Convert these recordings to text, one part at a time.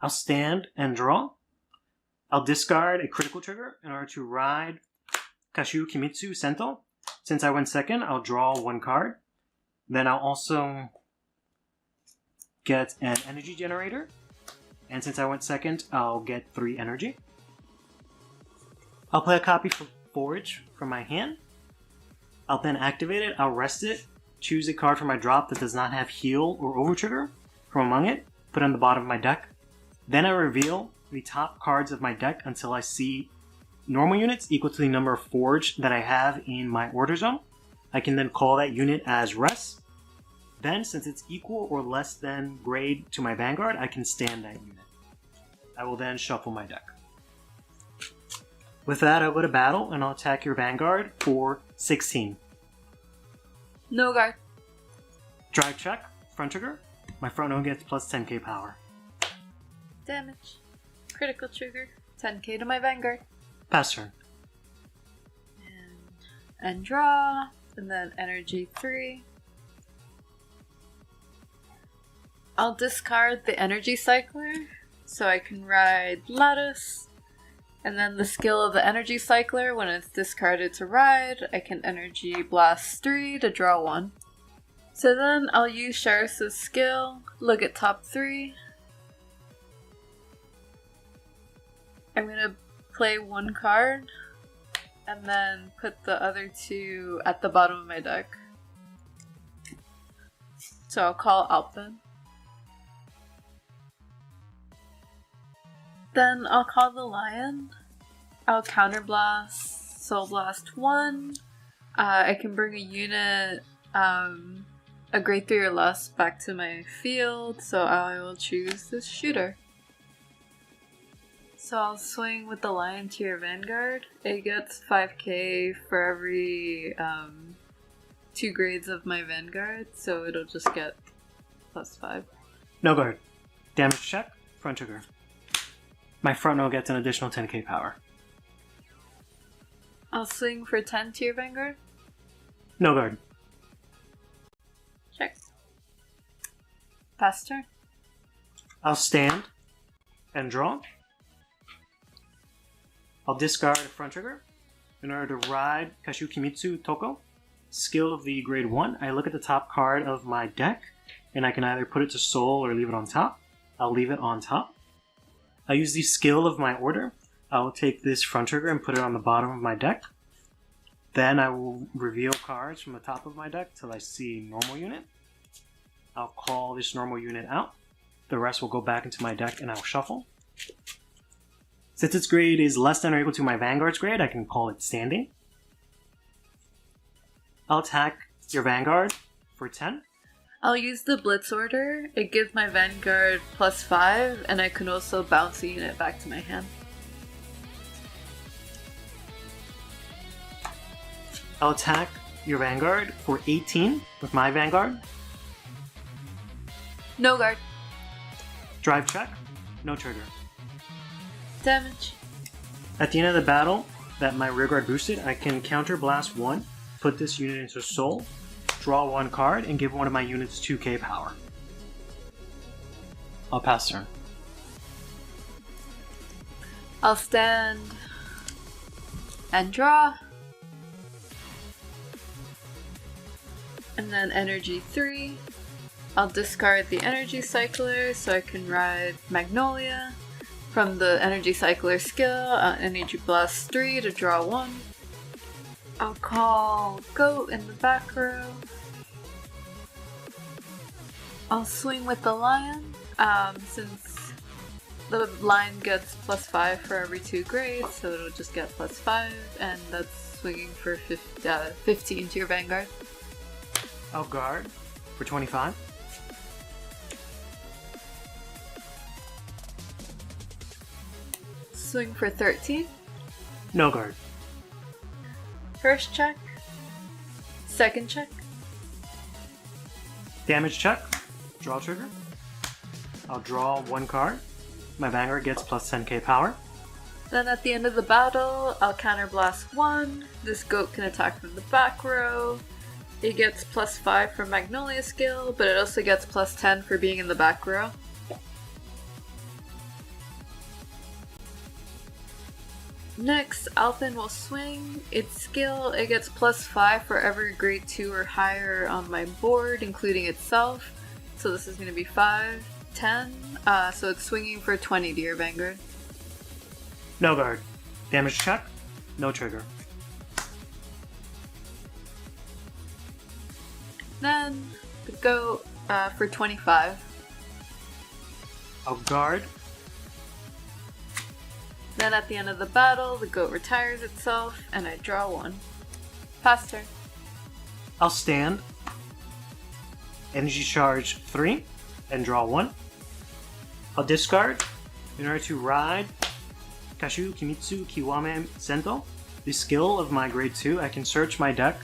I'll stand and draw. I'll discard a critical trigger in order to ride Kashu Kimitsu Sento. Since I went second, I'll draw one card. Then I'll also get an energy generator. And since I went second, I'll get 3 energy. I'll play a copy for Forge from my hand. I'll then activate it. I'll rest it. Choose a card from my drop that does not have heal or over trigger from among it. Put it on the bottom of my deck. Then I reveal the top cards of my deck until I see normal units equal to the number of Forge that I have in my order zone. I can then call that unit as rest. Then, since it's equal or less than grade to my Vanguard, I can stand that unit. I will then shuffle my deck. With that, I'll go to battle and I'll attack your Vanguard for 16. No guard. Drive check, front trigger. My front row gets plus 10k power. Damage. Critical trigger. 10k to my Vanguard. Pass turn. And draw. And then energy 3. I'll discard the energy cycler so I can ride Lattice. And then the skill of the energy cycler, when it's discarded to ride, I can energy blast 3 to draw 1. So then I'll use Sharis's skill, look at top 3. I'm gonna play 1 card and then put the other 2 at the bottom of my deck. So I'll call Alpin. Then I'll call the Lion. I'll counterblast, Soul Blast 1. I can bring a unit, a grade 3 or less, back to my field, so I will choose this shooter. So I'll swing with the Lion to your Vanguard. It gets 5k for every 2 grades of my Vanguard, so it'll just get plus 5. No guard. Damage check, front trigger. My front row gets an additional 10k power. I'll swing for 10 to your Vanguard. No guard. Check. Pass turn. I'll stand and draw. I'll discard a front trigger in order to ride Kashu Kimitsu Toko. Skill of the grade 1. I look at the top card of my deck and I can either put it to soul or leave it on top. I'll leave it on top. I'll use the skill of my order. I'll take this front trigger and put it on the bottom of my deck. Then I will reveal cards from the top of my deck till I see normal unit. I'll call this normal unit out. The rest will go back into my deck and I'll shuffle. Since its grade is less than or equal to my Vanguard's grade, I can call it standing. I'll attack your Vanguard for 10. I'll use the Blitz order. It gives my Vanguard plus 5, and I can also bounce a unit back to my hand. I'll attack your Vanguard for 18 with my Vanguard. No guard. Drive check, no trigger. Damage. At the end of the battle that my rear guard boosted, I can counter blast 1, put this unit into soul, draw 1 card, and give one of my units 2k power. I'll pass turn. I'll stand and draw. And then energy 3. I'll discard the energy cycler so I can ride Magnolia. From the energy cycler skill, energy blast 3 to draw 1. I'll call Goat in the back row. I'll swing with the Lion, since the Lion gets plus 5 for every 2 grades, so it'll just get plus 5, and that's swinging for 15 to your Vanguard. I'll guard for 25. Swing for 13. No guard. First check. Second check. Damage check. Draw trigger. I'll draw 1 card. My Vanguard gets plus 10k power. Then at the end of the battle, I'll counterblast 1. This goat can attack from the back row. It gets plus 5 for Magnolia skill, but it also gets plus 10 for being in the back row. Next, Alpin will swing. Its skill, it gets +5 for every grade 2 or higher on my board, including itself. So this is going to be 5, 10. So it's swinging for 20 to your Vanguard. No guard. Damage check. No trigger. Then the goat for 25. I'll guard. Then at the end of the battle, the goat retires itself, and I draw 1. Pass turn. I'll stand. Energy charge 3 and draw 1. I'll discard in order to ride Kashu Kimitsu Kiwame Sento. The skill of my grade 2, I can search my deck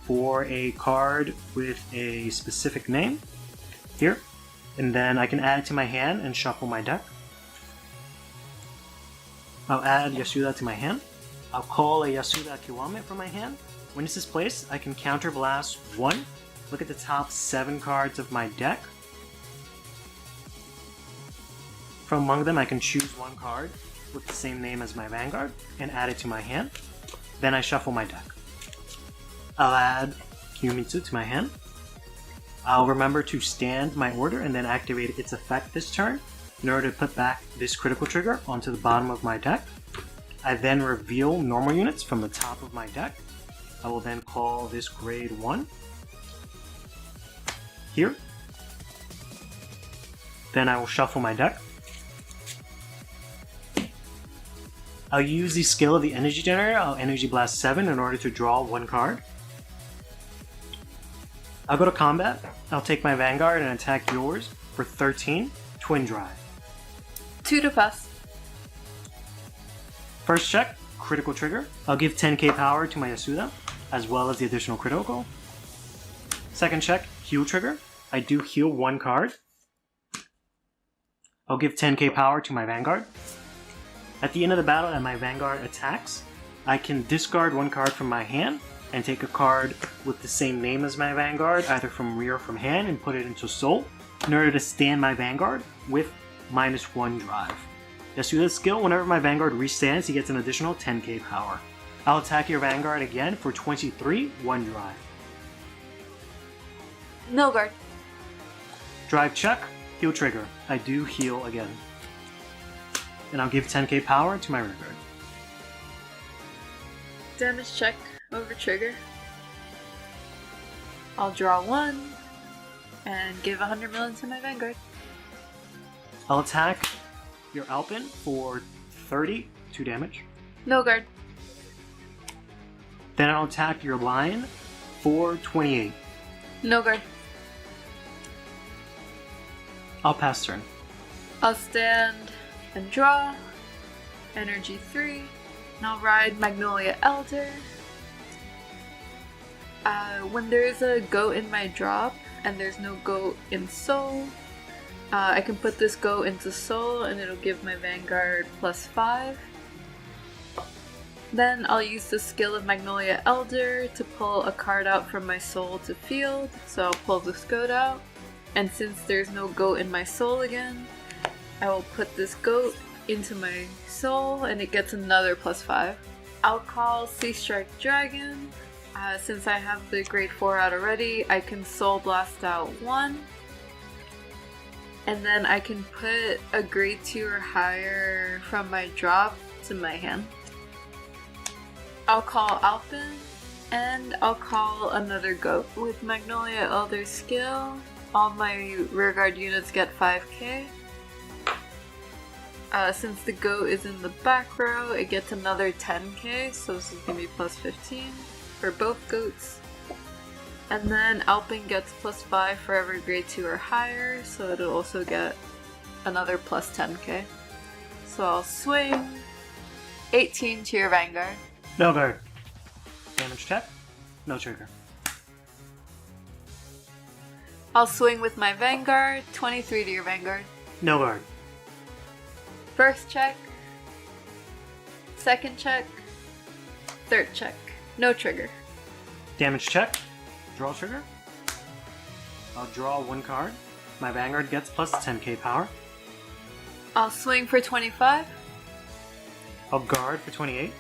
for a card with a specific name here, and then I can add it to my hand and shuffle my deck. I'll add Yasuda to my hand. I'll call a Yasuda Kiwame from my hand. When this is placed, I can counterblast 1. Look at the top 7 cards of my deck. From among them, I can choose 1 card with the same name as my Vanguard and add it to my hand. Then I shuffle my deck. I'll add Kiyomitsu to my hand. I'll remember to stand my order and then activate its effect this turn in order to put back this critical trigger onto the bottom of my deck. I then reveal normal units from the top of my deck. I will then call this grade 1 here. Then I will shuffle my deck. I'll use the skill of the energy generator. I'll energy blast 7 in order to draw 1 card. I'll go to combat. I'll take my Vanguard and attack yours for 13, Twin Drive. 2 to pass. First check, critical trigger. I'll give 10k power to my Yasuda, as well as the additional critical. Second check, heal trigger. I do heal 1 card. I'll give 10k power to my Vanguard. At the end of the battle and my Vanguard attacks, I can discard 1 card from my hand and take a card with the same name as my Vanguard, either from rear or from hand, and put it into soul in order to stand my Vanguard with -1 drive. Yasuda's skill, whenever my Vanguard restands, he gets an additional 10k power. I'll attack your Vanguard again for 23, 1 drive. No guard. Drive check, heal trigger. I do heal again. And I'll give 10k power to my rear guard. Damage check over trigger. I'll draw 1 and give 100 million to my Vanguard. I'll attack your Alpin for 32 damage. No guard. Then I'll attack your Lion for 28. No guard. I'll pass turn. I'll stand and draw. Energy 3. And I'll ride Magnolia Elder. When there's a goat in my drop and there's no goat in soul, I can put this goat into soul and it'll give my Vanguard +5. Then I'll use the skill of Magnolia Elder to pull a card out from my soul to field. So I'll pull this goat out. And since there's no goat in my soul again, I will put this goat into my soul and it gets another +5. I'll call Sea Strike Dragon. Since I have the grade 4 out already, I can soul blast out 1. And then I can put a grade 2 or higher from my drop to my hand. I'll call Alpin, and I'll call another goat. With Magnolia Elder's skill, all my rearguard units get 5k. Since the goat is in the back row, it gets another 10k, so this is going to be +15 for both goats. And then Alpin gets +5 for every grade 2 or higher, so it'll also get another +10k. So I'll swing 18 to your Vanguard. No guard. Damage check. No trigger. I'll swing with my Vanguard, 23 to your Vanguard. No guard. First check. Second check. Third check. No trigger. Damage check. Draw trigger. I'll draw 1 card. My Vanguard gets +10k power. I'll swing for 25. I'll guard for 28.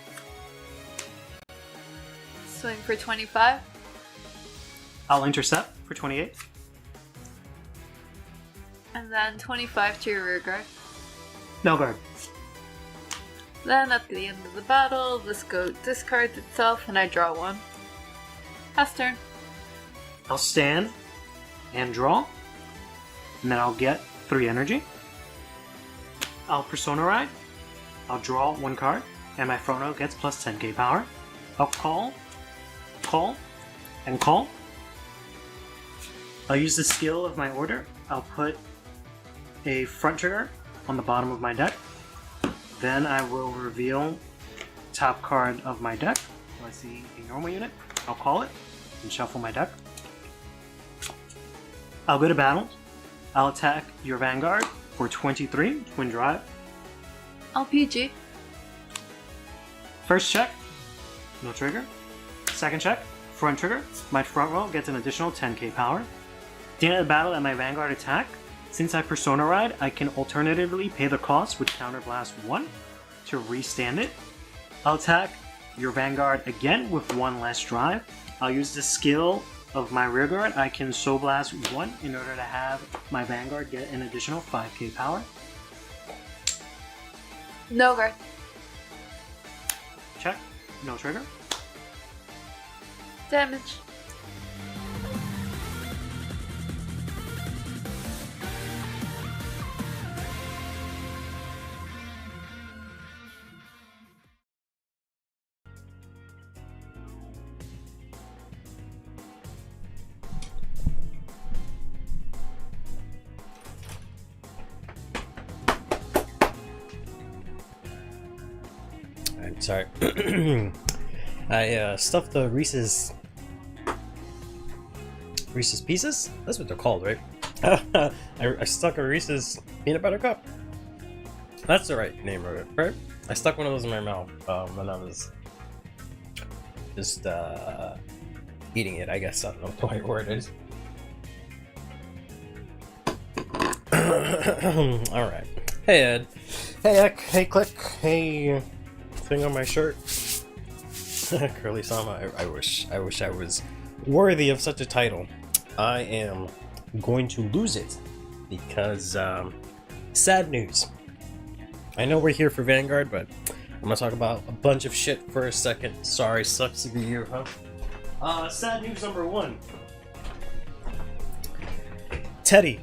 Swing for 25. I'll intercept for 28. And then 25 to your rear guard. No guard. Then at the end of the battle, this goat discards itself and I draw one. Pass turn. I'll stand and draw. And then I'll get 3 energy. I'll Persona Ride. I'll draw 1 card. And my front row gets plus 10k power. I'll call, and call. I'll use the skill of my order. I'll put a front trigger on the bottom of my deck. Then I will reveal top card of my deck. I see a normal unit. I'll call it and shuffle my deck. I'll go to battle. I'll attack your Vanguard for 23, Twin Drive. I'll PG. First check, no trigger. Second check, front trigger. My front row gets an additional 10k power. At the end of the battle at my Vanguard attack, since I Persona Ride, I can alternatively pay the cost with Counterblast 1 to restand it. I'll attack your Vanguard again with 1 less drive. I'll use the skill of my rearguard. I can Soul Blast 1 in order to have my Vanguard get an additional 5k power. No guard. Check, no trigger. Damage. I'm sorry. I stuffed the Reese's Pieces? That's what they're called, right? I stuck a Reese's peanut butter cup. That's the right name of it, right? I stuck one of those in my mouth when I was just eating it, I guess. I don't know what the right word is. Alright. Hey Ed. Hey Ek. Hey Click. Hey thing on my shirt. Curly Sama. I wish I was worthy of such a title. I am going to lose it because sad news. I know we're here for Vanguard, but I'm gonna talk about a bunch of shit for a second. Sorry, sucks to be here, huh? Sad news number 1. Teddy.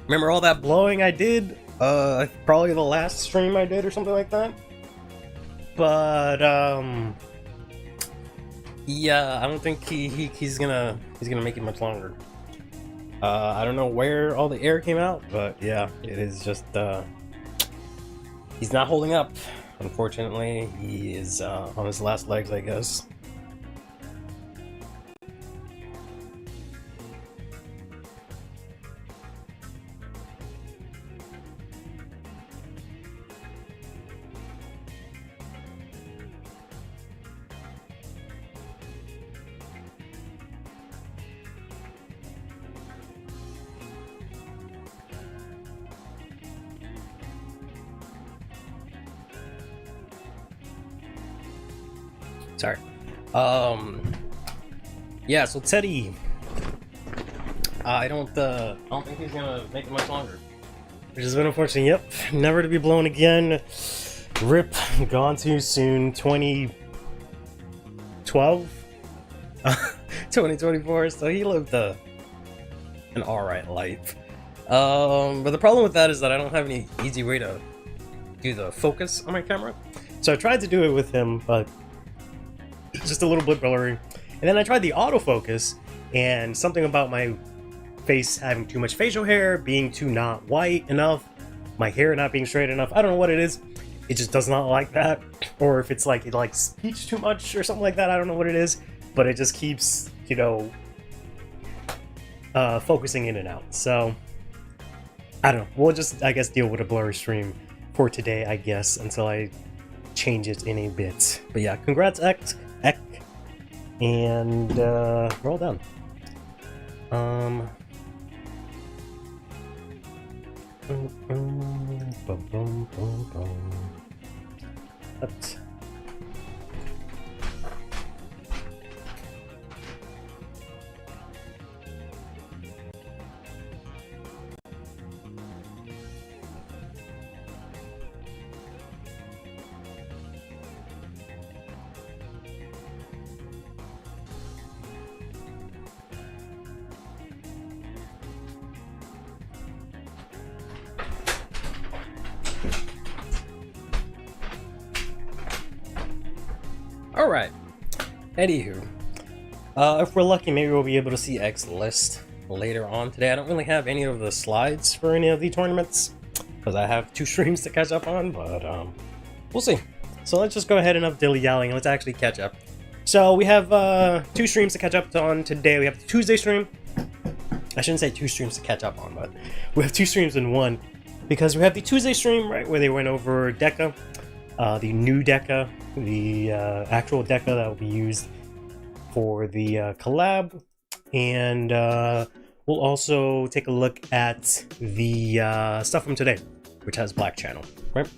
Remember all that blowing I did? Probably the last stream I did or something like that. But yeah, I don't think he's gonna make it much longer. I don't know where all the air came out, but yeah, it is just he's not holding up. Unfortunately, he is on his last legs, I guess. Sorry. Yeah, so Teddy, I don't think he's gonna make it much longer, which has been unfortunate. Yep, never to be blown again. Rip, gone too soon. 2012, 2024. So he lived an alright life. But the problem with that is that I don't have any easy way to do the focus on my camera. So I tried to do it with him, but just a little bit blurry. And then I tried the autofocus, and something about my face having too much facial hair, being too not white enough, my hair not being straight enough. I don't know what it is. It just does not like that. Or if it's like it like speaks too much or something like that. I don't know what it is, but it just keeps, you know, focusing in and out. So I don't know. We'll just, I guess, deal with a blurry stream for today, I guess, until I change it in a bit. But yeah, congrats, Ek, and we're all done. But alright. Anywho. If we're lucky, maybe we'll be able to see X list later on today. I don't really have any of the slides for any of the tournaments, because I have 2 streams to catch up on, but we'll see. So let's just go ahead and enough dilly-dallying and let's actually catch up. So we have 2 streams to catch up on today. We have the Tuesday stream. I shouldn't say 2 streams to catch up on, but we have 2 streams in one, because we have the Tuesday stream, right, where they went over Deca, the new Deca, the actual Deca that will be used for the collab, and we'll also take a look at the stuff from today, which has Black Channel, right?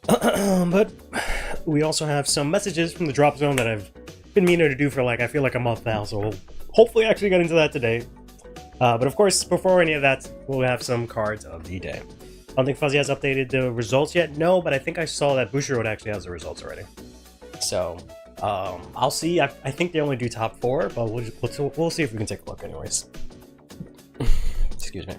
But we also have some messages from the drop zone that I've been meaning to do for like, I feel like a month now, so we'll hopefully actually get into that today. But of course, before any of that, we'll have some cards of the day. I don't think Fuzzy has updated the results yet, no, but I think I saw that Bushiroad actually has the results already. So, I'll see. I think they only do top 4, but we'll see if we can take a look anyways. Excuse me.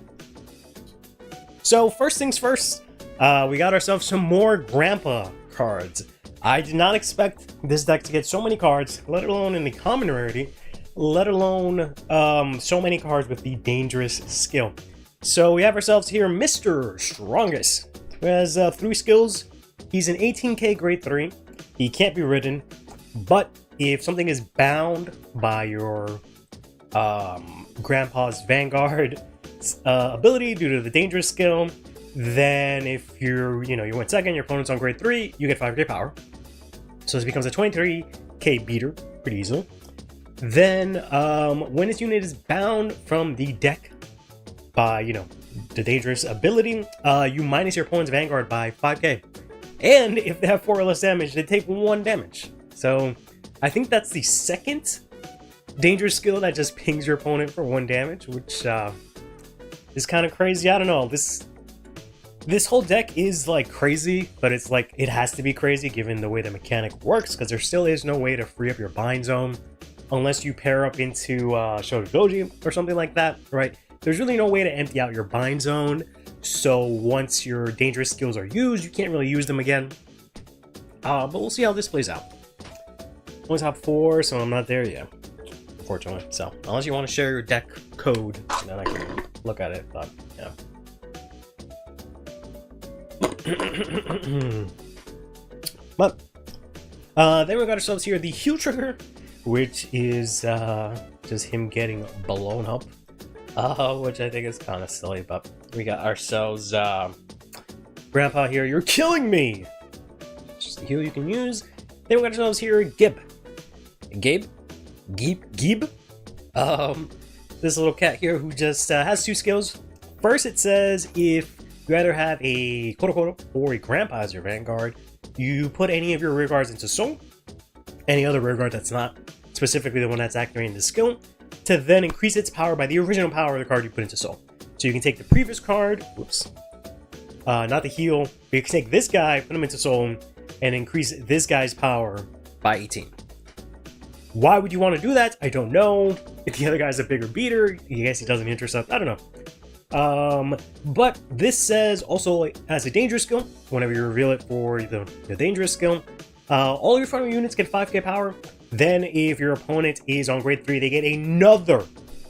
So, first things first, we got ourselves some more Grandpa cards. I did not expect this deck to get so many cards, let alone in the common rarity, let alone so many cards with the dangerous skill. So we have ourselves here Mr. Strongest, who has 3 skills. He's an 18k grade 3. He can't be ridden, but if something is bound by your Grandpa's Vanguard ability due to the dangerous skill, then if you went second, your opponent's on grade 3, you get 5k power. So this becomes a 23k beater pretty easily. Then when this unit is bound from the deck by, the dangerous ability, you minus your opponent's Vanguard by 5k. And if they have 4 or less damage, they take 1 damage. So I think that's the second dangerous skill that just pings your opponent for 1 damage, which is kind of crazy. I don't know. This whole deck is like crazy, but it's like it has to be crazy given the way the mechanic works, because there still is no way to free up your bind zone unless you pair up into Shotodoji or something like that, right? There's really no way to empty out your bind zone, so once your dangerous skills are used, you can't really use them again. But we'll see how this plays out. Only top 4, so I'm not there yet, unfortunately. So unless you want to share your deck code, then I can look at it, but yeah. But then we got ourselves here the Heal Trigger, which is just him getting blown up, which I think is kind of silly. But we got ourselves Grandpa here. You're killing me. It's just a heal you can use. Then we got ourselves here Gib. This little cat here who just has 2 skills. First, it says if you either have a Kodo or a Grandpa as your Vanguard, you put any of your rear guards into Soul, any other rear guard that's not specifically the one that's activating the skill, to then increase its power by the original power of the card you put into Soul. So you can take the previous card, not the heal, but you can take this guy, put him into Soul, and increase this guy's power by 18. Why would you want to do that? I don't know. If the other guy's a bigger beater, I guess he doesn't intercept, I don't know. But this says also as a dangerous skill, whenever you reveal it for the dangerous skill, all your front row units get 5k power. Then if your opponent is on grade 3, they get another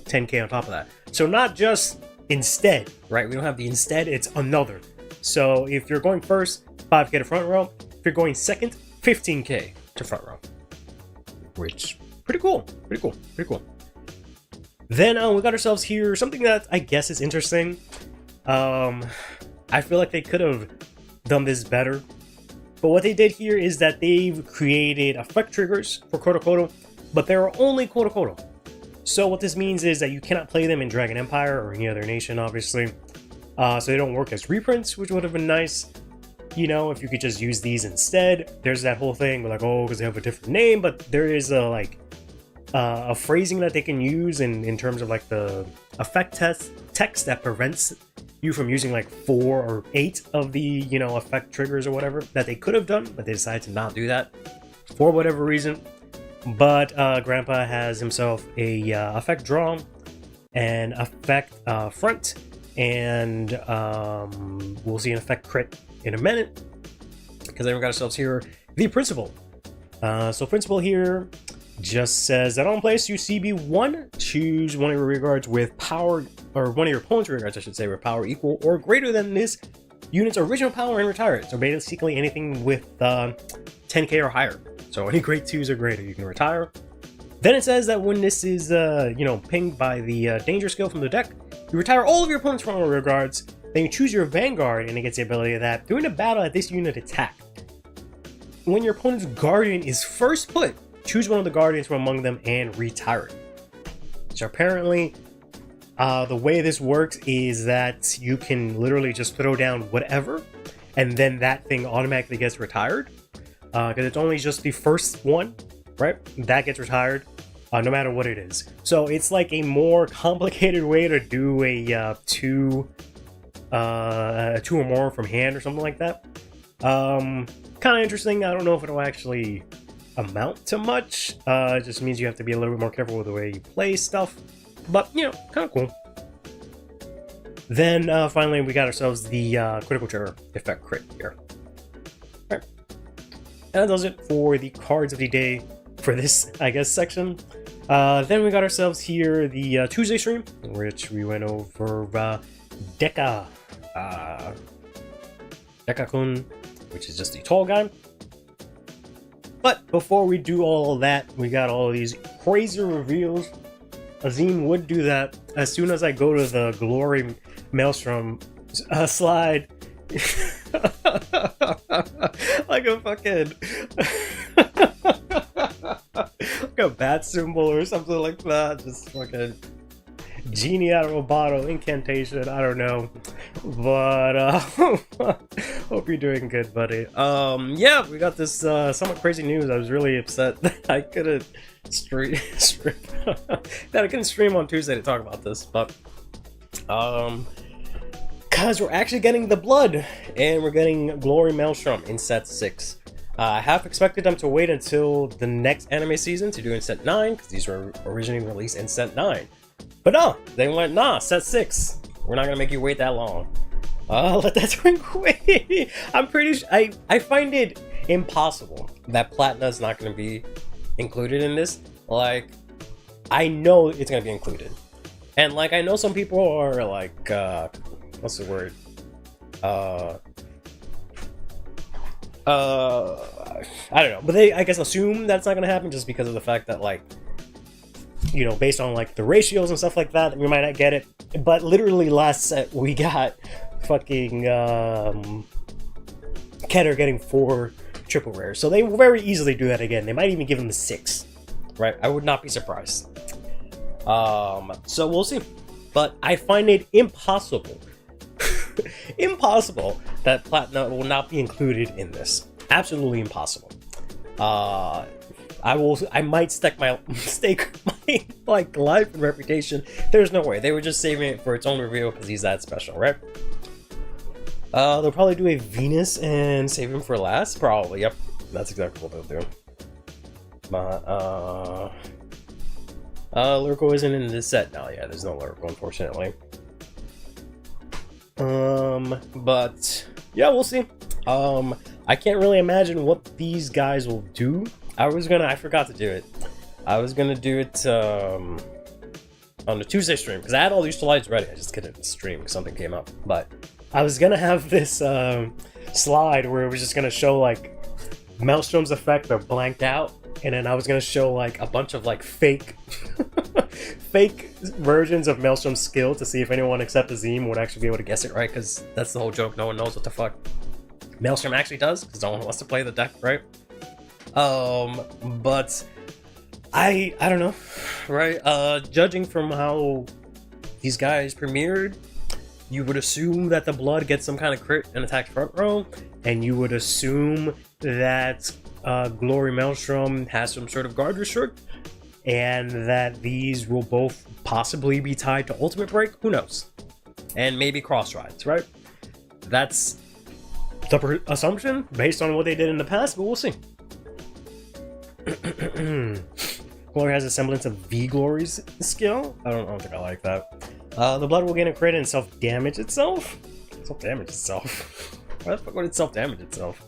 10k on top of that. So not just instead, right? We don't have the instead, it's another. So if you're going first, 5k to front row. If you're going second, 15k to front row. Which, pretty cool. Then we got ourselves here something that I guess is interesting. I feel like they could have done this better. But what they did here is that they've created effect triggers for Kodo, but there are only Kodo. So what this means is that you cannot play them in Dragon Empire or any other nation, obviously. So they don't work as reprints, which would have been nice. you know, if you could just use these instead. There's that whole thing like, oh, because they have a different name, but there is a like a phrasing that they can use in terms of like the effect text that prevents you from using like 4 or 8 of the, you know, effect triggers or whatever that they could have done, but they decided to not do that for whatever reason. But Grandpa has himself a effect draw, an effect front, and we'll see an effect crit in a minute, because then we got ourselves here the principal. So principal here just says that on place you CB1, choose one of your rearguards with power, or one of your opponent's rearguards, I should say, with power equal or greater than this unit's original power and retire it. So basically anything with 10k or higher. So any grade 2s or greater you can retire. Then it says that when this is, you know, pinged by the danger skill from the deck, you retire all of your opponent's frontal rearguards. Then you choose your Vanguard, and it gets the ability of that. During the battle at this unit attack, when your opponent's Guardian is first put, choose one of the Guardians from among them and retire it. So apparently, the way this works is that you can literally just throw down whatever, and then that thing automatically gets retired. Because it's only just the first one, right? That gets retired, no matter what it is. So it's like a more complicated way to do a 2 or more from hand or something like that. Kind of interesting. I don't know if it'll actually amount to much. It just means you have to be a little bit more careful with the way you play stuff. But, you know, kind of cool. Then finally we got ourselves the critical trigger effect crit here. Right. And that does it for the cards of the day for this, I guess, section. Then we got ourselves here the Tuesday stream, in which we went over Deka-kun, which is just the tall guy. But before we do all of that, we got all of these crazy reveals. Azim would do that as soon as I go to the Glory Maelstrom slide. Like a fucking like a bat symbol or something like that. Just fucking genie out of a bottle, incantation, I don't know. But hope you're doing good, buddy. Yeah, we got this somewhat crazy news. I was really upset that I couldn't stream that I couldn't stream on Tuesday to talk about this, but because we're actually getting the blood, and we're getting Glory Maelstrom in set 6. I half expected them to wait until the next anime season to do in set 9, because these were originally released in set 9. But no, they went, nah, set 6. We're not gonna make you wait that long. Let that turn quick. I'm pretty sure, I find it impossible that Platina's not gonna be included in this. Like, I know it's gonna be included. And like, I know some people are like, what's the word? I don't know, but they, I guess, assume that's not gonna happen just because of the fact that, like, you know, based on like the ratios and stuff like that, we might not get it. But literally last set we got fucking Keter getting 4 triple rares, so they will very easily do that again. They might even give him the 6, right? I would not be surprised. So we'll see, but I find it impossible impossible that Platina will not be included in this. Absolutely impossible. I might stake my like life and reputation. There's no way. They were just saving it for its own reveal because he's that special, right? They'll probably do a Venus and save him for last. Probably, yep. That's exactly what they'll do. But Lurko isn't in this set now. Yeah, there's no Lurko, unfortunately. But yeah, we'll see. I can't really imagine what these guys will do. I forgot to do it. I was gonna do it on the Tuesday stream because I had all these slides ready. I just couldn't stream because something came up. But I was gonna have this slide where it was just gonna show like Maelstrom's effect or blanked out, and then I was gonna show like a bunch of like fake versions of Maelstrom's skill to see if anyone except Azim would actually be able to guess it right, because that's the whole joke. No one knows what the fuck Maelstrom actually does because no one wants to play the deck, right? But I don't know, right? Judging from how these guys premiered, you would assume that the blood gets some kind of crit and attack front row, and you would assume that Glory Maelstrom has some sort of guard restrict, and that these will both possibly be tied to Ultimate Break. Who knows? And maybe cross rides, right? That's the assumption based on what they did in the past, but we'll see. Glory has a semblance of V-Glory's skill. I don't think I like that. The blood will gain a crit and self-damage itself? Self-damage itself? Why the fuck would it self-damage itself?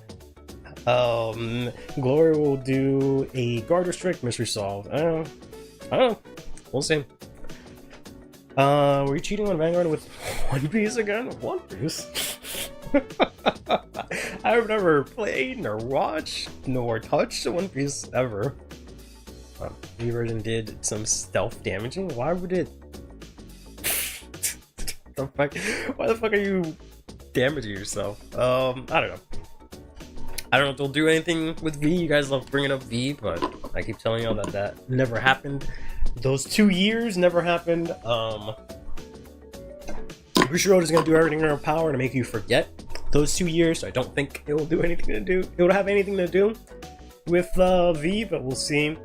Glory will do a guard restrict, mystery solved. I don't know. We'll see. Were you cheating on Vanguard with One Piece again? One Piece? I've never played, nor watched, nor touched One Piece ever. The version did some stealth damaging? Why would it? The fuck? Why the fuck are you damaging yourself? I don't know. I don't know if they'll do anything with V. You guys love bringing up V, but I keep telling y'all that never happened. Those 2 years never happened. Bushiroad is gonna do everything in her power to make you forget those 2 years. So I don't think it will do anything to do. It will have anything to do with V, but we'll see.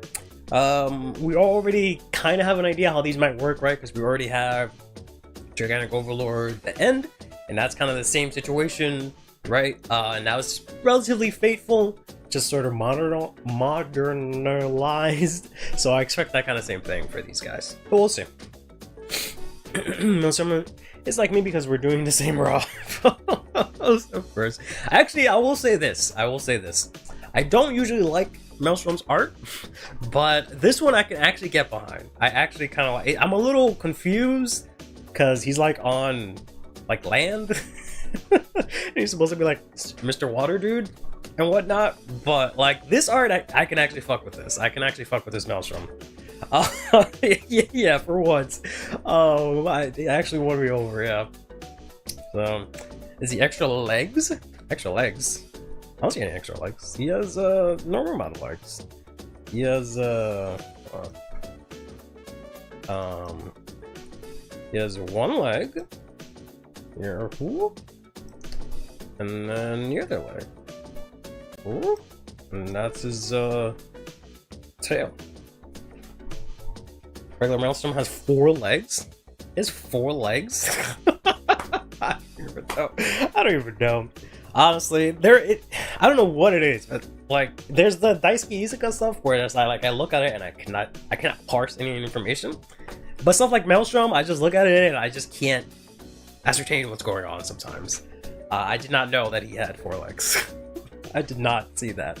We already kind of have an idea how these might work, right? Because we already have Gigantic Overlord the end, and that's kind of the same situation, right? And now it's relatively faithful, just sort of modernized. So I expect that kind of same thing for these guys, but we'll see. It's like me because we're doing the same raw. First, actually, I will say this. I don't usually like Maelstrom's art, but this one I can actually get behind. I actually kind of like it. I'm a little confused because he's like on like land. He's supposed to be like Mr. Water Dude and whatnot, but like this art, I can actually fuck with this. I can actually fuck with this Maelstrom. Yeah, for once. It actually won me over, yeah. So, is he extra legs? Extra legs? I don't see any extra legs. He has normal amount of legs. He has he has one leg here, and then the other leg, and that's his tail. Regular Maelstrom has 4 legs. He has 4 legs. I don't even know. Honestly, I don't know what it is, but like there's the Daisuke Izuka stuff where it's like I look at it and I cannot parse any information. But stuff like Maelstrom, I just look at it and I just can't ascertain what's going on sometimes. I did not know that he had 4 legs. I did not see that.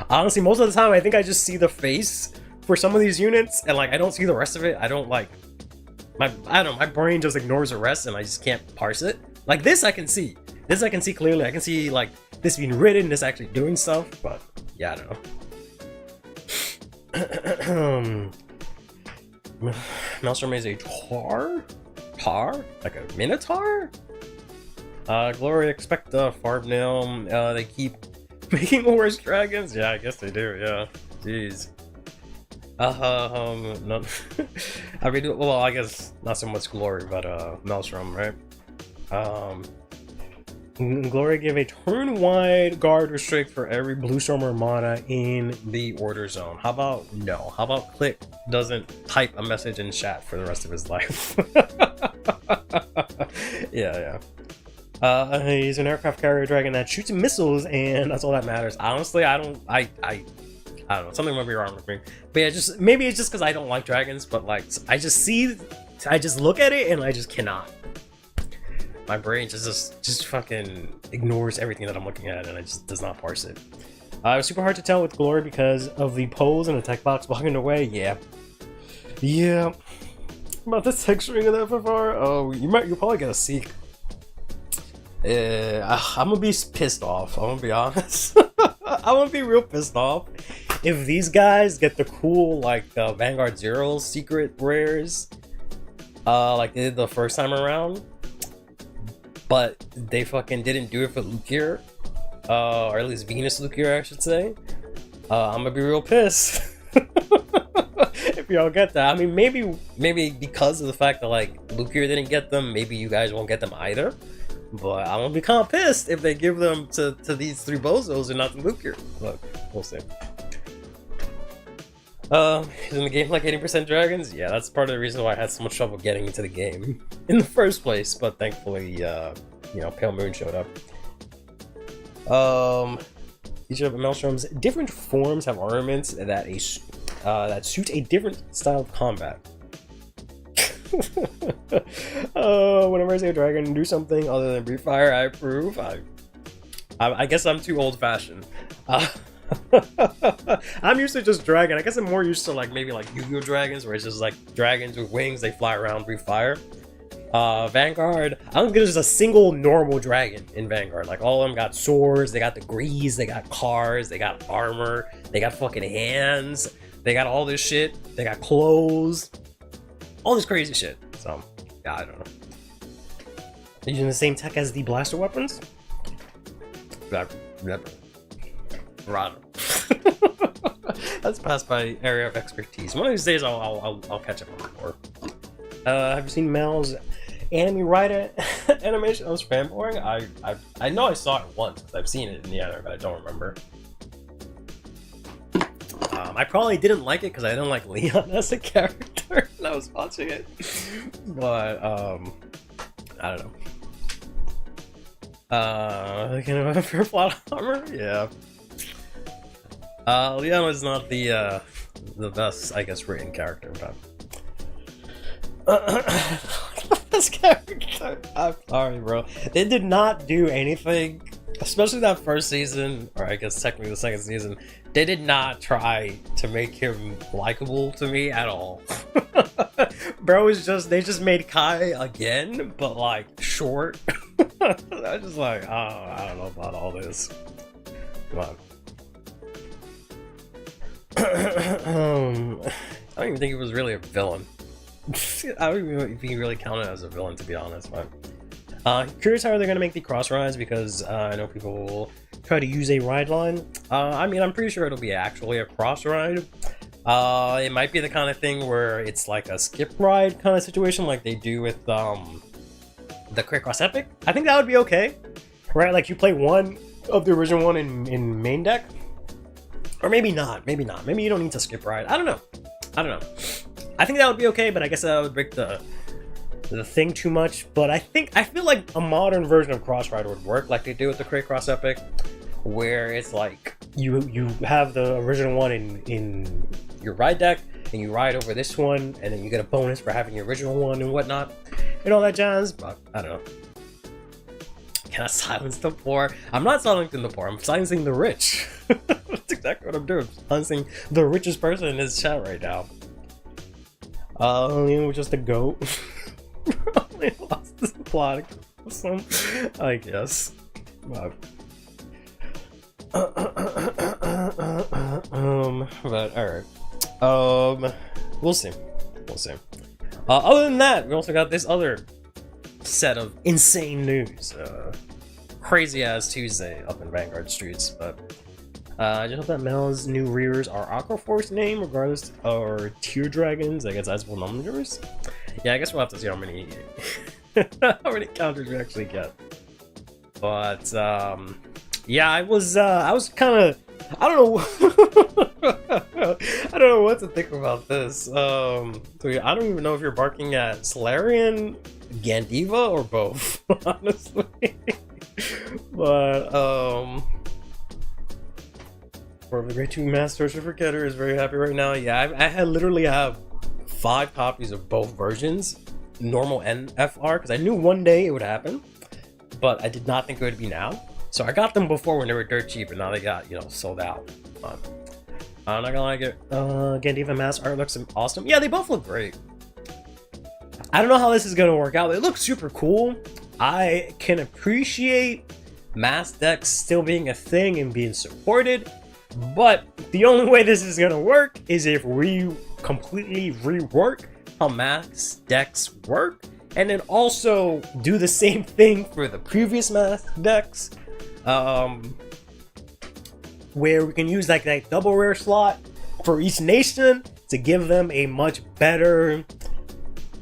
Honestly, most of the time I think I just see the face for some of these units and like I don't see the rest of it. I don't like my brain just ignores the rest and I just can't parse it. Like this I can see. This I can see clearly. I can see like this being written, this actually doing stuff, but yeah, I don't know. Maelstrom is a tar? Like a minotaur? Glory, expect the farm nail. They keep making worse dragons? Yeah, I guess they do, yeah. Jeez. No. I mean, well, I guess not so much Glory, but Maelstrom, right? Glory gave a turn-wide guard restrict for every Bluestorm Armada in the order zone. How about no? How about Click doesn't type a message in chat for the rest of his life? Yeah. He's an aircraft carrier dragon that shoots missiles, and that's all that matters. Honestly, I don't know. Something might be wrong with me. But yeah, maybe it's just because I don't like dragons. But like, I just look at it and I just cannot. My brain just fucking ignores everything that I'm looking at, and it just does not parse it. It was super hard to tell with Glory because of the pose and the tech box blocking the way. Yeah. About the texturing of the FFR. Oh, you're probably gonna see. I'm gonna be pissed off. I'm gonna be honest. I'm gonna be real pissed off if these guys get the cool like Vanguard Zero secret rares, like they did the first time around. But they fucking didn't do it for Lukier, or at least Venus Lukier, I should say. I'm gonna be real pissed if y'all get that. I mean, maybe because of the fact that like Lukier didn't get them, maybe you guys won't get them either. But I'm gonna be kind of pissed if they give them to these three bozos and not the Luke. Look, we'll see. Isn't the game like 80% dragons? Yeah, that's part of the reason why I had so much trouble getting into the game in the first place, but thankfully, you know, Pale Moon showed up. Each of the Maelstroms, different forms have armaments that suit a different style of combat. Whenever I say a dragon do something other than breathe fire, I approve. I guess I'm too old-fashioned. I'm used to just dragon. I guess I'm more used to like maybe like Yu-Gi-Oh! Dragons, where it's just like dragons with wings, they fly around, breathe fire. Vanguard, I don't think there's a single normal dragon in Vanguard. Like all of them got swords, they got degrees, they got cars, they got armor, they got fucking hands, they got all this shit, they got clothes, all this crazy shit. So yeah, I don't know. They're using the same tech as the blaster weapons? Rather. That's past my area of expertise. One of these days I'll catch up on more. Have you seen Mel's anime writer animation? I was fanboying. I know I saw it once. I've seen it in the anime, but I don't remember. I probably didn't like it because I didn't like Leon as a character when I was watching it. But I don't know. Can I have her plot armor? Yeah. Leon was not the best, I guess, written character, but this character. I'm sorry, bro. They did not do anything, especially that first season, or I guess technically the second season. They did not try to make him likable to me at all. Bro is just, they just made Kai again, but like short. I was just like, oh, I don't know about all this. Come on. I don't even think he was really a villain. I don't even know if he really counted as a villain, to be honest. But curious how they're gonna make the cross rides, because I know people will try to use a ride line. I mean, I'm pretty sure it'll be actually a cross ride. It might be the kind of thing where it's like a skip ride kind of situation, like they do with the Quick Cross Epic. I think that would be okay, right? Like you play one of the original one in main deck. Or maybe not, maybe not. Maybe you don't need to skip ride. I don't know. I think that would be okay, but I guess that would break the thing too much. But I feel like a modern version of Cross Ride would work, like they do with the Cray Cross Epic, where it's like you have the original one in your ride deck, and you ride over this one, and then you get a bonus for having your original one and whatnot, and all that jazz. But I don't know. Can I silence the poor? I'm not silencing the poor. I'm silencing the rich. That's exactly what I'm doing. Silencing the richest person in this chat right now. You know, just a goat. Probably lost this plot. I guess. But alright. We'll see. Other than that, we also got this other set of insane news. Crazy ass Tuesday up in Vanguard streets, but I just hope that Mel's new rears are Aqua Force name, regardless, or tier dragons, I guess sizable numbers. Yeah, I guess we'll have to see how many how many counters we actually get. But yeah, I was kind of, I don't know what to think about this. So yeah, I don't even know if you're barking at Solarian, Gandiva, or both, honestly. But for the Great 2 Master Forgetter is very happy right now. Yeah, I literally have 5 copies of both versions, normal and FR, because I knew one day it would happen, but I did not think it would be now. So I got them before when they were dirt cheap, and now they got, you know, sold out. I'm not gonna like it. Gandiva Mass art looks awesome. Yeah, they both look great. I don't know how this is gonna work out. It looks super cool. I can appreciate mass decks still being a thing and being supported, but the only way this is gonna work is if we completely rework how mass decks work, and then also do the same thing for the previous mass decks, where we can use like that double rare slot for each nation to give them a much better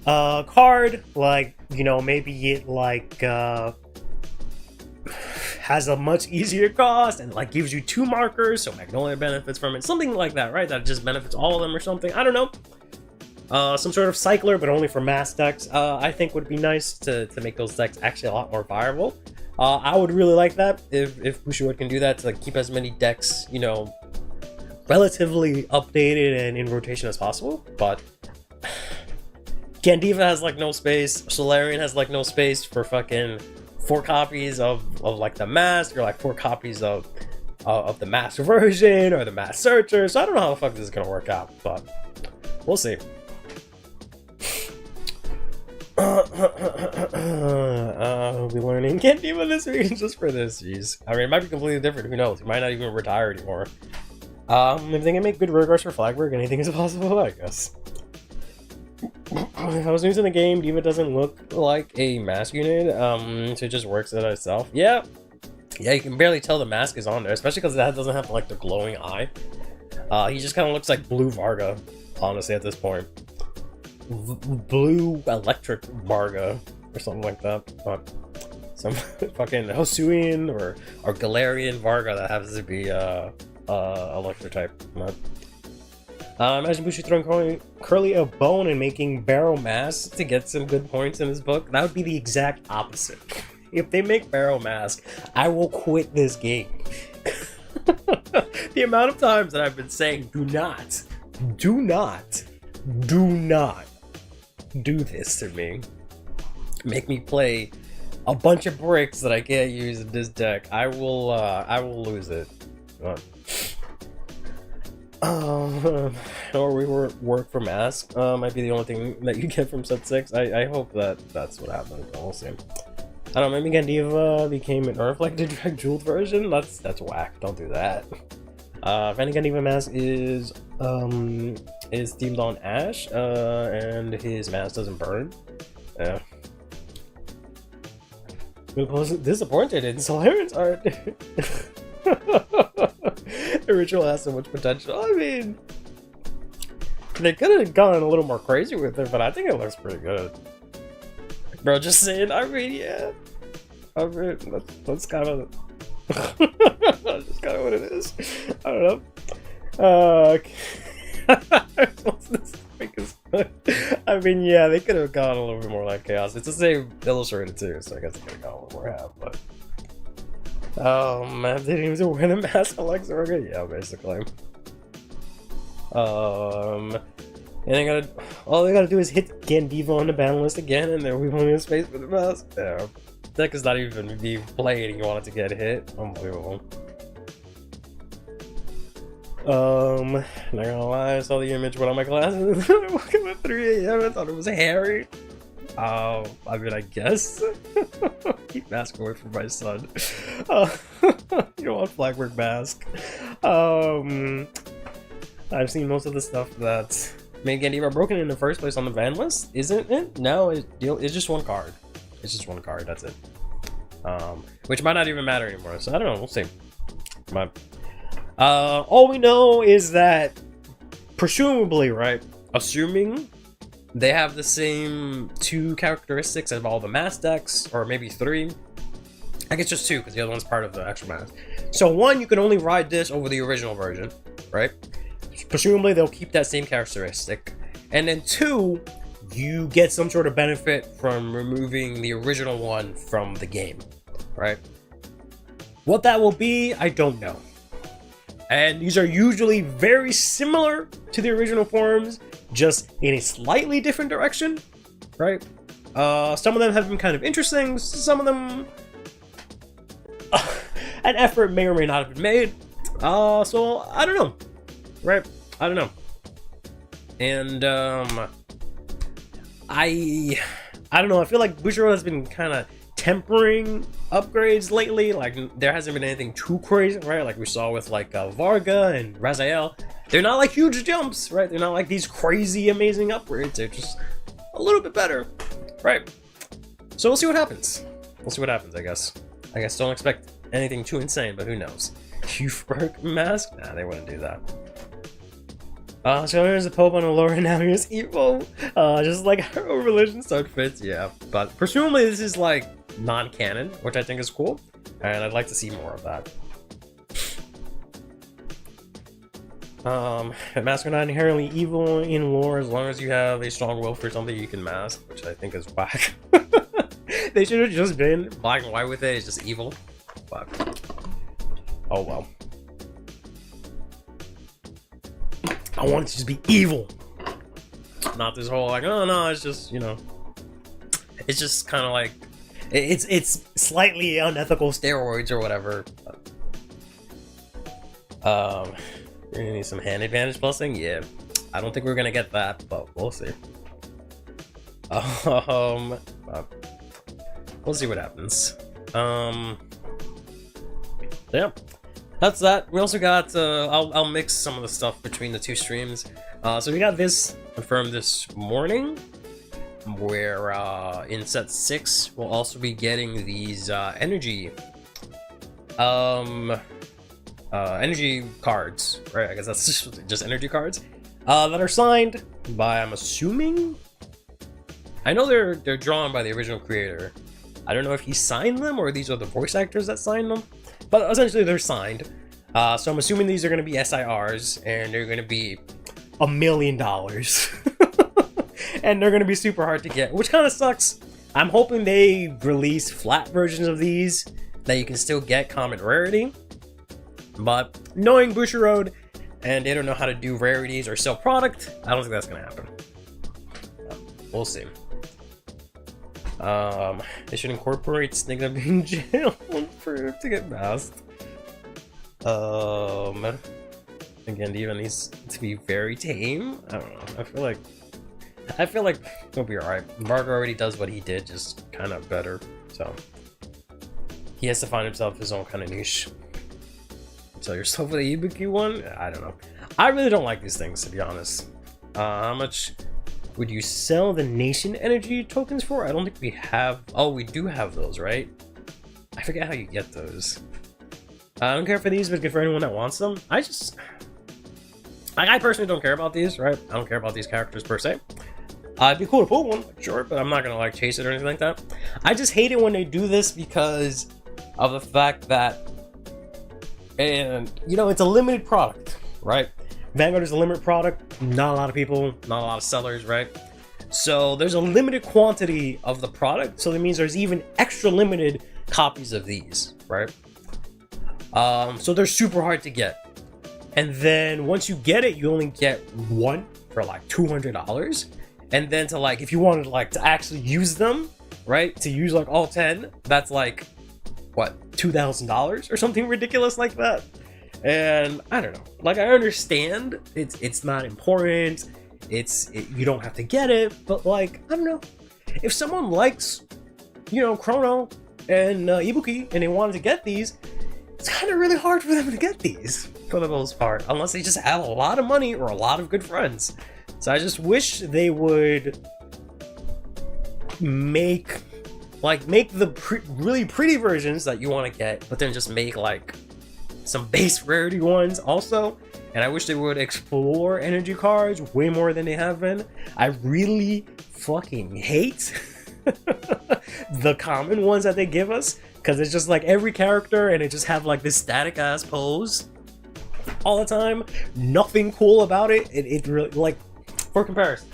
card, like, you know, maybe it like has a much easier cost and like gives you 2 markers, so Magnolia benefits from it, something like that, right? That just benefits all of them or something. I don't know. Some sort of cycler, but only for mass decks. I think would be nice to make those decks actually a lot more viable. I would really like that if Bushiroad can do that, to like keep as many decks, you know, relatively updated and in rotation as possible. But Gandiva has like no space. Solarian has like no space for fucking 4 copies of like the mask, or like 4 copies of the mask version or the mask searcher. So I don't know how the fuck this is gonna work out, but we'll see. We'll be learning Gandiva this week just for this. Jeez, I mean, it might be completely different. Who knows? He might not even retire anymore. If they can make good regards for Flagberg, anything is possible, I guess. I was new to the game. Diva doesn't look like a mask unit, so it just works at itself. Yeah, you can barely tell the mask is on there, especially because that doesn't have like the glowing eye. He just kind of looks like Blue Varga, honestly, at this point. Blue Electric Varga or something like that, but some fucking Hosuian or Galarian Varga that happens to be Electric type. But imagine Bushi throwing Curly a bone and making Barrow Mask to get some good points in his book. That would be the exact opposite. If they make Barrow Mask, I will quit this game. The amount of times that I've been saying, do not do this to me. Make me play a bunch of bricks that I can't use in this deck. I will lose it. Or we work for mask might be the only thing that you get from set 6. I hope that's what happens. We'll see. I don't know, maybe Gandiva became an reflected drag jeweled version. That's whack. Don't do that. If any Gandiva mask is themed on Ash, and his mask doesn't burn. Yeah. I was disappointed in Solarian's art. The ritual has so much potential. I mean, they could have gone a little more crazy with it, but I think it looks pretty good. Bro, just saying, I mean, yeah. I mean, that's kind of... that's just kind of what it is. I don't know. I mean, yeah, they could have gone a little bit more like Chaos. It's the same illustrated too, so I guess they could have gone a little more half, but... Oh man, did he even win a mask like Zorga? Yeah, basically. And all they gotta do is hit Gandiva on the ban list again, and there we won't have space for the mask. Yeah. Deck is not even being played and you want it to get hit. Unbelievable. Not gonna lie, I saw the image when on my glasses. I woke up at 3 AM, I thought it was Harry. I mean, I guess. Keep mask away from my son. You don't want Flagberg mask. I've seen most of the stuff that made Gandiva broken in the first place on the ban list, isn't it? No, it's just 1 card. It's just 1 card, that's it. Which might not even matter anymore, so I don't know, we'll see. But, all we know is that, presumably, right, assuming they have the same 2 characteristics of all the mass decks, or maybe 3. I guess just 2, because the other one's part of the extra mass. So 1, you can only ride this over the original version, right? Presumably they'll keep that same characteristic. And then 2, you get some sort of benefit from removing the original one from the game, right? What that will be, I don't know. And these are usually very similar to the original forms, just in a slightly different direction, right? Some of them have been kind of interesting, some of them... an effort may or may not have been made. So, I don't know, right? I don't know. And, I don't know, I feel like Bushiroad has been kind of tempering upgrades lately. Like, there hasn't been anything too crazy, right? Like we saw with like Varga and Raziel. They're not like huge jumps, right? They're not like these crazy amazing upgrades. They're just a little bit better, right? So we'll see what happens. We'll see what happens, I guess. I guess don't expect anything too insane, but who knows? Hufberg mask? Nah, they wouldn't do that. So there's a Pope on Allura, now he's evil. Just like her religion start fits, yeah. But presumably this is like non-canon, which I think is cool. and I'd like to see more of that. Masks are not inherently evil in lore as long as you have a strong will for something you can mask, which I think is whack. They should have just been black and white with it. It's just evil. But oh well. I want it to just be evil, not this whole like, oh no, it's just, you know, it's just kind of like it's slightly unethical steroids or whatever. We're gonna need some hand advantage plusing. Yeah, I don't think we're gonna get that, but we'll see. We'll see what happens. Yeah, that's that. We also got I'll mix some of the stuff between the two streams. So we got this confirmed this morning, where in set 6 we'll also be getting these energy cards, right? I guess that's just energy cards that are signed by, I'm assuming, I know they're drawn by the original creator. I don't know if he signed them or these are the voice actors that signed them, but essentially they're signed. So I'm assuming these are going to be SIRs, and they're going to be $1 million. And they're going to be super hard to get, which kind of sucks. I'm hoping they release flat versions of these that you can still get common rarity. But knowing Bushiroad, and they don't know how to do rarities or sell product, I don't think that's going to happen. We'll see. They should incorporate Snigna being jailed for him to get masked. Again, Diva needs to be very tame. I don't know. I feel like he'll be alright. Mark already does what he did, just kind of better. So he has to find himself his own kind of niche. Sell yourself with a Ibuki one? I don't know. I really don't like these things, to be honest. How much would you sell the nation energy tokens for? I don't think we have. Oh, we do have those, right? I forget how you get those. I don't care for these, but good for anyone that wants them. I personally don't care about these, right? I don't care about these characters per se. It'd be cool to pull one, sure, but I'm not gonna like chase it or anything like that. I just hate it when they do this because of the fact that, and you know, it's a limited product, right? Vanguard is a limited product, not a lot of people, not a lot of sellers, right? So there's a limited quantity of the product, so that means there's even extra limited copies of these, right? So they're super hard to get. And then once you get it, you only get one for like $200. And then to like, if you wanted like to actually use them, right? To use like all 10, that's like, what, $2,000 or something ridiculous like that. And I don't know, like I understand it's not important, you don't have to get it, but like, I don't know, if someone likes, you know, Chrono and Ibuki and they wanted to get these, it's kind of really hard for them to get these for the most part, unless they just have a lot of money or a lot of good friends. So I just wish they would make the really pretty versions that you want to get, but then just make like some base rarity ones also. And I wish they would explore energy cards way more than they have been. I really fucking hate the common ones that they give us, because it's just like every character and it just have like this static ass pose all the time. Nothing cool about it. It really, like, for comparison.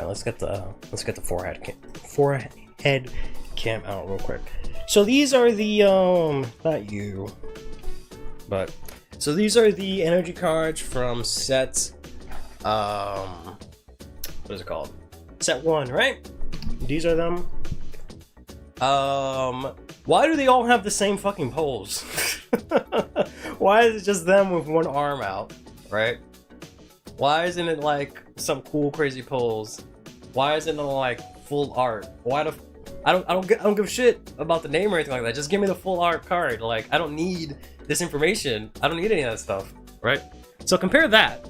Let's get the forehead cam out real quick. So these are the so these are the energy cards from set what is it called? Set 1, right? These are them. Why do they all have the same fucking pose? Why is it just them with one arm out, right? Why isn't it like some cool crazy pulls? Why isn't it like full art? Why the I don't give a shit about the name or anything like that. Just give me the full art card. Like, I don't need this information. I don't need any of that stuff, right? So compare that.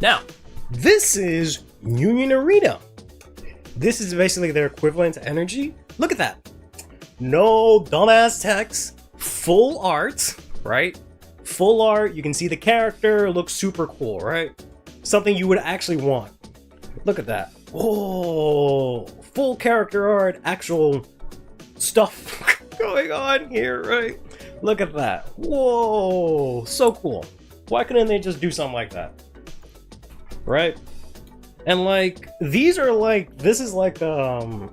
Now, this is Union Arena. This is basically their equivalent to Energy. Look at that. No dumbass text. Full art, right? Full art. You can see the character. It looks super cool, right? Something you would actually want. Look at that. Oh, full character art. Actual stuff going on here, right? Look at that. Whoa, so cool. Why couldn't they just do something like that? Right? And like, these are like, this is like a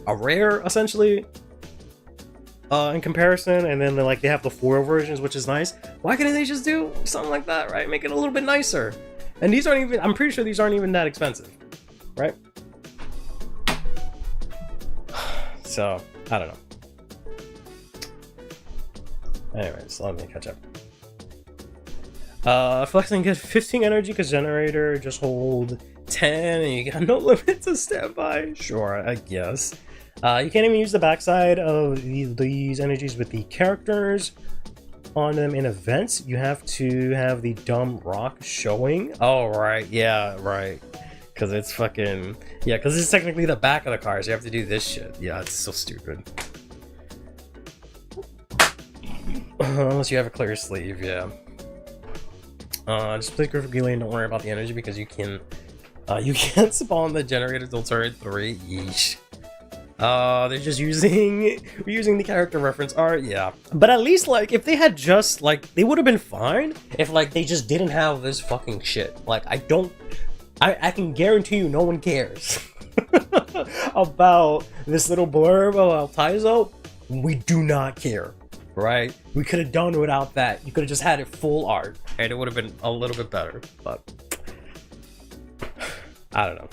rare essentially in comparison, and then they have the foil versions, which is nice. Why couldn't they just do something like that, right? Make it a little bit nicer. And these aren't even, I'm pretty sure these aren't even that expensive, right? So I don't know. Anyways, let me catch up. Flexing get 15 energy because generator, just hold 10 and you got no limit to standby. Sure, I guess. You can't even use the backside of these energies with the characters on them in events. You have to have the dumb rock showing. Oh, right. Yeah, right. Because it's fucking... Yeah, because it's technically the back of the car, so you have to do this shit. Yeah, it's so stupid. Unless you have a clear sleeve, yeah. Just play Griffith Gilly and don't worry about the energy because you can't spawn the generator till turn 3. Yeesh. They're just using the character reference art, yeah. But at least, like, if they had just, like, they would have been fine if, like, they just didn't have this fucking shit. Like, I can guarantee you no one cares about this little blurb about Taizo. We do not care. Right? We could have done without that. You could have just had it full art, and it would have been a little bit better. But I don't know.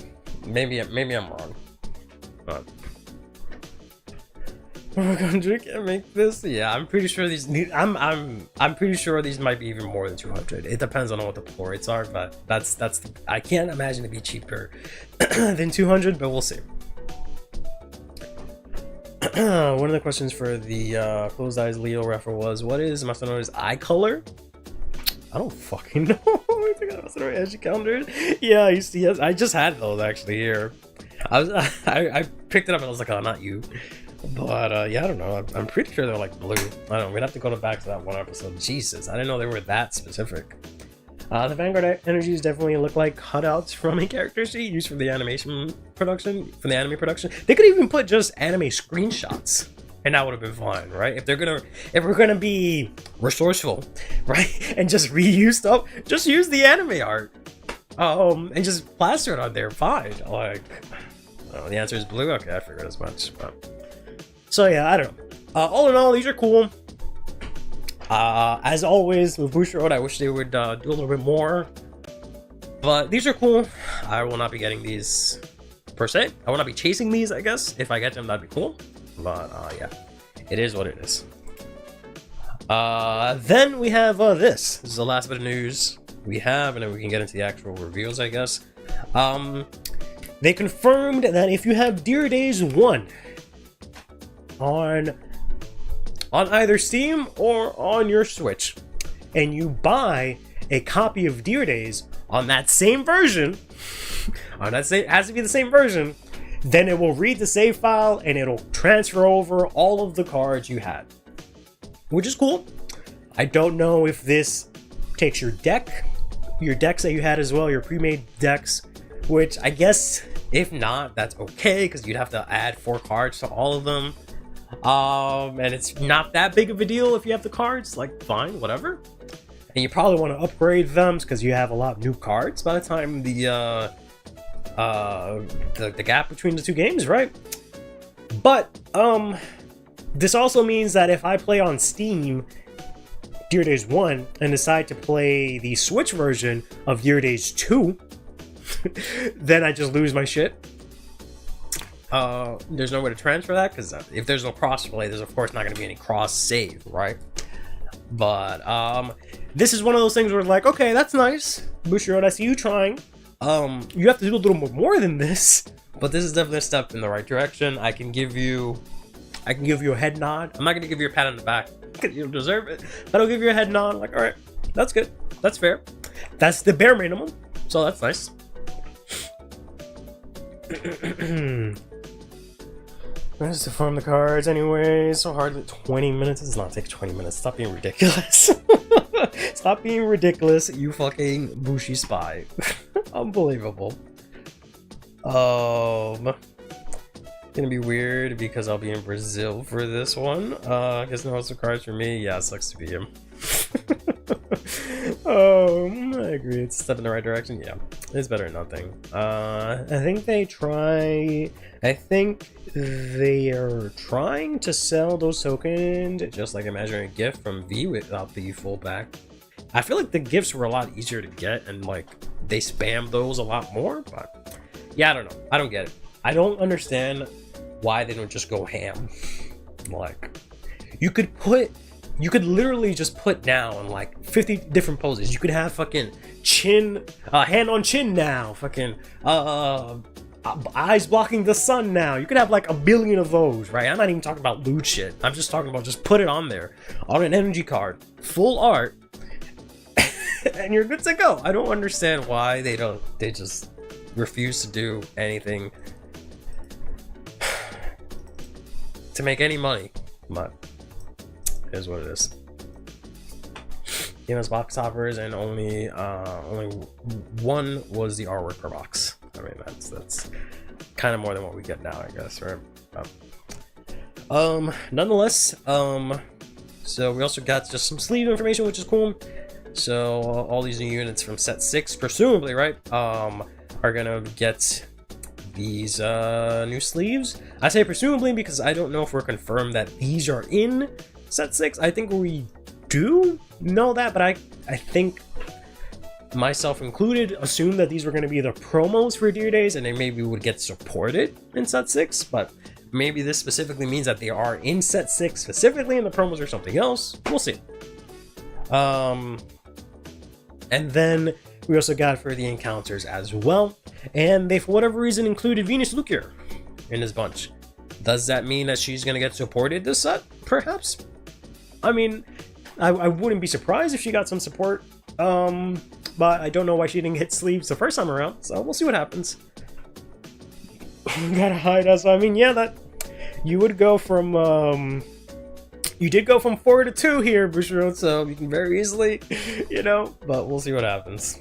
Maybe I'm wrong. But 400 can make this. Yeah, I'm pretty sure these need. I'm pretty sure these might be even more than 200. It depends on what the pull rates are, but that's. I can't imagine it be cheaper than 200, but we'll see. One of the questions for the Closed Eyes Leo refer was, what is Masano's eye color? I don't fucking know. I think I Masano edge calendars. Yeah, you see, yes, I just had those actually here. I picked it up and I was like, oh, not you. But yeah, I don't know. I'm pretty sure they're like blue. I don't know. We'd have to go back to that one episode. Jesus, I didn't know they were that specific. The Vanguard energies definitely look like cutouts from a character sheet used for the animation production. For the anime production, they could even put just anime screenshots, and that would have been fine, right? If we're gonna be resourceful, right, and just reuse stuff, just use the anime art, and just plaster it on there. Fine. Like, the answer is blue. Okay, I figured as much. But so yeah, I don't know. All in all, these are cool. As always with Booster Road, I wish they would do a little bit more, but these are cool. I will not be getting these per se. I will not be chasing these, I guess. If I get them, that'd be cool, but yeah, it is what it is. Then we have this is the last bit of news we have, and then we can get into the actual reveals, I guess. They confirmed that if you have Dear Days 1 on either Steam or on your Switch, and you buy a copy of Dear Days on that same version, it has to be the same version, then it will read the save file and it'll transfer over all of the cards you had, which is cool. I don't know if this takes your decks that you had as well, your pre-made decks, which I guess if not, that's okay, because you'd have to add 4 cards to all of them. And it's not that big of a deal if you have the cards, like, fine, whatever. And you probably want to upgrade them because you have a lot of new cards by the time the gap between the two games, right? But this also means that if I play on Steam Deer Days 1 and decide to play the Switch version of Deer Days 2, then I just lose my shit. There's no way to transfer that, because if there's no crossplay, there's of course not going to be any cross save, right? But this is one of those things where like, okay, that's nice, Bushiroad, I see you trying. You have to do a little more than this, but this is definitely a step in the right direction. I can give you a head nod. I'm not going to give you a pat on the back because you don't deserve it, but I'll give you a head nod. Like, all right, that's good, that's fair, that's the bare minimum, so that's nice. Where's to farm the cards anyway? So hardly 20 minutes. It does not take 20 minutes. Stop being ridiculous. Stop being ridiculous, you fucking Bushi spy. Unbelievable. Gonna be weird because I'll be in Brazil for this one. I guess no host of cards for me. Yeah, it sucks to be him. I agree. It's a step in the right direction. Yeah, it's better than nothing. I think they are trying to sell those tokens just like Imaginary Gift from V without the full pack. I feel like the gifts were a lot easier to get and like they spam those a lot more, but yeah, I don't know. I don't get it. I don't understand why they don't just go ham. Like, you could literally just put down like 50 different poses. You could have fucking chin, hand on chin now, fucking eyes blocking the sun now. You could have like a billion of those, right? I'm not even talking about loot shit. I'm just talking about just put it on there on an energy card, full art, and you're good to go. I don't understand why they just refuse to do anything to make any money, but it is what it is. Game has box offers, and only one was the artwork per box. I mean, that's kind of more than what we get now, I guess, right? Nonetheless, so we also got just some sleeve information, which is cool. So all these new units from set 6, presumably, right, are gonna get these new sleeves. I say presumably because I don't know if we're confirmed that these are in set 6. I think we do know that, but I think, myself included, assumed that these were going to be the promos for Deer Days and they maybe would get supported in set 6, but maybe this specifically means that they are in set 6 specifically and the promos are something else. We'll see. And then we also got for the encounters as well, and they for whatever reason included Venus Lucier in this bunch. Does that mean that she's going to get supported this set? Perhaps. I mean, I wouldn't be surprised if she got some support, but I don't know why she didn't get sleeves the first time around, so we'll see what happens. Gotta hide us. I mean, yeah, that you would go from you did go from 4 to 2 here, Bushiroad, so you can very easily, but we'll see what happens.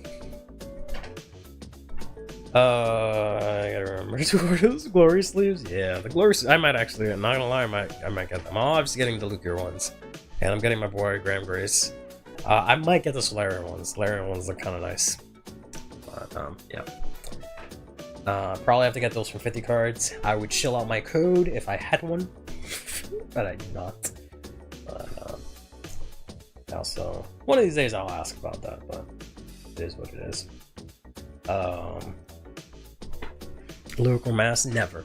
I gotta remember to order those glory sleeves. Yeah, the glory. I might actually. I'm not gonna lie. I might get them. I'm obviously getting the Lucier ones, and I'm getting my boy Graham Grace. I might get the Solarian ones. Solarian ones look kind of nice. But yeah. Probably have to get those for 50 cards. I would chill out my code if I had one, but I do not. Also, one of these days I'll ask about that, but it is what it is. Lyrical Mass, never,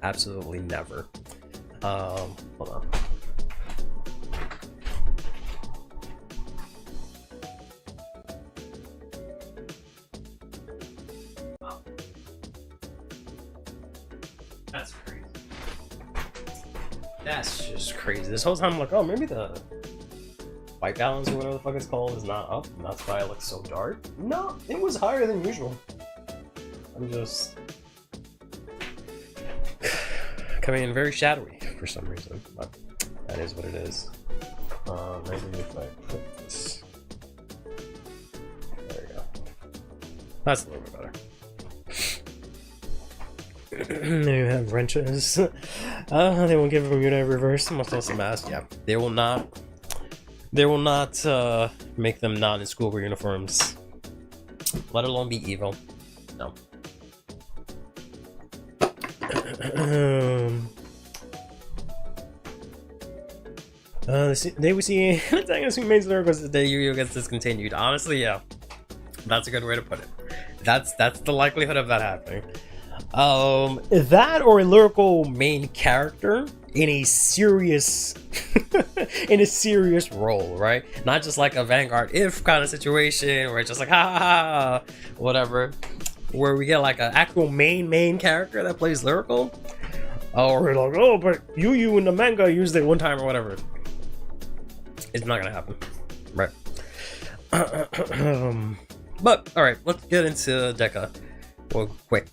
absolutely never. Hold on. That's crazy. That's just crazy. This whole time I'm like, oh, maybe the white balance or whatever the fuck it's called is not up, and that's why it looks so dark. No, it was higher than usual. I'm just coming in very shadowy for some reason, but that is what it is. Maybe if I put this, there we go. That's a little bit better. There you have wrenches. They won't give them unit reverse. Must also mask. Yeah, they will not. They will not make them not in schoolwear uniforms, let alone be evil. No. They would see antagonist who makes miracles the day Yu-Gi-Oh gets discontinued. Honestly, yeah, that's a good way to put it. That's the likelihood of that happening. That or a lyrical main character in a serious in a serious role, right? Not just like a Vanguard if kind of situation where it's just like ha ha ha whatever, where we get like an actual main character that plays lyrical, or we're like, oh, but Yu in the manga used it one time or whatever. It's not gonna happen, right? But all right, let's get into Deka real quick.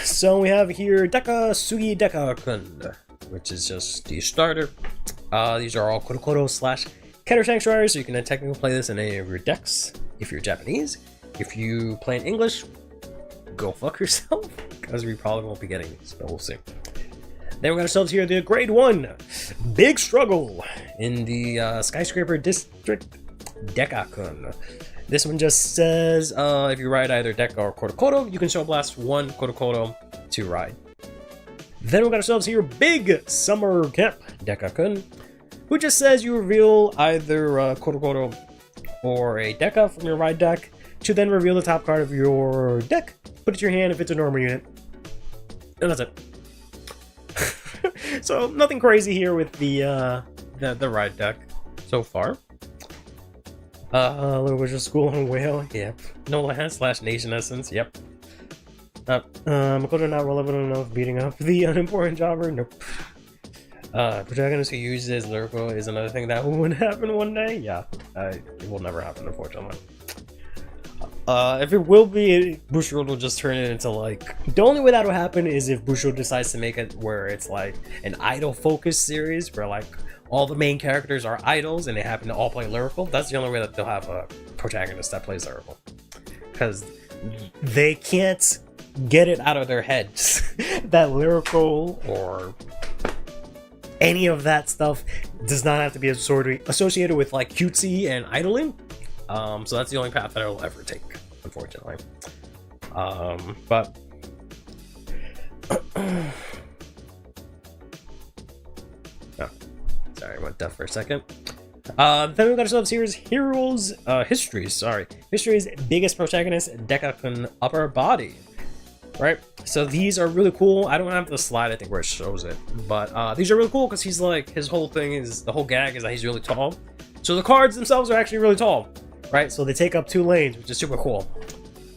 So we have here Deka Sugi Deka-kun, which is just the starter. These are all Korokoro / Keter Sanctuary, so you can technically play this in any of your decks if you're Japanese. If you play in English, go fuck yourself, because we probably won't be getting these, but we'll see. Then we got ourselves here the Grade 1 Big Struggle in the Skyscraper District Deka-kun. This one just says if you ride either Deka or Korokoro, you can Soul Blast 1 Korokoro to ride. Then we got ourselves here Big Summer Camp Deka-kun, who just says you reveal either Korokoro or a Deka from your ride deck to then reveal the top card of your deck, put it in your hand if it's a normal unit, and that's it. So nothing crazy here with the ride deck so far. Little Wizard School on Whale, yep. No Land / Nation Essence, yep. Makoto not relevant enough beating up the unimportant jobber, nope. Protagonist who uses lyrical is another thing that would happen one day, yeah. It will never happen, unfortunately. If it will be, Bushiroad will just turn it into like... The only way that will happen is if Bushiroad decides to make it where it's like an idol-focused series, where like all the main characters are idols and they happen to all play lyrical. That's the only way that they'll have a protagonist that plays lyrical. Because they can't get it out of their heads that lyrical or any of that stuff does not have to be associated with like cutesy and idling. So that's the only path that I will ever take, unfortunately. But oh, sorry, I went deaf for a second. Then we got ourselves here's History's biggest protagonist, Deka-kun Upper Body. Right? So these are really cool. I don't have the slide, I think, where it shows it. But these are really cool because he's like, his whole thing is, the whole gag is that he's really tall. So the cards themselves are actually really tall. Right? So they take up 2 lanes, which is super cool.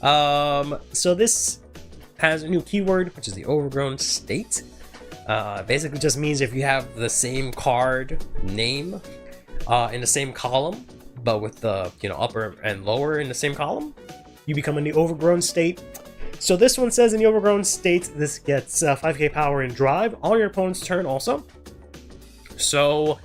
So this has a new keyword, which is the Overgrown State. Basically just means if you have the same card name in the same column, but with the upper and lower in the same column, you become in the Overgrown State. So this one says in the Overgrown State, this gets 5k power and drive on your opponent's turn also. So,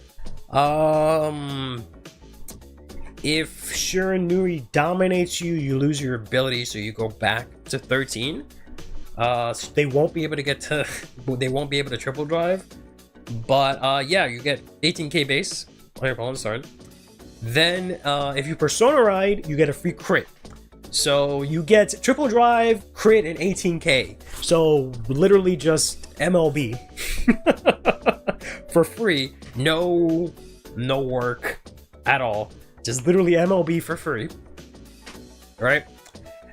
if Shiranui dominates you, you lose your ability, so you go back to 13. So they won't be able to get to, they won't be able to triple drive. But yeah, you get 18k base on your opponent's turn. Then if you Persona Ride, you get a free crit. So you get triple drive, crit, and 18k. So literally just MLB for free. No work at all. Just literally MLB for free. Right?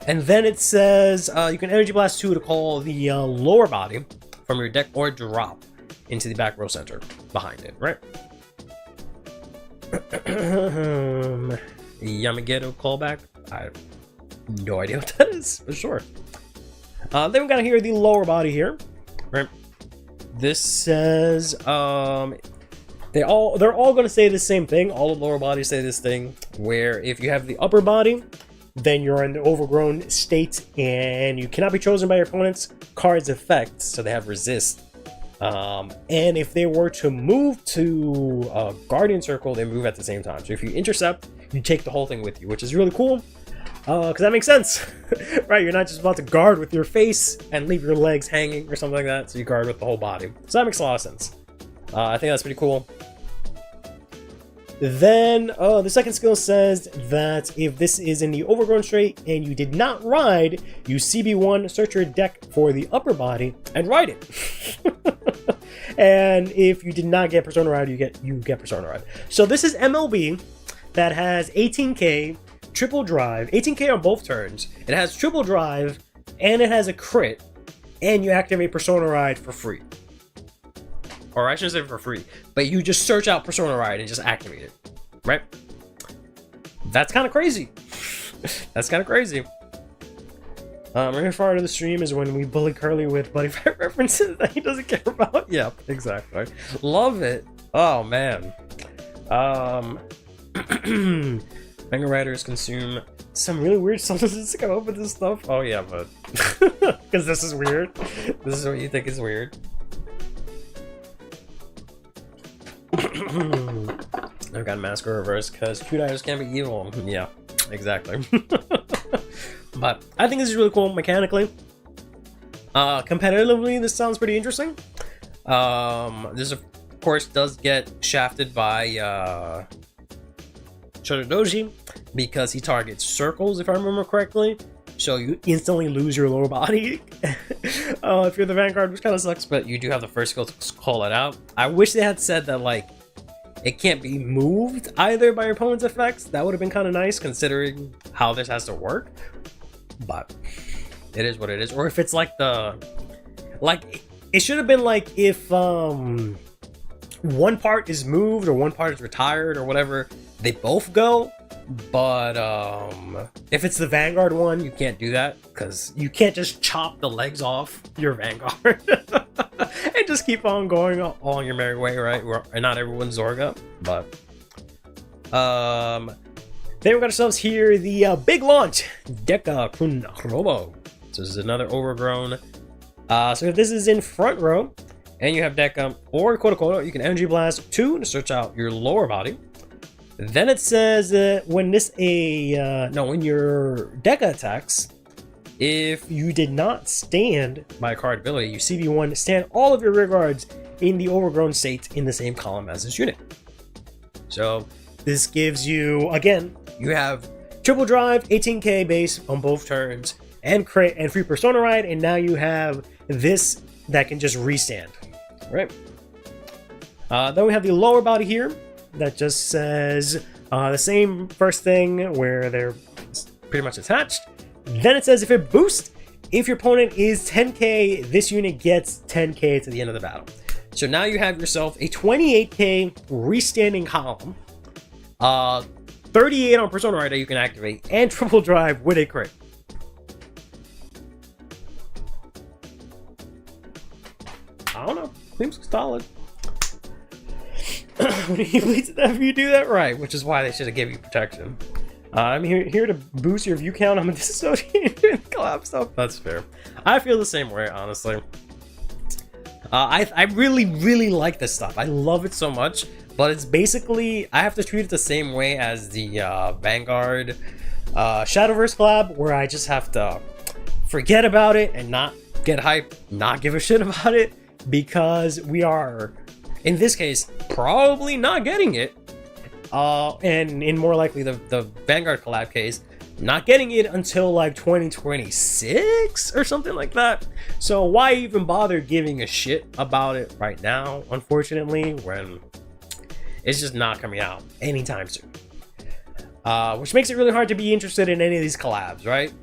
And then it says you can Energy Blast 2 to call the lower body from your deck or drop into the back row center behind it. Right? Yamageto callback. I have no idea what that is, for sure. Then we got here the lower body here, right? This says they're all going to say the same thing. All the lower bodies say this thing, where if you have the upper body, then you're in the Overgrown State, and you cannot be chosen by your opponent's card's effects, so they have resist. And if they were to move to Guardian Circle, they move at the same time. So if you intercept, you take the whole thing with you, which is really cool. Because that makes sense, right? You're not just about to guard with your face and leave your legs hanging or something like that, so you guard with the whole body. So that makes a lot of sense. I think that's pretty cool. Then the second skill says that if this is in the Overgrown State and you did not ride, you CB1, search your deck for the upper body and ride it. And if you did not get Persona Ride, you get Persona Ride. So this is MLB that has 18k, triple drive, 18k on both turns. It has triple drive, and it has a crit, and you activate Persona Ride for free. Or I shouldn't say for free, but you just search out Persona Ride and just activate it, right? That's kind of crazy. That's kind of crazy. Right far into the stream is when we bully Curly with buddy fight references that he doesn't care about. Yep, exactly. Love it. Oh man. Manga writers consume some really weird substances to come up with this stuff. Oh yeah, but because this is weird. This is what you think is weird. I've got Masker Reverse because cute items can be evil. Yeah, exactly. But I think this is really cool mechanically. Competitively, this sounds pretty interesting. This of course does get shafted by Shotodoji because he targets circles, if I remember correctly. So you instantly lose your lower body if you're the Vanguard, which kind of sucks. But you do have the first skill to call it out. I wish they had said that like it can't be moved either by your opponent's effects. That would have been kind of nice considering how this has to work. But it is what it is. Or if it's like it should have been like if one part is moved or one part is retired or whatever, they both go. But if it's the Vanguard one, you can't do that because you can't just chop the legs off your Vanguard and just keep on going on your merry way, right? And not everyone's Zorga, but then we got ourselves here the big launch Deka Kun Robo. So this is another overgrown. So if this is in front row and you have Deka or Kodokodo, you can Energy Blast 2 to search out your lower body. Then it says when your Deka attacks, if you did not stand by a card ability, you CV1 stand all of your rear guards in the overgrown state in the same column as this unit. So this gives you, again, you have triple drive, 18k base on both turns, and crit and free Persona Ride, and now you have this that can just restand. Right. Then we have the lower body here that just says the same first thing where they're pretty much attached. Then it says if it boosts, if your opponent is 10k, this unit gets 10k to the end of the battle. So now you have yourself a 28k restanding column, 38 on Persona Ride that you can activate, and triple drive with a crit. I don't know. Seems solid. If you do that right, which is why they should have given you protection. I'm here to boost your view count. I'm a disassociated collab stuff. That's fair. I feel the same way, honestly. I really like this stuff. I love it so much, but it's basically I have to treat it the same way as the Vanguard Shadowverse collab, where I just have to forget about it and not get hype, not give a shit about it, because we are, in this case, probably not getting it. And in more likely the Vanguard collab case, not getting it until like 2026 or something like that. So why even bother giving a shit about it right now, unfortunately, when it's just not coming out anytime soon. Which makes it really hard to be interested in any of these collabs, right?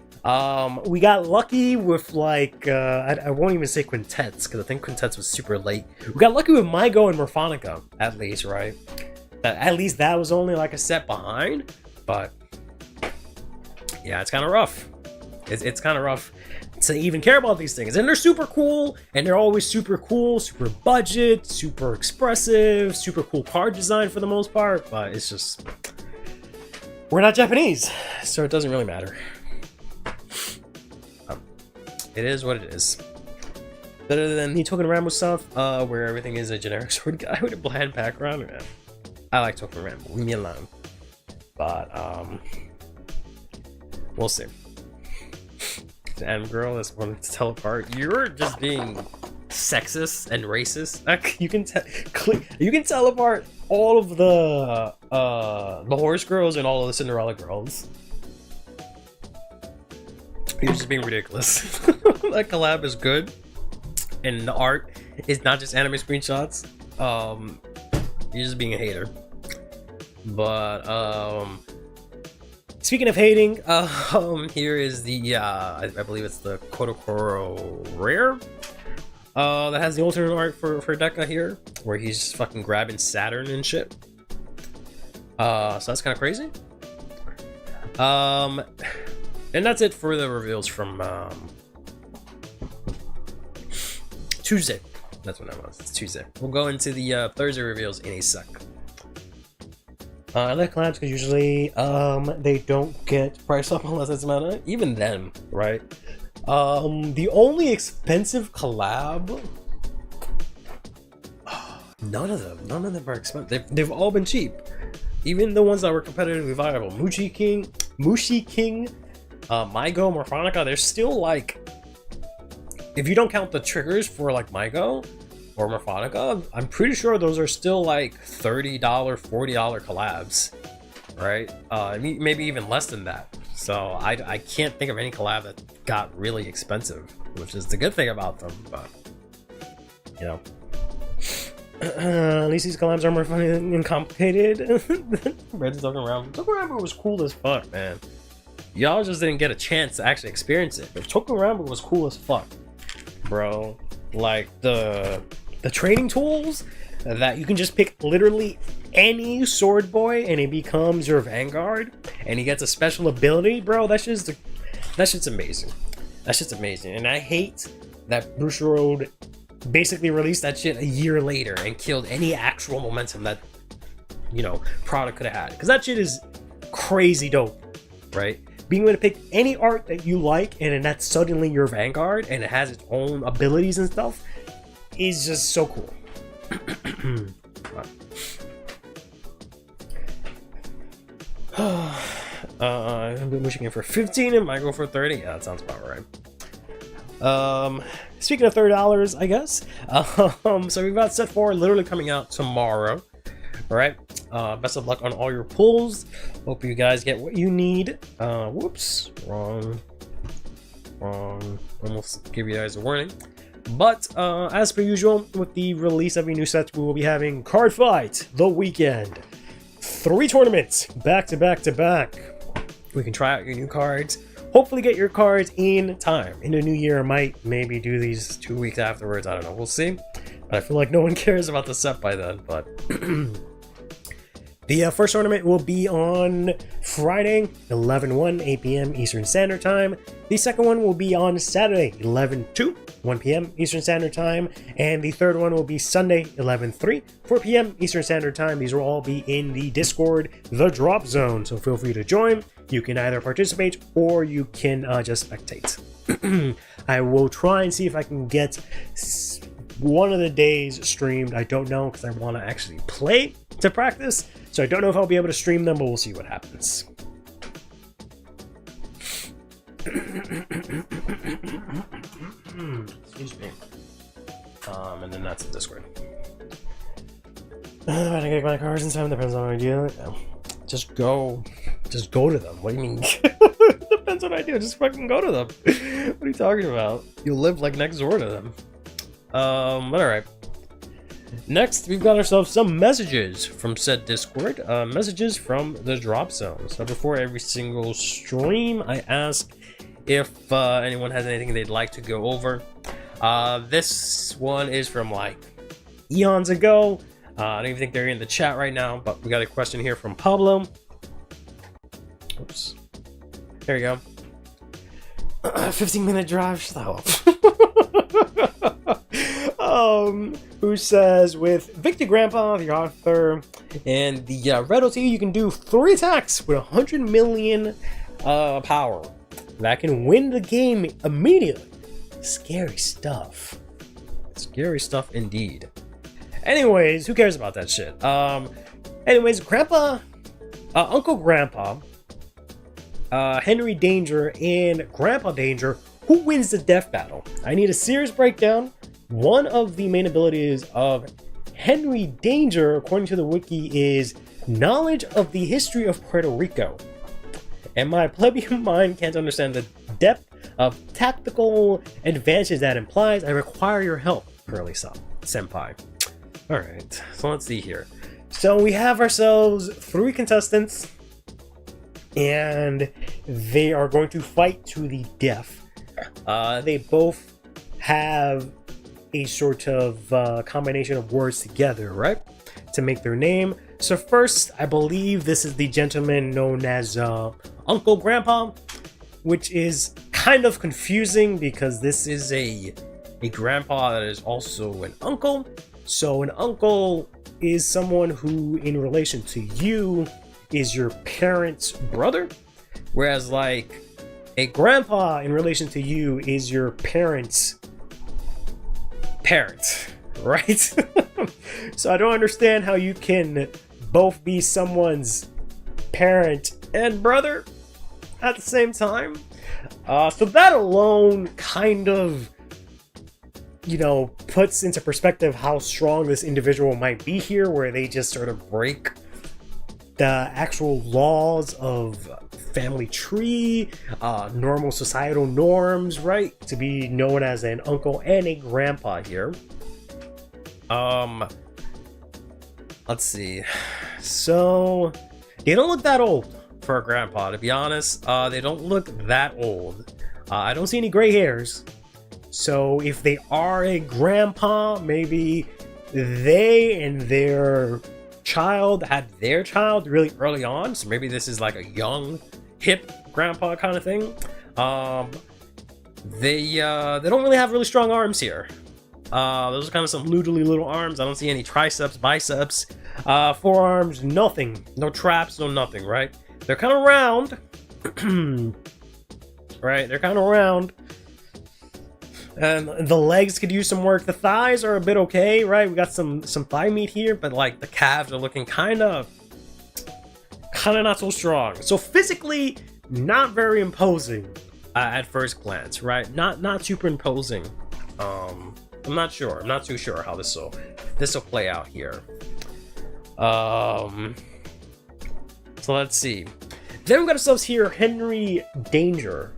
We got lucky with like I won't even say quintets because I think quintets was super late. We got lucky with Mygo and Morphonica, at least, right? At least that was only like a set behind, but yeah, it's kind of rough. It's kind of rough to even care about these things, and they're super cool, and they're always super cool, super budget, super expressive, super cool card design for the most part. But it's just we're not Japanese, so it doesn't really matter. It is what it is. Better than the Token Rambo stuff, where everything is a generic sword guy with a bland background. Yeah. I like Token Rambo, leave me alone. But we'll see. The M girl that's wanted to teleport. You're just being sexist and racist. You can teleport all of the horse girls and all of the Cinderella girls. You're just being ridiculous. That collab is good, and the art It's not just anime screenshots. You're just being a hater. But speaking of hating, here is the I believe it's the Kodokoro Rare. That has the alternate art for Deca here, where he's just fucking grabbing Saturn and shit. So that's kind of crazy. And that's it for the reveals from Tuesday. That's what I was. It's Tuesday. We'll go into the Thursday reveals in a sec. I like collabs because usually they don't get priced up unless it's meta. Even then, right? The only expensive collab, none of them are expensive. They've all been cheap. Even the ones that were competitively viable, Mushi King, Maigo, Morphonica, they're still like, if you don't count the triggers for like Maigo or Morphonica, I'm pretty sure those are still like $30, $40 collabs, right? Maybe even less than that. So I can't think of any collab that got really expensive, which is the good thing about them, but you know. At least these collabs are more funny and complicated. Red's talking around. Toku was cool as fuck, man. Y'all just didn't get a chance to actually experience it. But Toku was cool as fuck, bro. Like the training tools that you can just pick literally any sword boy and he becomes your Vanguard and he gets a special ability, bro. That shit's amazing. That shit's amazing. And I hate that Bushiroad basically released that shit a year later and killed any actual momentum that, you know, product could have had, because that shit is crazy dope, right? Being able to pick any art that you like and then that's suddenly your Vanguard and it has its own abilities and stuff is just so cool. I've been wishing it for 15 and might go for 30. Yeah, that sounds about right. Speaking of $30, I guess. So we've got set 4 literally coming out tomorrow. Alright. Best of luck on all your pulls. Hope you guys get what you need. Whoops. Wrong. Almost give you guys a warning. But as per usual, with the release of a new set, we will be having Card Fight the weekend. 3 tournaments back to back to back. We can try out your new cards. Hopefully get your cards in time. In the new year, I might maybe do these 2 weeks afterwards. I don't know. We'll see. But I feel like no one cares about the set by then. But the first tournament will be on Friday, 11/1, 8 p.m. Eastern Standard Time. The second one will be on Saturday, 11/2, 1 p.m. Eastern Standard Time. And the third one will be Sunday, 11/3, 4 p.m. Eastern Standard Time. These will all be in the Discord, The Drop Zone. So feel free to join. You can either participate or you can just spectate. I will try and see if I can get one of the days streamed. I don't know because I want to actually play to practice. So I don't know if I'll be able to stream them, but we'll see what happens. Excuse me. And then that's the Discord. I get my cards in time. Depends on what I do. Just go to them. What do you mean? Depends on what I do. Just fucking go to them. What are you talking about? You live like next door to them. Alright. Next, we've got ourselves some messages from said Discord. Messages from the Drop Zone. So before every single stream, I ask if anyone has anything they'd like to go over. This one is from like eons ago. I don't even think they're in the chat right now, but we got a question here from Pablo. Oops. There you go. 15-minute drive. Shut up. Who says, with Victor Grandpa, the author, and the Red OT, you can do 3 attacks with 100 million power. That can win the game immediately. Scary stuff. Scary stuff indeed. Anyways, who cares about that shit? Anyways, Uncle Grandpa, Henry Danger, and Grandpa Danger, who wins the death battle? I need a serious breakdown. One of the main abilities of Henry Danger, according to the wiki, is knowledge of the history of Puerto Rico. And my plebeian mind can't understand the depth of tactical advantages that implies. I require your help, Curly Son. senpai. All right, so let's see here. So we have ourselves 3 contestants, and they are going to fight to the death. They both have a sort of combination of words together, right, to make their name. So first, I believe this is the gentleman known as Uncle Grandpa, which is kind of confusing because this is a grandpa that is also an uncle. So an uncle is someone who, in relation to you, is your parent's brother, whereas like a grandpa in relation to you is your parent's parent, right? So I don't understand how you can both be someone's parent and brother at the same time. So that alone kind of, puts into perspective how strong this individual might be here, where they just sort of break the actual laws of family tree, normal societal norms, right? To be known as an uncle and a grandpa here. Let's see. So they don't look that old for a grandpa, to be honest. They don't look that old. I don't see any gray hairs. So if they are a grandpa, maybe they and their child had their child really early on. So maybe this is like a young, hip grandpa kind of thing. They don't really have really strong arms here. Those are kind of some noodly little arms. I don't see any triceps, biceps, forearms, nothing. No traps, no nothing, right? They're kind of round. Right, they're kind of round. And the legs could use some work. The thighs are a bit okay, right? We got some thigh meat here, but like the calves are looking kind of not so strong. So physically, not very imposing at first glance, right? Not super imposing. I'm not sure. I'm not too sure how this will play out here. So let's see. Then we got ourselves here Henry Danger,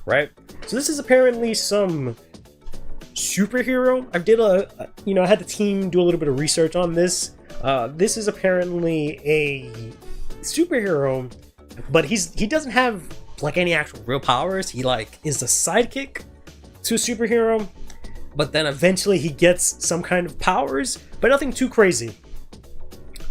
right? So this is apparently some superhero. I had the team do a little bit of research on this. This is apparently a superhero, but he doesn't have like any actual real powers. He like is the sidekick to a superhero, but then eventually he gets some kind of powers, but nothing too crazy.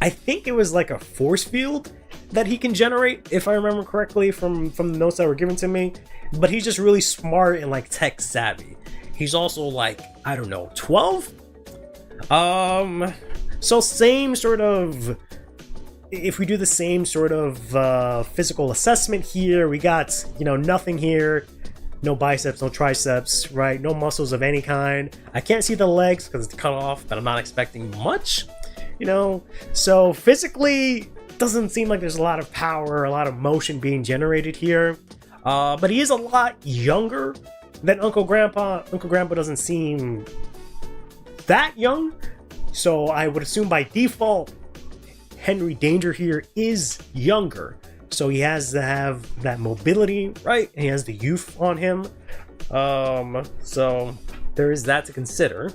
I think it was like a force field that he can generate, if I remember correctly from the notes that were given to me. But he's just really smart and like tech savvy. He's also like, I don't know, 12? So same sort of, if we do the same sort of physical assessment here, we got, nothing here. No biceps, no triceps, right? No muscles of any kind. I can't see the legs because it's cut off, but I'm not expecting much, So physically, doesn't seem like there's a lot of power, a lot of motion being generated here. But he is a lot younger than Uncle Grandpa. Uncle Grandpa doesn't seem that young. So I would assume by default, Henry Danger here is younger. So he has to have that mobility, right? And he has the youth on him. So there is that to consider.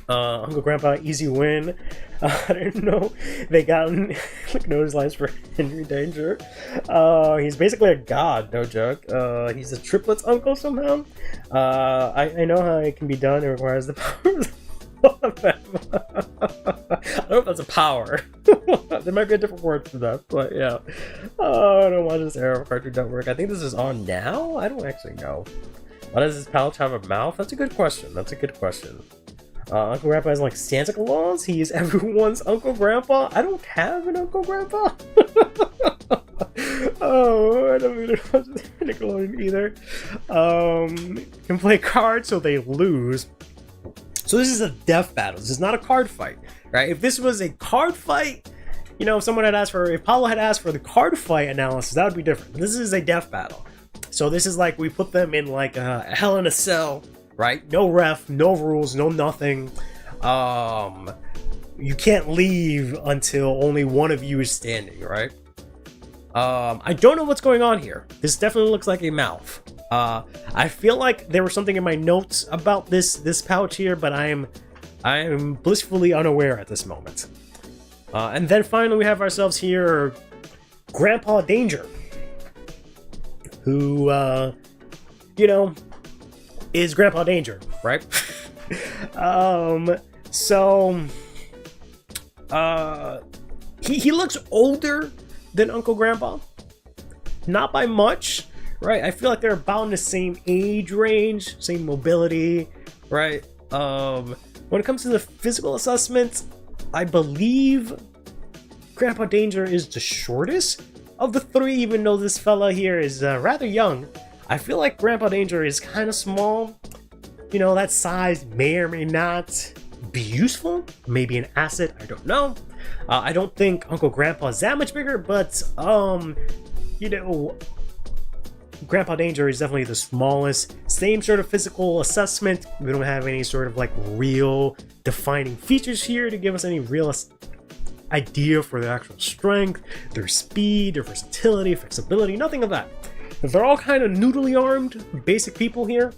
Uncle Grandpa, easy win. I don't know. They got like notice lines for Henry Danger. He's basically a god, no joke. He's a triplets uncle somehow. I know how it can be done. It requires the powers of them. I don't know if that's a power. There might be a different word for that, but yeah. I don't watch this era of Cartoon Network. I think this is on now? I don't actually know. Why does this pouch have a mouth? That's a good question. Uncle Grandpa is like Santa Claus. He is everyone's Uncle Grandpa. I don't have an Uncle Grandpa. Oh, I don't really watch Nickelodeon either. Can play cards so they lose. So this is a death battle. This is not a card fight, right? If this was a card fight, if Paulo had asked for the card fight analysis, that would be different. This is a death battle. So this is like we put them in like a Hell in a Cell. Right? No ref, no rules, no nothing. You can't leave until only one of you is standing, right? I don't know what's going on here. This definitely looks like a mouth. I feel like there was something in my notes about this pouch here, but I am blissfully unaware at this moment. And then finally we have ourselves here Grandpa Danger, who is Grandpa Danger, right? He looks older than Uncle Grandpa, not by much, right? I feel like they're about in the same age range, same mobility, right? When it comes to the physical assessment, I believe Grandpa Danger is the shortest of the three, even though this fella here is rather young. I feel like Grandpa Danger is kind of small. You know, that size may or may not be useful, maybe an asset, I don't know. I don't think Uncle Grandpa is that much bigger, but Grandpa Danger is definitely the smallest. Same sort of physical assessment. We don't have any sort of like real defining features here to give us any real idea for their actual strength, their speed, their versatility, flexibility, nothing of that. They're all kind of noodly armed, basic people here.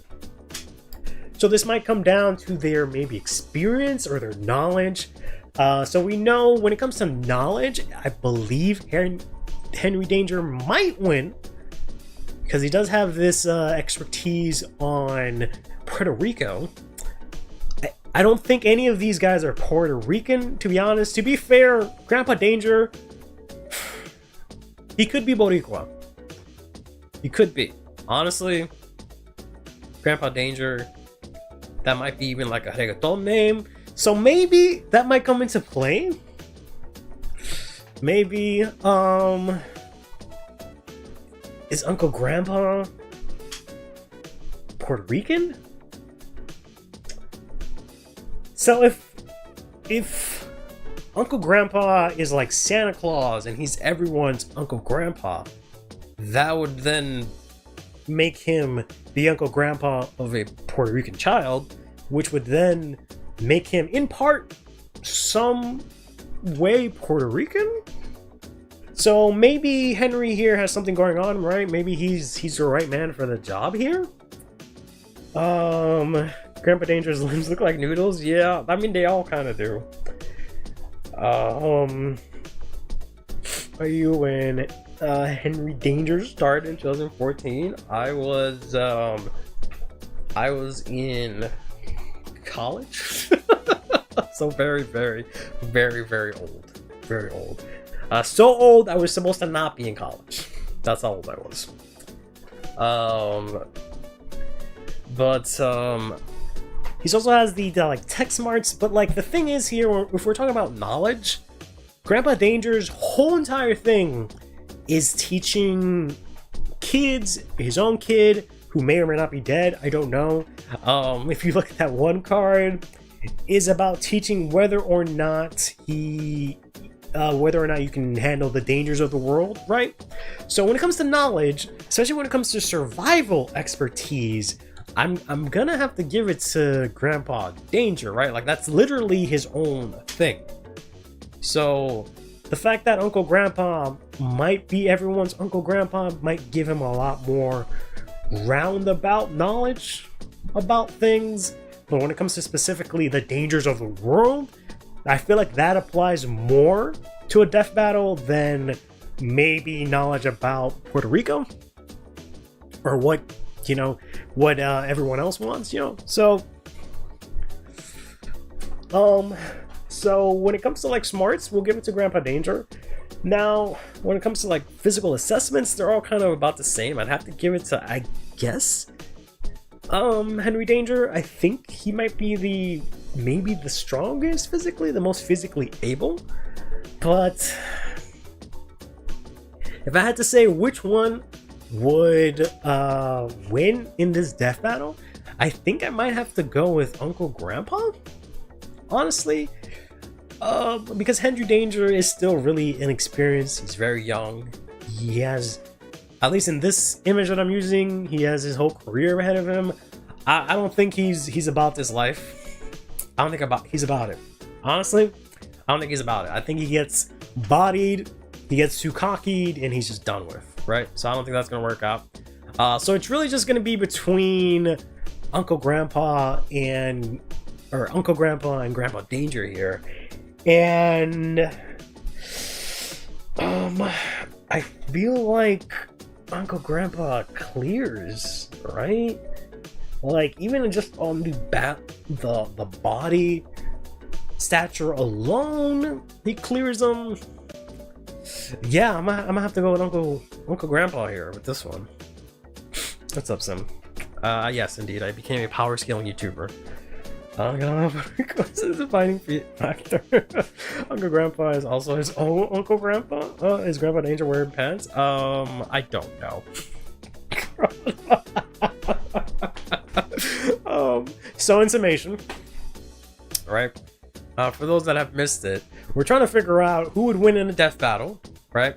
So this might come down to their maybe experience or their knowledge. So we know when it comes to knowledge, I believe Henry Danger might win, because he does have this expertise on Puerto Rico. I don't think any of these guys are Puerto Rican, to be honest. To be fair, Grandpa Danger, he could be Boricua. He could be. Honestly, Grandpa Danger, that might be even like a reggaeton name. So maybe that might come into play. Maybe, is Uncle Grandpa Puerto Rican? So if Uncle Grandpa is like Santa Claus and he's everyone's Uncle Grandpa, that would then make him the Uncle Grandpa of a Puerto Rican child, which would then make him in part some way Puerto Rican. So maybe Henry here has something going on, right? Maybe he's the right man for the job here. Grandpa Danger's limbs look like noodles. Yeah, I mean they all kind of do. Are you when Henry Danger started in 2014? I was in college. So very, very, very, very old. Very old. So old I was supposed to not be in college. That's how old I was. He also has the like tech smarts, but like the thing is here, if we're talking about knowledge, Grandpa Danger's whole entire thing is teaching kids, his own kid, who may or may not be dead, I don't know. If you look at that one card, is about teaching whether or not you can handle the dangers of the world, right? So when it comes to knowledge, especially when it comes to survival expertise, I'm gonna have to give it to Grandpa Danger, right? Like that's literally his own thing. So the fact that Uncle Grandpa might be everyone's Uncle Grandpa might give him a lot more roundabout knowledge about things. But when it comes to specifically the dangers of the world, I feel like that applies more to a death battle than maybe knowledge about Puerto Rico or what everyone else wants, So when it comes to like smarts, we'll give it to Grandpa Danger. Now, when it comes to like physical assessments, they're all kind of about the same. I'd have to give it to, I guess, Henry Danger. I think he might be maybe the strongest physically, the most physically able. But if I had to say which one would win in this death battle, I think I might have to go with Uncle Grandpa, honestly, because Henry Danger is still really inexperienced. He's very young. He has, at least in this image that I'm using, he has his whole career ahead of him. I don't think he's about this life. I don't think he's about it. Honestly, I don't think he's about it. I think he gets bodied he gets too cocky and he's just done with, right? So I don't think that's gonna work out. So it's really just gonna be between Uncle Grandpa and Grandpa Danger here, and I feel like Uncle Grandpa clears, right? Like even just on the body stature alone, he clears them. Yeah, I'm gonna have to go with Uncle Grandpa here with this one. What's up, Sim? Yes, indeed, I became a power scaling YouTuber. Because of the fighting factor. Uncle Grandpa is also his own Uncle Grandpa. Is Grandpa Danger wearing pants? I don't know. So in summation, right? For those that have missed it, we're trying to figure out who would win in a death battle, right?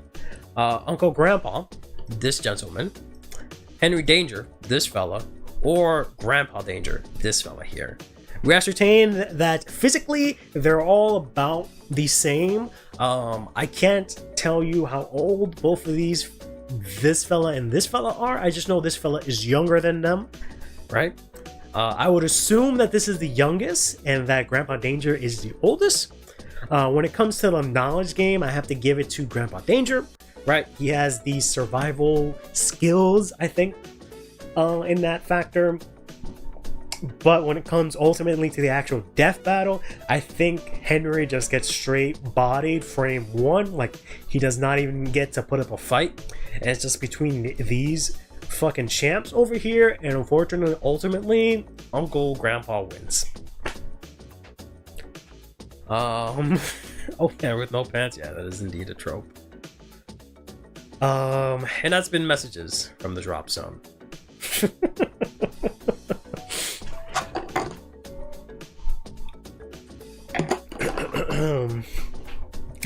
Uncle Grandpa, this gentleman, Henry Danger, this fella, or Grandpa Danger, this fella here. We ascertained that physically they're all about the same. I can't tell you how old both of this fella and this fella are. I just know this fella is younger than them, right? I would assume that this is the youngest and that Grandpa Danger is the oldest. When it comes to the knowledge game, I have to give it to Grandpa Danger, right? He has these survival skills, I think, in that factor. But when it comes ultimately to the actual death battle, I think Henry just gets straight bodied frame one. Like, he does not even get to put up a fight. And it's just between these fucking champs over here. And unfortunately, ultimately, Uncle Grandpa wins. Oh yeah, with no pants. Yeah, that is indeed a trope. And that's been messages from the drop zone.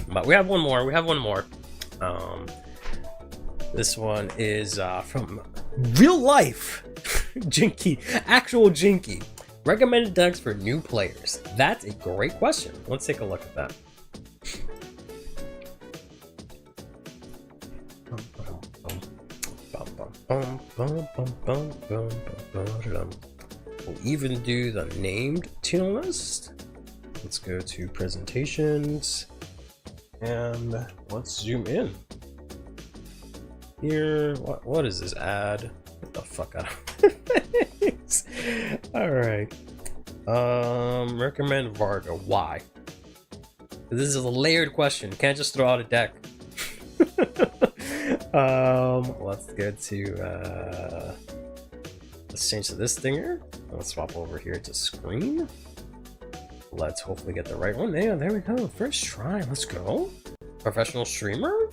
But we have one more. This one is from real life Jinky, actual Jinky. Recommended decks for new players. That's a great question. Let's take a look at that. We'll even do the named tier list. Let's go to presentations and let's zoom in. Here, what is this ad? Get the fuck out of face. Alright. Recommend Varga. Why? This is a layered question. You can't just throw out a deck. Let's go to let's change to this thinger. Let's swap over here to screen. Let's hopefully get the right one. Yeah, there we go. First try. Let's go. Professional streamer.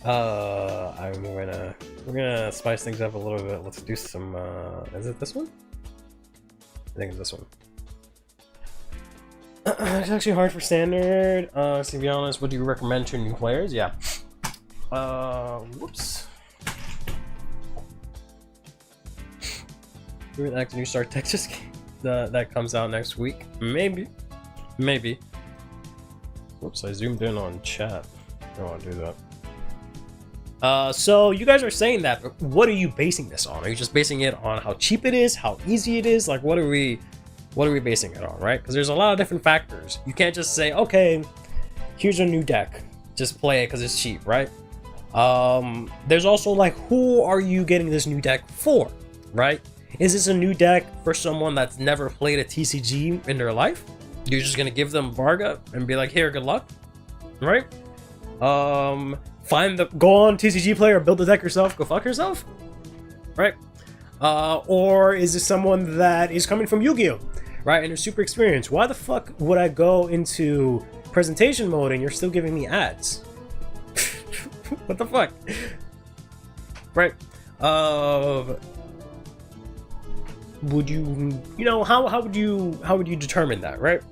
We're gonna spice things up a little bit. Let's do some. Is it this one? I think it's this one. It's actually hard for standard. To be honest, what do you recommend to new players? Yeah. Whoops. We're gonna act a new Star Texas game that comes out next week. Maybe. Whoops, I zoomed in on chat. I don't want to do that. So you guys are saying that, but what are you basing this on? Are you just basing it on how cheap it is, how easy it is? Like, what are we basing it on, right? Because there's a lot of different factors. You can't just say, okay, here's a new deck, just play it because it's cheap, right? There's also like, who are you getting this new deck for, right? Is this a new deck for someone that's never played a TCG in their life? You're just gonna give them Varga and be like, here, good luck, right? Go on TCG player, build the deck yourself, go fuck yourself, right? Or is this someone that is coming from Yu-Gi-Oh, right, and they're super experienced? Why the fuck would I go into presentation mode and you're still giving me ads? What the fuck, right? Would you know, how would you determine that, right?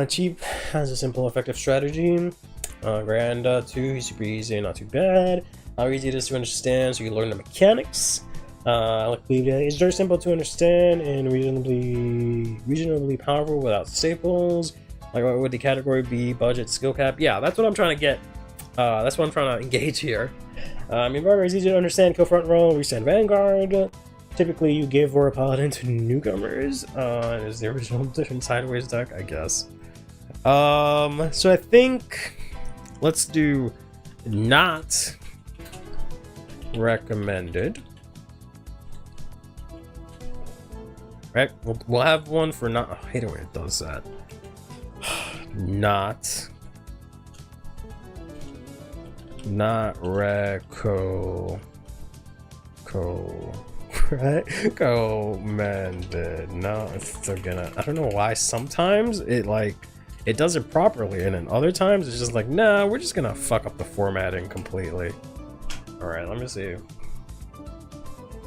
Cheap has a simple, effective strategy. Grand 2, he's super easy, not too bad. How easy it is to understand, so you learn the mechanics. It's very simple to understand and reasonably powerful without staples. Like, what would the category be? Budget, skill cap? Yeah, that's what I'm trying to get. That's what I'm trying to engage here. Environment is easy to understand. Kill front row, restand Vanguard. Typically, you give Warrior Paladin to newcomers. Is the original different sideways deck, I guess. So I think let's do not recommended. Right, we'll have one for not. I hate it when it does that. Not recommended. No, it's still gonna. I don't know why. Sometimes it does it properly, and then other times it's just like, nah, we're just gonna fuck up the formatting completely. All right, let me see. If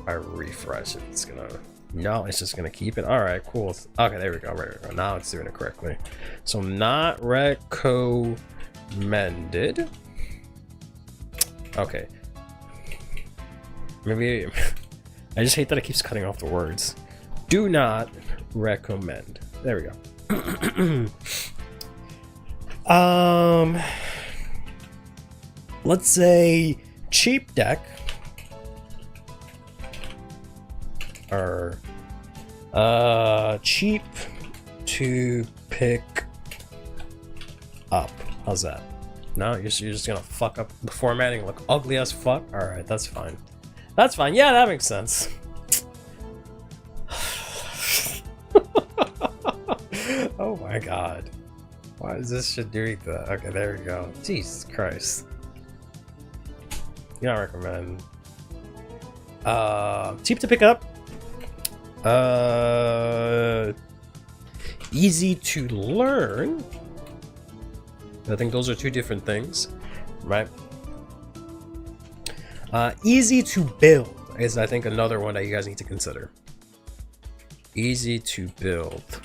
I refresh it, it's gonna. No, it's just gonna keep it. All right, cool. Okay, there we go. Right, now it's doing it correctly. So not recommended. Okay. Maybe I just hate that it keeps cutting off the words. Do not recommend. There we go. Let's say cheap deck. Or cheap to pick up. How's that? No, you're just gonna fuck up the formatting, look ugly as fuck? Alright, that's fine. That's fine. Yeah, that makes sense. Oh my god. Why is this shit doing that? Okay, there we go. Jesus Christ. You don't recommend. Cheap to pick up. Easy to learn. I think those are two different things, right? Easy to build is, I think, another one that you guys need to consider. Easy to build.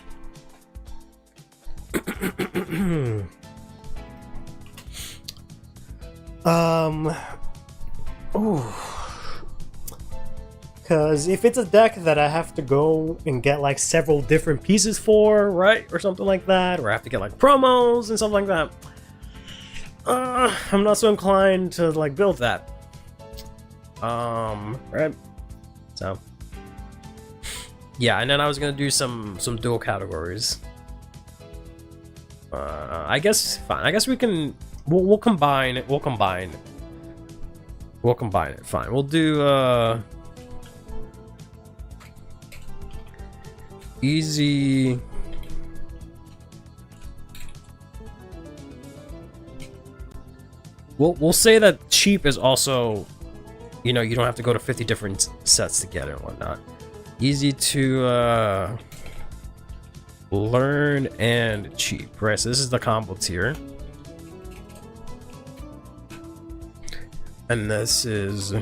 Because if it's a deck that I have to go and get like several different pieces for, right, or something like that, or I have to get like promos and stuff like that, I'm not so inclined to like build that. Right? So yeah, and then I was gonna do some dual categories. I guess fine. I guess we'll combine it. We'll combine it. Fine. We'll do easy. We'll say that cheap is also, you know, you don't have to go to 50 different sets to get it and whatnot. Easy to learn and cheap, right? So this is the combo tier, and this is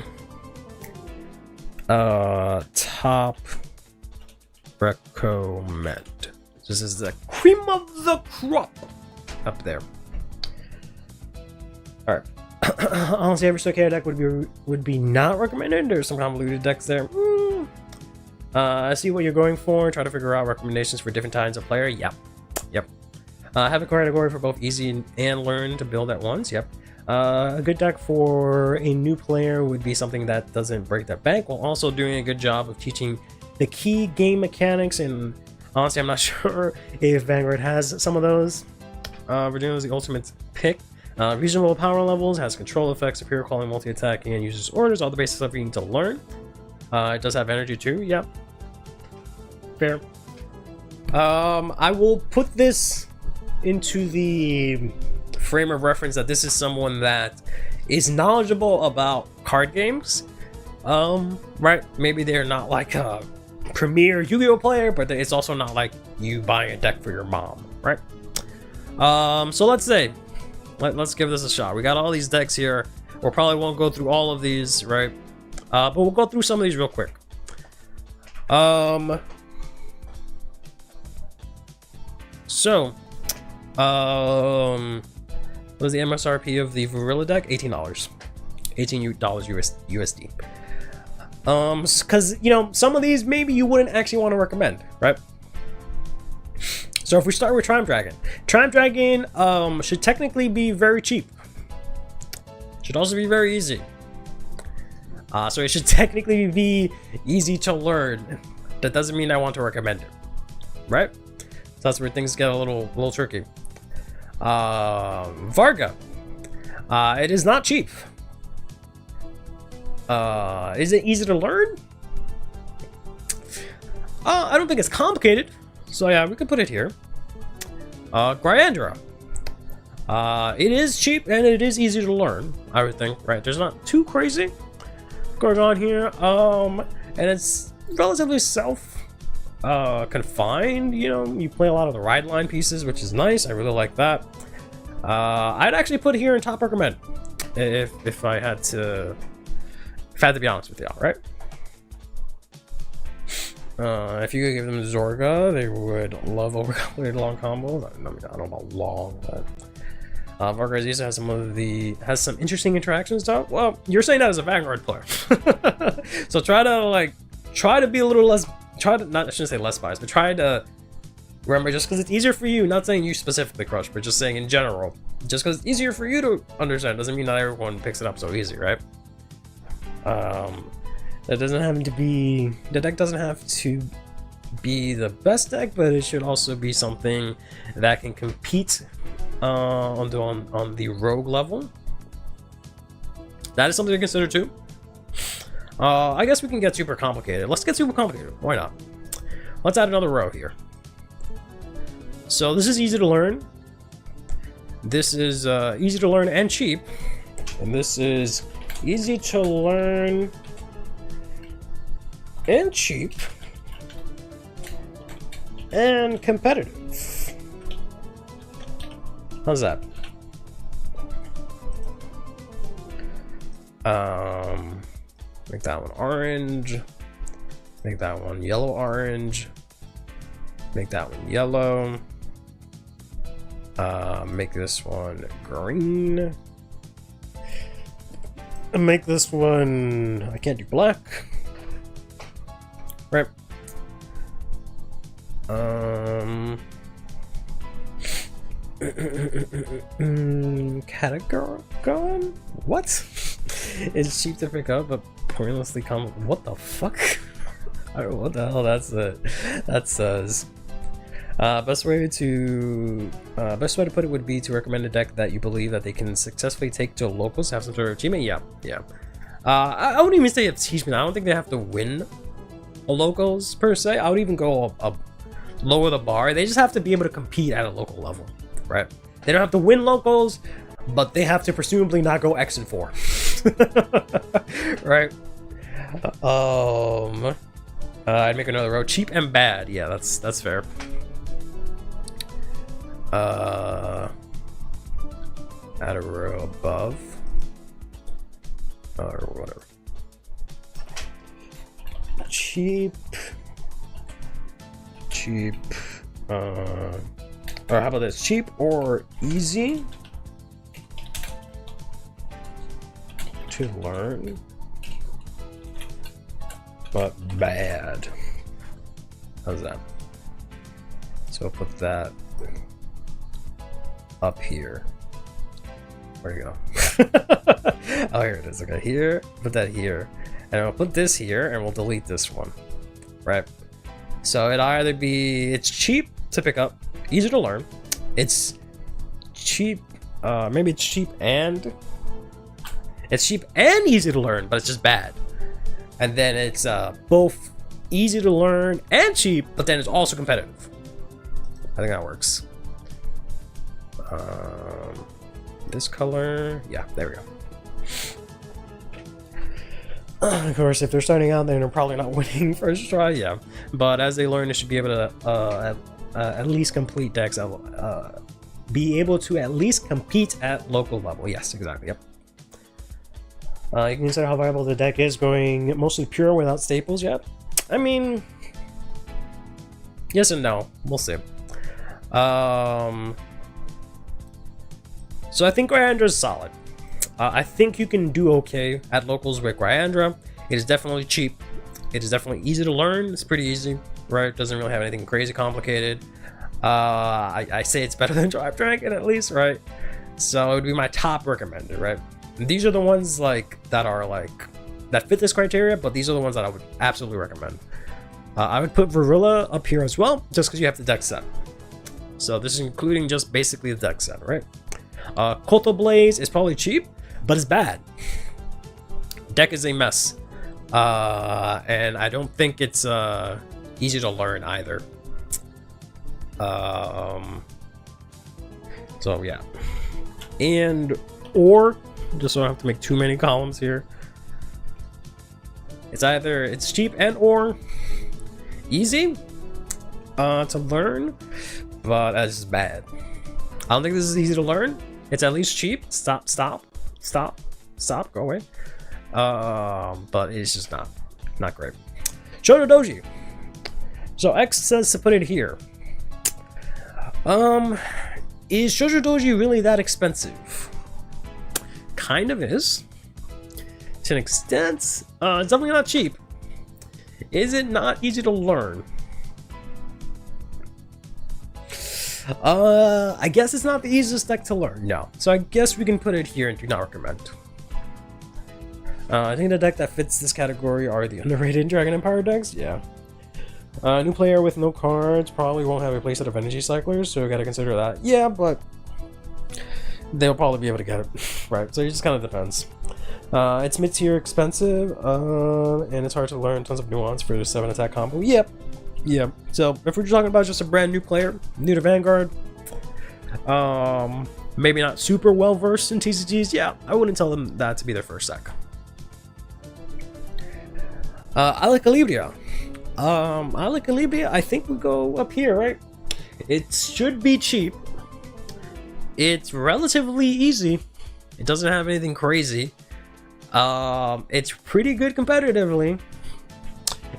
top recommend. This is the cream of the crop up there. All right. Honestly, every SocialMedia deck would be not recommended. There's some convoluted decks there. I see what you're going for. Try to figure out recommendations for different kinds of player. Yep. Have a category for both easy and learn to build at once. Yep. A good deck for a new player would be something that doesn't break their bank, while also doing a good job of teaching the key game mechanics. And honestly, I'm not sure if Vanguard has some of those. Virginia is the ultimate pick. Reasonable power levels, has control effects, superior calling, multi-attacking, and uses orders, all the basic stuff you need to learn. It does have energy too, yep. Fair. I will put this into the frame of reference that this is someone that is knowledgeable about card games. Right? Maybe they're not like a premier Yu-Gi-Oh player, but it's also not like you buying a deck for your mom, right? So let's say, let's give this a shot. We got all these decks here. We probably won't go through all of these, right? But we'll go through some of these real quick. So, what is the MSRP of the Varilla deck? $18. $18 USD. Because, you know, some of these maybe you wouldn't actually want to recommend, right? So if we start with Triumph Dragon should technically be very cheap. Should also be very easy. So it should technically be easy to learn. That doesn't mean I want to recommend it, right? So that's where things get a little tricky. Varga. It is not cheap. Is it easy to learn? I don't think it's complicated. So yeah, we could put it here. Gryandra. It is cheap and it is easy to learn, I would think, right? There's not too crazy going on here. And it's relatively confined, you know, you play a lot of the ride line pieces, which is nice. I really like that. I'd actually put it here in top recommend if I had to be honest with y'all, right? If you could give them Zorga, they would love overcomplicated long combos. I don't know about long, but Varga Aziza has some interesting interactions though. Well, you're saying that as a Vanguard player. So try to be a little less, I shouldn't say less biased, but try to remember, just because it's easier for you, not saying you specifically, Crush, but just saying in general, just because it's easier for you to understand doesn't mean not everyone picks it up so easy, right? That doesn't have to be, the deck doesn't have to be the best deck, but it should also be something that can compete on the rogue level. That is something to consider too. I guess we can get super complicated. Let's get super complicated. Why not? Let's add another row here. So this is easy to learn. This is easy to learn and cheap. And this is easy to learn and cheap and competitive. How's that? Make that one orange. Make that one yellow orange. Make that one yellow. Make this one green. And make this one, I can't do black. Right. Categoron? What? It's cheap to pick up, but pointlessly come. What the fuck? I don't know what the hell that says. Best way to put it would be to recommend a deck that you believe that they can successfully take to locals, have some sort of achievement. Yeah. I wouldn't even say achievement. I don't think they have to win locals per se. I would even go up lower the bar. They just have to be able to compete at a local level, right? They don't have to win locals, but they have to presumably not go X and 4. Right? I'd make another row. Cheap and bad. Yeah, that's fair. Add a row above. Or whatever. Cheap. Or how about this? Cheap or easy to learn, but bad. How's that? So I'll put that up here. Where you go? Oh, here it is. Okay, here. Put that here, and I'll put this here, and we'll delete this one. Right. So it'd either be it's cheap to pick up, easy to learn. It's cheap. Maybe it's cheap and easy to learn, but it's just bad. And then it's both easy to learn and cheap, but then it's also competitive. I think that works. This color, yeah, there we go. Of course, if they're starting out, then they're probably not winning first try, yeah. But as they learn, they should be able to at least complete decks, be able to at least compete at local level. Yes, exactly, yep. You can consider how viable the deck is going mostly pure without staples yet. I mean, yes and no. We'll see. So I think Gryandra's solid. I think you can do okay at locals with Gryandra. It is definitely cheap. It is definitely easy to learn. It's pretty easy, right? It doesn't really have anything crazy complicated. I say it's better than Drive Dragon at least, right? So it would be my top recommended, right? And these are the ones like that are like that fit this criteria, but these are the ones that I would absolutely recommend. I would put Varilla up here as well, just because you have the deck set. So this is including just basically the deck set, right? Koto Blaze is probably cheap, but it's bad. Deck is a mess. And I don't think it's easy to learn either. So yeah. And or just so I don't have to make too many columns here. It's cheap and or easy to learn, but that's bad. I don't think this is easy to learn. It's at least cheap. Stop, go away. But it's just not great. Shoujo Doji. So X says to put it here. Is Shoujo Doji really that expensive? Kind of is. To an extent. It's definitely not cheap. Is it not easy to learn? I guess it's not the easiest deck to learn. No. So I guess we can put it here and do not recommend. I think the deck that fits this category are the underrated Dragon Empire decks. Yeah. New player with no cards probably won't have a playset of energy cyclers, so we gotta consider that. Yeah, but they'll probably be able to get it, right? So it just kind of depends. It's mid-tier expensive, and it's hard to learn tons of nuance for the 7 attack combo. Yep. Yeah. So if we're talking about just a brand new player, new to Vanguard, maybe not super well versed in TCGs, yeah, I wouldn't tell them that to be their first deck. Alakalibriya. Alakalibriya, I think we go up here, right? It should be cheap. It's relatively easy. It doesn't have anything crazy. It's pretty good competitively.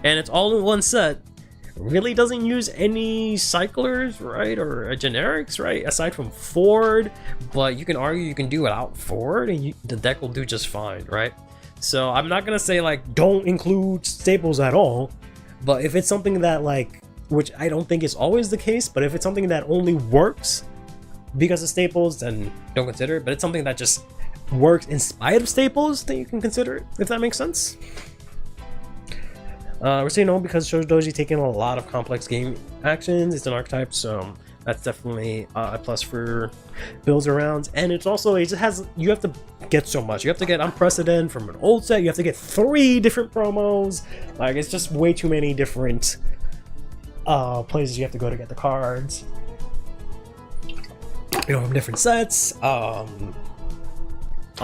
And it's all in one set. Really doesn't use any cyclers, right? Or generics, right? Aside from Ford. But you can argue you can do without Ford and the deck will do just fine, right? So I'm not gonna say like don't include staples at all, but if it's something that like, which I don't think is always the case, but if it's something that only works because of staples, then don't consider it. But it's something that just works in spite of staples, then you can consider it, if that makes sense. We're saying no because Shoujo Doji taking a lot of complex game actions. It's an archetype, so that's definitely a plus for builds around. And it's also, it just has, you have to get so much. You have to get Unprecedented from an old set. You have to get 3 different promos. Like, it's just way too many different places you have to go to get the cards. You know, from different sets. All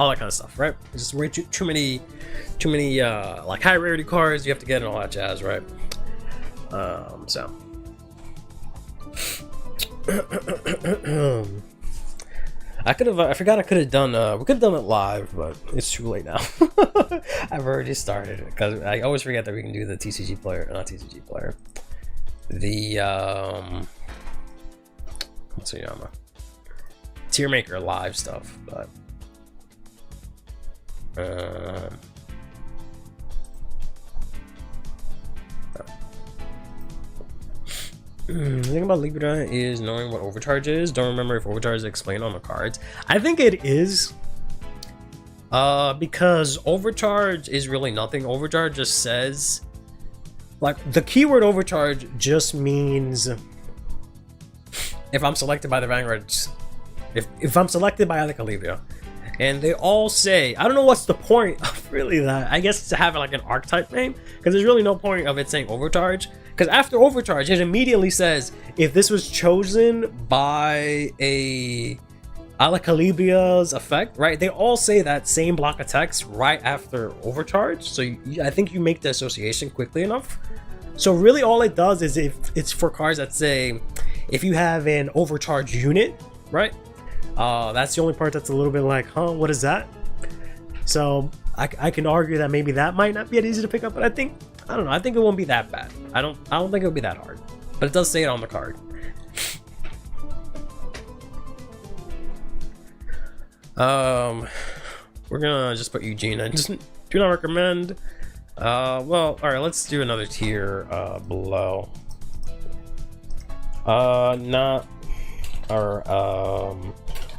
that kind of stuff, right? It's just way too many like high rarity cards you have to get and all that jazz, right? So I forgot I could have done we could have done it live, but it's too late now. I've already started it because I always forget that we can do the TCG player, not TCG player. The Matsuyama tier maker live stuff, but the thing about Libra is knowing what overcharge is. Don't remember if overcharge is explained on the cards. I think it is, because overcharge is really nothing. Overcharge just says, like, the keyword overcharge just means if I'm selected by the Vanguard, if I'm selected by Alakalibriya. And they all say, I don't know what's the point of really that. I guess it's to have like an archetype name, because there's really no point of it saying overcharge. Because after overcharge, it immediately says if this was chosen by a Alakalibriya's effect, right? They all say that same block of text right after overcharge. So I think you make the association quickly enough. So really all it does is if it's for cards that say if you have an overcharge unit, right? That's the only part that's a little bit like, huh, what is that? So I can argue that maybe that might not be as easy to pick up, but I don't know, I think it won't be that bad. I don't think it'll be that hard, but it does say it on the card. We're gonna just put Eugene. I just do not recommend. Well, alright, let's do another tier, below. Not, or,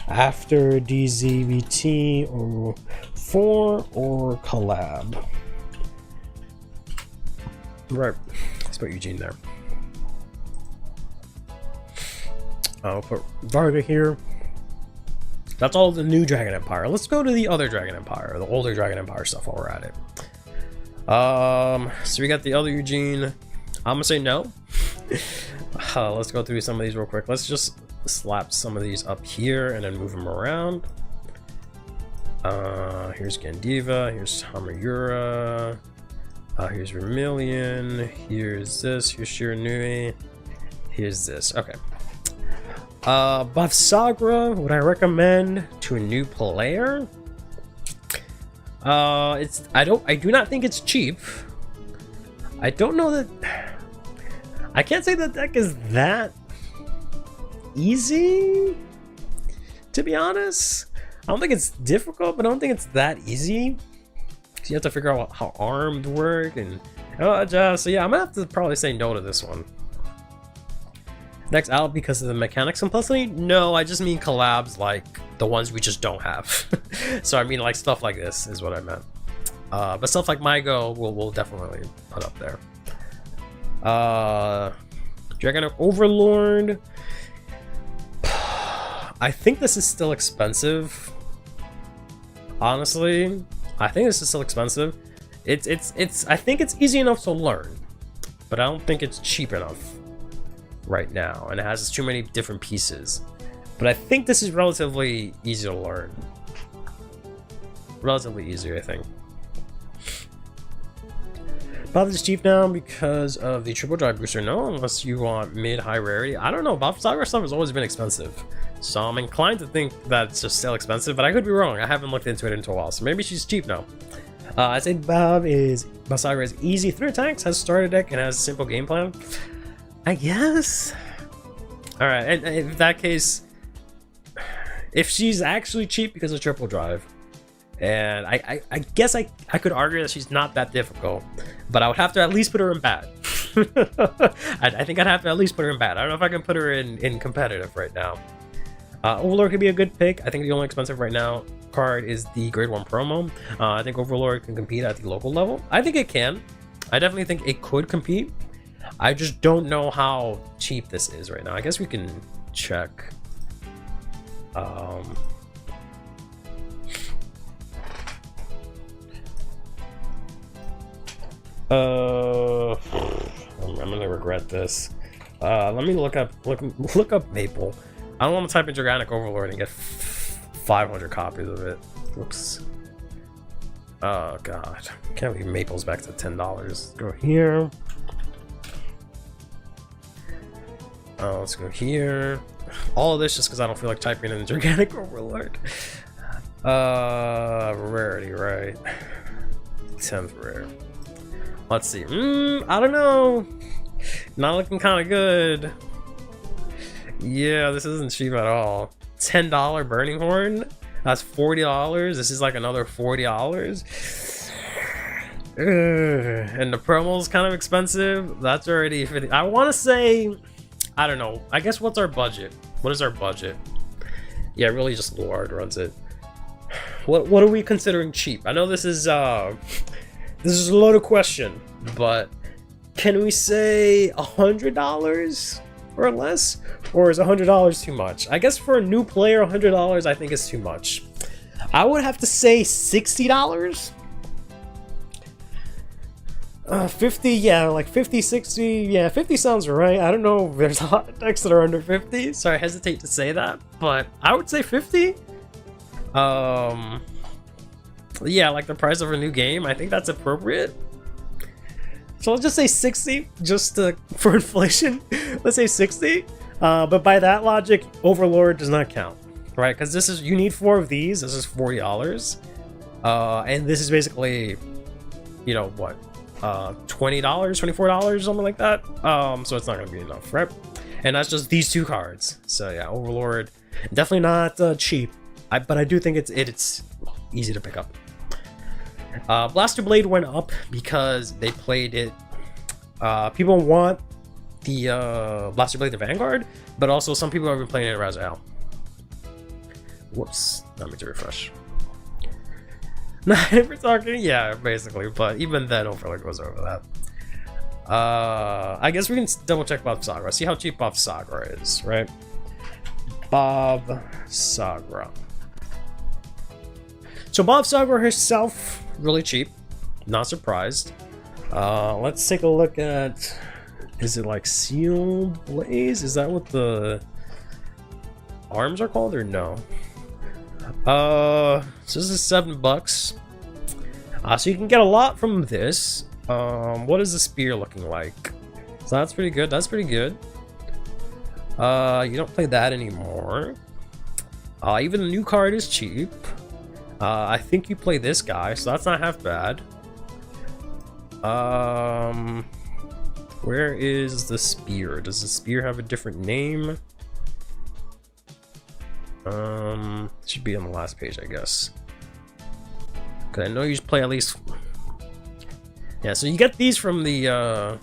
after DZVT, or 4, or collab. Right, let's put Eugene there. I'll put Varga here. That's all the new Dragon Empire. Let's go to the other Dragon Empire, the older Dragon Empire stuff while we're at it. So we got the other Eugene. I'm gonna say no. Let's go through some of these real quick. Let's just slap some of these up here and then move them around. Here's Gandiva, here's Hamayura, here's Vermilion, here's this, here's Shiranui, here's this. Okay. Bavsagra, would I recommend to a new player? I do not think it's cheap. I don't know that I can't say that deck is that easy, to be honest. I don't think it's difficult, but I don't think it's that easy. So you have to figure out how armed work and so yeah, I'm gonna have to probably say no to this one. Next out, because of the mechanics simplicity? No, I just mean collabs like the ones we just don't have. So I mean like stuff like this is what I meant. But stuff like MyGo we'll definitely put up there. Dragon Overlord. I think this is still expensive. Honestly, I think this is still expensive. I think it's easy enough to learn, but I don't think it's cheap enough right now, and it has too many different pieces. But I think this is relatively easy to learn. Relatively easy, I think. Bob is cheap now because of the triple drive booster. No, unless you want mid-high rarity. I don't know. Bob Saga stuff has always been expensive, so I'm inclined to think that it's just still expensive, but I could be wrong. I haven't looked into it in a while, so maybe she's cheap now. I say Bob Saga is easy 3 attacks, has starter deck, and has a simple game plan. I guess. All right, and in that case, if she's actually cheap because of triple drive, and I guess I could argue that she's not that difficult, but I would have to at least put her in bad. I think I'd have to at least put her in bad. I don't know if I can put her in competitive right now. Overlord could be a good pick. I think the only expensive right now card is the grade 1 promo. I think Overlord can compete at the local level. I think it can. I definitely think it could compete. I just don't know how cheap this is right now. I guess we can check. I'm gonna regret this. Let me look up Maple. I don't want to type in Gigantic Overlord and get 500 copies of it. Whoops. Oh god, can't believe Maple's back to $10. Go here. Let's go here. All of this just because I don't feel like typing in Gigantic Overlord. Rarity, right? 10th rare. Let's see. I don't know. Not looking kind of good. Yeah, this isn't cheap at all. $10 Burning Horn. That's $40. This is like another $40. And the promo's kind of expensive. That's already 50. I want to say, I don't know. I guess what's our budget? What is our budget? Yeah, really just Lord runs it. What are we considering cheap? I know this is a loaded question, but can we say $100 or less? Or is $100 too much? I guess for a new player, $100 I think is too much. I would have to say $60. 50, yeah, like 50, 60, yeah, 50 sounds right. I don't know if there's a lot of decks that are under 50, so I hesitate to say that, but I would say 50. Yeah, like the price of a new game, I think that's appropriate. So let's just say 60, just for inflation. Let's say 60. But by that logic, Overlord does not count, right? Because this is, you need 4 of these. This is $40. And this is basically, you know what, $20, $24, something like that. So it's not gonna be enough, right? And that's just these 2 cards. So yeah, Overlord, definitely not cheap. But I do think it's easy to pick up. Blaster Blade went up because they played it. People want the Blaster Blade the Vanguard, but also some people have been playing it as well. Whoops, let me refresh. If we're talking, yeah, basically, but even then, overlay goes over that. I guess we can double check Bob Sagra. See how cheap Bob Sagra is, right? Bob Sagra. So Bob Sagra herself, really cheap. Not surprised. Let's take a look at. Is it like Sealed Blaze? Is that what the arms are called, or no? So this is $7. So you can get a lot from this. What is the spear looking like? So that's pretty good. That's pretty good. You don't play that anymore. Even the new card is cheap. I think you play this guy, so that's not half bad. Where is the spear? Does the spear have a different name? Should be on the last page, I guess. Cause I know you play at least. Yeah, so you get these from the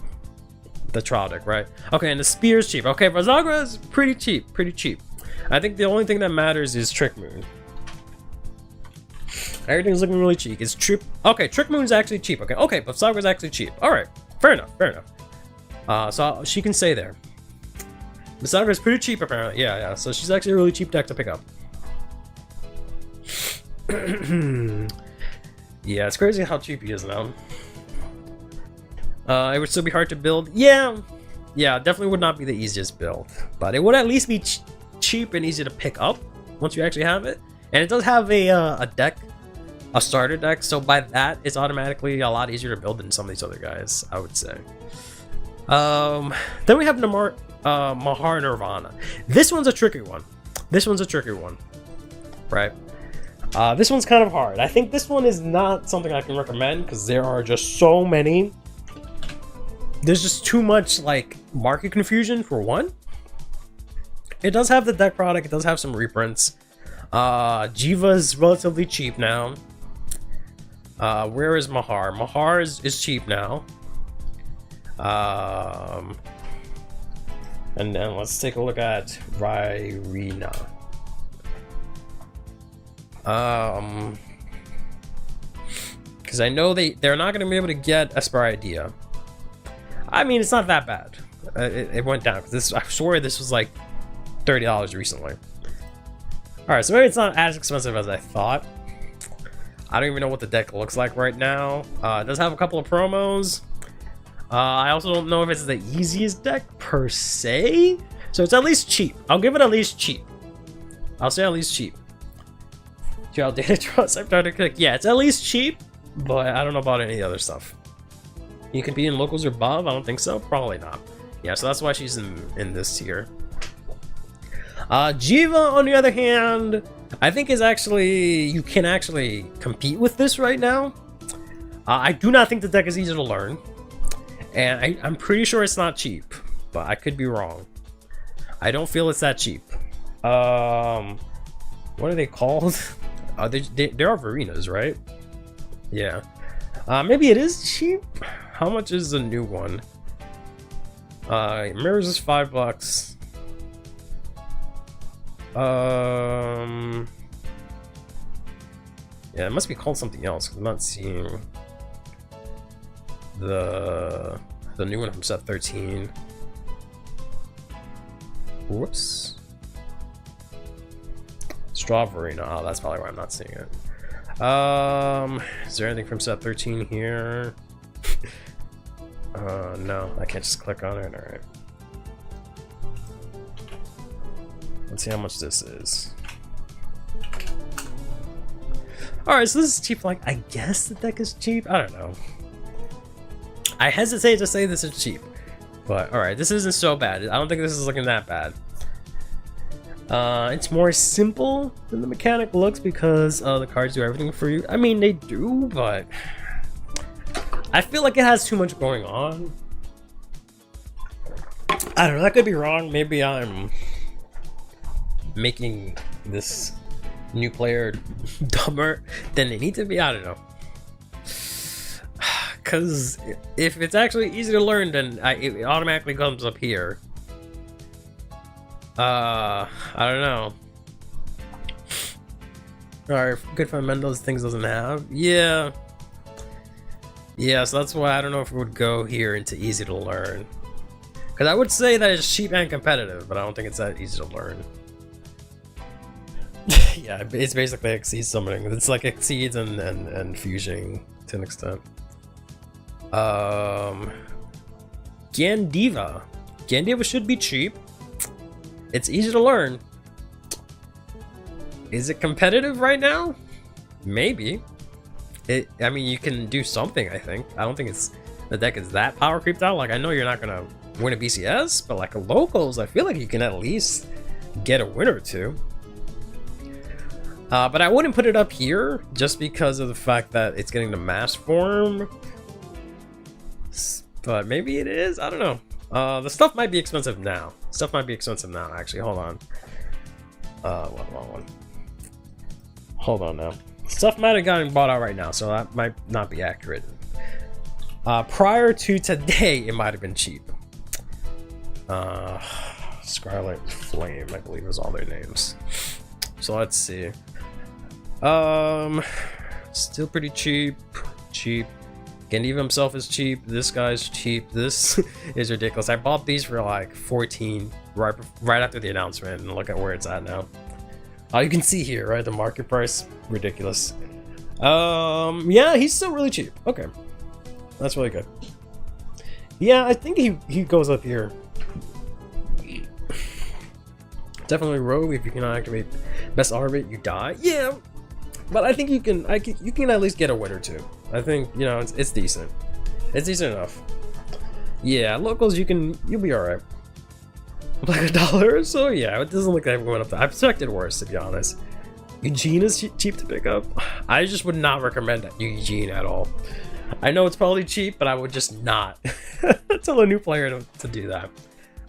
trial deck, right? Okay, and the spear is cheap. Okay, Vazagra is pretty cheap, pretty cheap. I think the only thing that matters is Trick Moon. Everything's looking really cheap. It's trip. Okay, Trick Moon's actually cheap. Okay, but Vazagra's actually cheap. All right, fair enough, fair enough. So she can stay there. Vazagra's pretty cheap, apparently. Yeah. So she's actually a really cheap deck to pick up. Yeah, it's crazy how cheap he is now. It would still be hard to build. Yeah, definitely would not be the easiest build, but it would at least be cheap and easy to pick up once you actually have it. And it does have a deck, a starter deck, so by that, it's automatically a lot easier to build than some of these other guys, I would say. Then we have Mahar Nirvana. This one's a tricky one. Right? This one's kind of hard. I think this one is not something I can recommend because there are just so many. There's just too much like market confusion for one. It does have the deck product. It does have some reprints. Jiva's relatively cheap now. Where is Mahar? Mahar is cheap now. And then let's take a look at Ryrina. Because I know they're not going to be able to get Esperidea. I mean, it's not that bad. It went down because I swear this was like $30 recently. All right, so maybe it's not as expensive as I thought. I don't even know what the deck looks like right now. It does have a couple of promos. I also don't know if it's the easiest deck per se. So it's at least cheap. I'll give it at least cheap. I'll say at least cheap. Child data trust. I'm trying to click. Yeah, it's at least cheap, but I don't know about any other stuff. You can be in locals or above? I don't think so. Probably not. Yeah, so that's why she's in this tier. Jiva, on the other hand, I think is actually, you can actually compete with this right now. I do not think the deck is easy to learn. And I'm pretty sure it's not cheap, but I could be wrong. I don't feel it's that cheap. What are they called? They are Varinas, right? Yeah. Maybe it is cheap. How much is the new one? Mirrors is $5. Yeah, it must be called something else because I'm not seeing the new one from set 13. Whoops. Strawberry. No, that's probably why I'm not seeing it. Is there anything from set 13 here? No, I can't just click on it. Alright. Let's see how much this is. Alright, so this is cheap. Like, I guess the deck is cheap? I don't know. I hesitate to say this is cheap. But, alright, this isn't so bad. I don't think this is looking that bad. It's more simple than the mechanic looks because the cards do everything for you. I mean, they do, but I feel like it has too much going on. I don't know, that could be wrong. Maybe I'm making this new player dumber than they need to be. I don't know. Because if it's actually easy to learn, then it automatically comes up here. I don't know. Alright, good fundamentals things doesn't have. Yeah. Yeah, so that's why I don't know if it would go here into easy to learn. Because I would say that it's cheap and competitive, but I don't think it's that easy to learn. Yeah, it's basically Exceeds summoning. It's like Exceeds and Fusing to an extent. Gandiva. Gandiva should be cheap. It's easy to learn. Is it competitive right now? Maybe. I mean, you can do something, I think. I don't think the deck is that power creeped out. Like, I know you're not gonna win a BCS, but like locals, I feel like you can at least get a win or two. But I wouldn't put it up here just because of the fact that it's getting the mass form. But maybe it is. I don't know. The stuff might be expensive now. Actually, hold on. One. Hold on now. Stuff might have gotten bought out right now, so that might not be accurate. Prior to today, it might have been cheap. Scarlet Flame, I believe, is all their names. So let's see. Still pretty cheap. Gandiva himself is cheap. This guy's cheap. This is ridiculous. I bought these for like 14 right after the announcement, and look at where it's at now. You can see here, right? The market price, ridiculous. Yeah, he's still really cheap. Okay, that's really good. Yeah, I think he goes up here. Definitely Rogue. If you cannot activate Best Orbit, you die. Yeah, but I think you can at least get a win or two. I think, you know, it's decent. It's decent enough. Yeah, locals you'll be alright. Like $1 or so? Yeah, it doesn't look like it went up. I expected worse, to be honest. Eugene is cheap to pick up. I just would not recommend Eugene at all. I know it's probably cheap, but I would just not tell a new player to do that.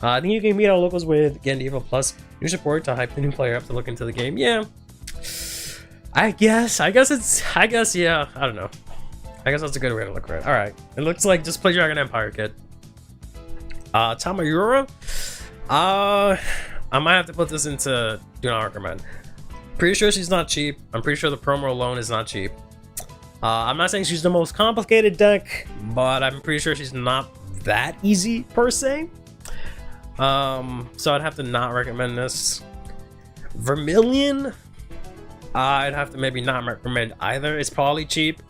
I think you can meet our locals with Gandiva plus new support to hype the new player up to look into the game. Yeah. I guess, yeah, I don't know. I guess that's a good way to look at it. Alright. It looks like just play Dragon Empire kid. Tamayura? I might have to put this into do not recommend. Pretty sure she's not cheap. I'm pretty sure the promo alone is not cheap. I'm not saying she's the most complicated deck, but I'm pretty sure she's not that easy per se. So I'd have to not recommend this. Vermilion, I'd have to maybe not recommend either. It's probably cheap.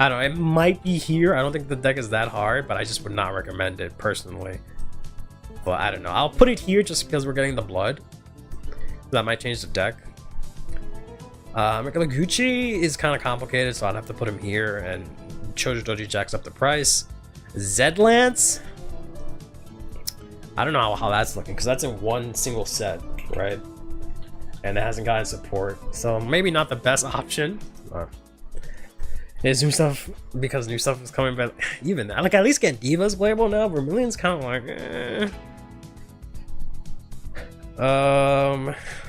I don't know, it might be here. I don't think the deck is that hard, but I just would not recommend it personally. But I don't know. I'll put it here just because we're getting the blood. That might change the deck. Gucci is kind of complicated, so I'd have to put him here, and Chojo Doji jacks up the price. Zedlance, I don't know how that's looking because that's in one single set, right? And it hasn't gotten support, so maybe not the best option. It's new stuff because new stuff is coming, but even that, like, at least Gandiva's playable now. Vermilion's kind of like,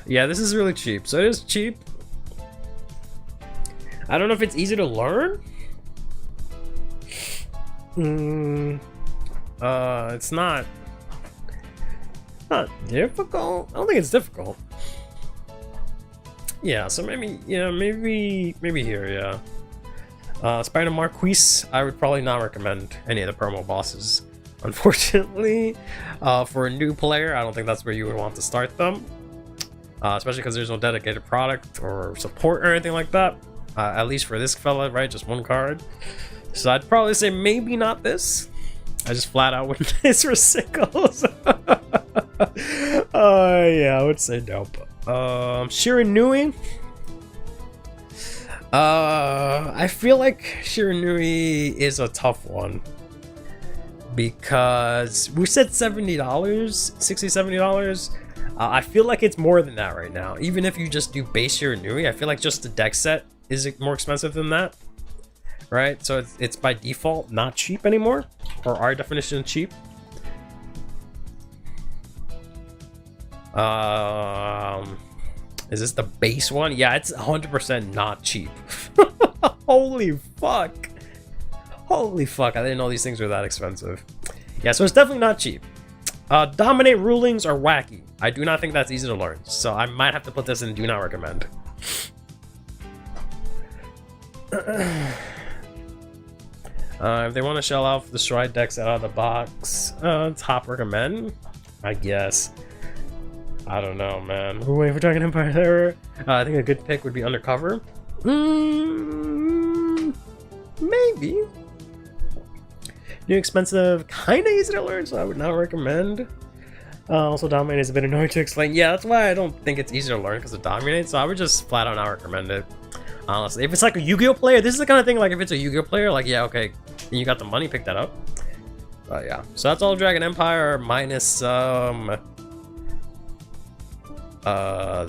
yeah, this is really cheap. So it is cheap. I don't know if it's easy to learn. It's not difficult. I don't think it's difficult. Yeah, so maybe, yeah, maybe here, yeah. Spider Marquise, I would probably not recommend any of the promo bosses, unfortunately. For a new player, I don't think that's where you would want to start them. Especially because there's no dedicated product or support or anything like that. At least for this fella, right? Just one card. So I'd probably say maybe not this. I just flat out wouldn't this for sickles. Yeah, I would say nope. Shiranui. I feel like Shiranui is a tough one because we said $70, $60-$70. I feel like it's more than that right now. Even if you just do base Shiranui, I feel like just the deck set is more expensive than that, right? So it's by default not cheap anymore, or our definition of cheap. Is this the base one? Yeah, it's 100% not cheap. Holy fuck. Holy fuck, I didn't know these things were that expensive. Yeah, so it's definitely not cheap. Dominate rulings are wacky. I do not think that's easy to learn, so I might have to put this in do not recommend. If they want to shell out the Stride decks out of the box, top recommend, I guess. I don't know, man. We're waiting for Dragon Empire there. I think a good pick would be Undercover. Maybe. New expensive, kind of easy to learn, so I would not recommend. Also, Dominate is a bit annoying to explain. Yeah, that's why I don't think it's easy to learn, because of Dominate, so I would just flat out not recommend it. Honestly, if it's like a Yu-Gi-Oh player, this is the kind of thing, like if it's a Yu-Gi-Oh player, like, yeah, okay, and you got the money, pick that up. But yeah, so that's all Dragon Empire minus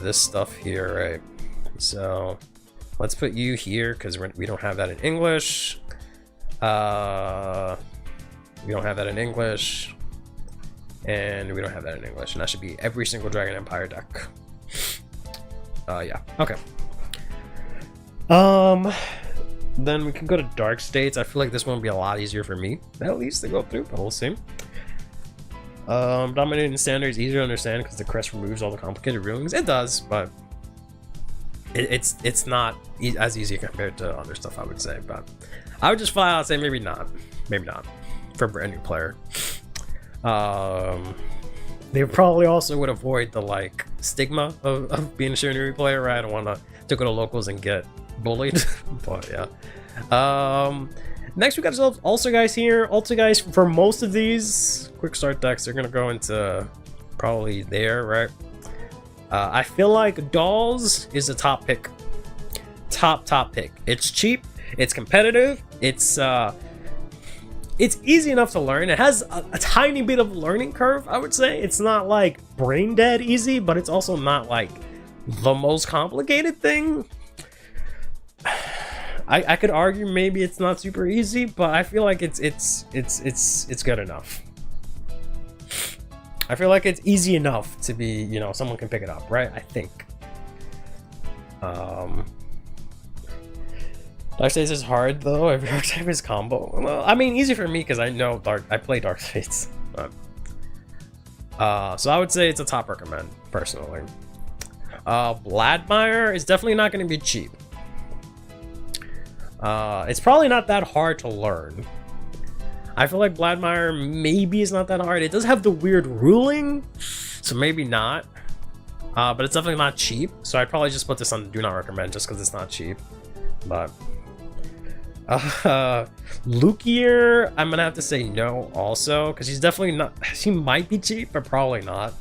this stuff here, right? So let's put you here because we don't have that in English. We don't have that in English, and we don't have that in English, and that should be every single Dragon Empire deck. Yeah, okay. Then we can go to Dark States. I feel like this one would be a lot easier for me, at least, to go through, but we'll see. Dominating Standard is easier to understand because the crest removes all the complicated rulings. It does, but it's not as easy compared to other stuff, I would say. But I would just flat out say maybe not for a brand new player. They probably also would avoid the like stigma of being a Shiranui player, right? I don't want to go to locals and get bullied. But yeah. Next we got ourselves Ulcer Guys here. Ulcer Guys, for most of these quick start decks, they're gonna go into probably there, right? I feel like Dolls is a top pick. Top pick. It's cheap, it's competitive, it's easy enough to learn. It has a tiny bit of learning curve, I would say. It's not like brain dead easy, but it's also not like the most complicated thing. I could argue maybe it's not super easy, but I feel like it's good enough. I feel like it's easy enough to be, you know, someone can pick it up, right? I think. Dark States is hard though. Every archetype is combo. Well, I mean, easy for me because I know I play Dark States. But, so I would say it's a top recommend personally. Vladimir is definitely not going to be cheap. It's probably not that hard to learn. I feel like Vladimir maybe is not that hard. It does have the weird ruling, so maybe not. But it's definitely not cheap, so I'd probably just put this on do not recommend just because it's not cheap. But Lukier, I'm gonna have to say no also, because she's definitely not. She might be cheap, but probably not.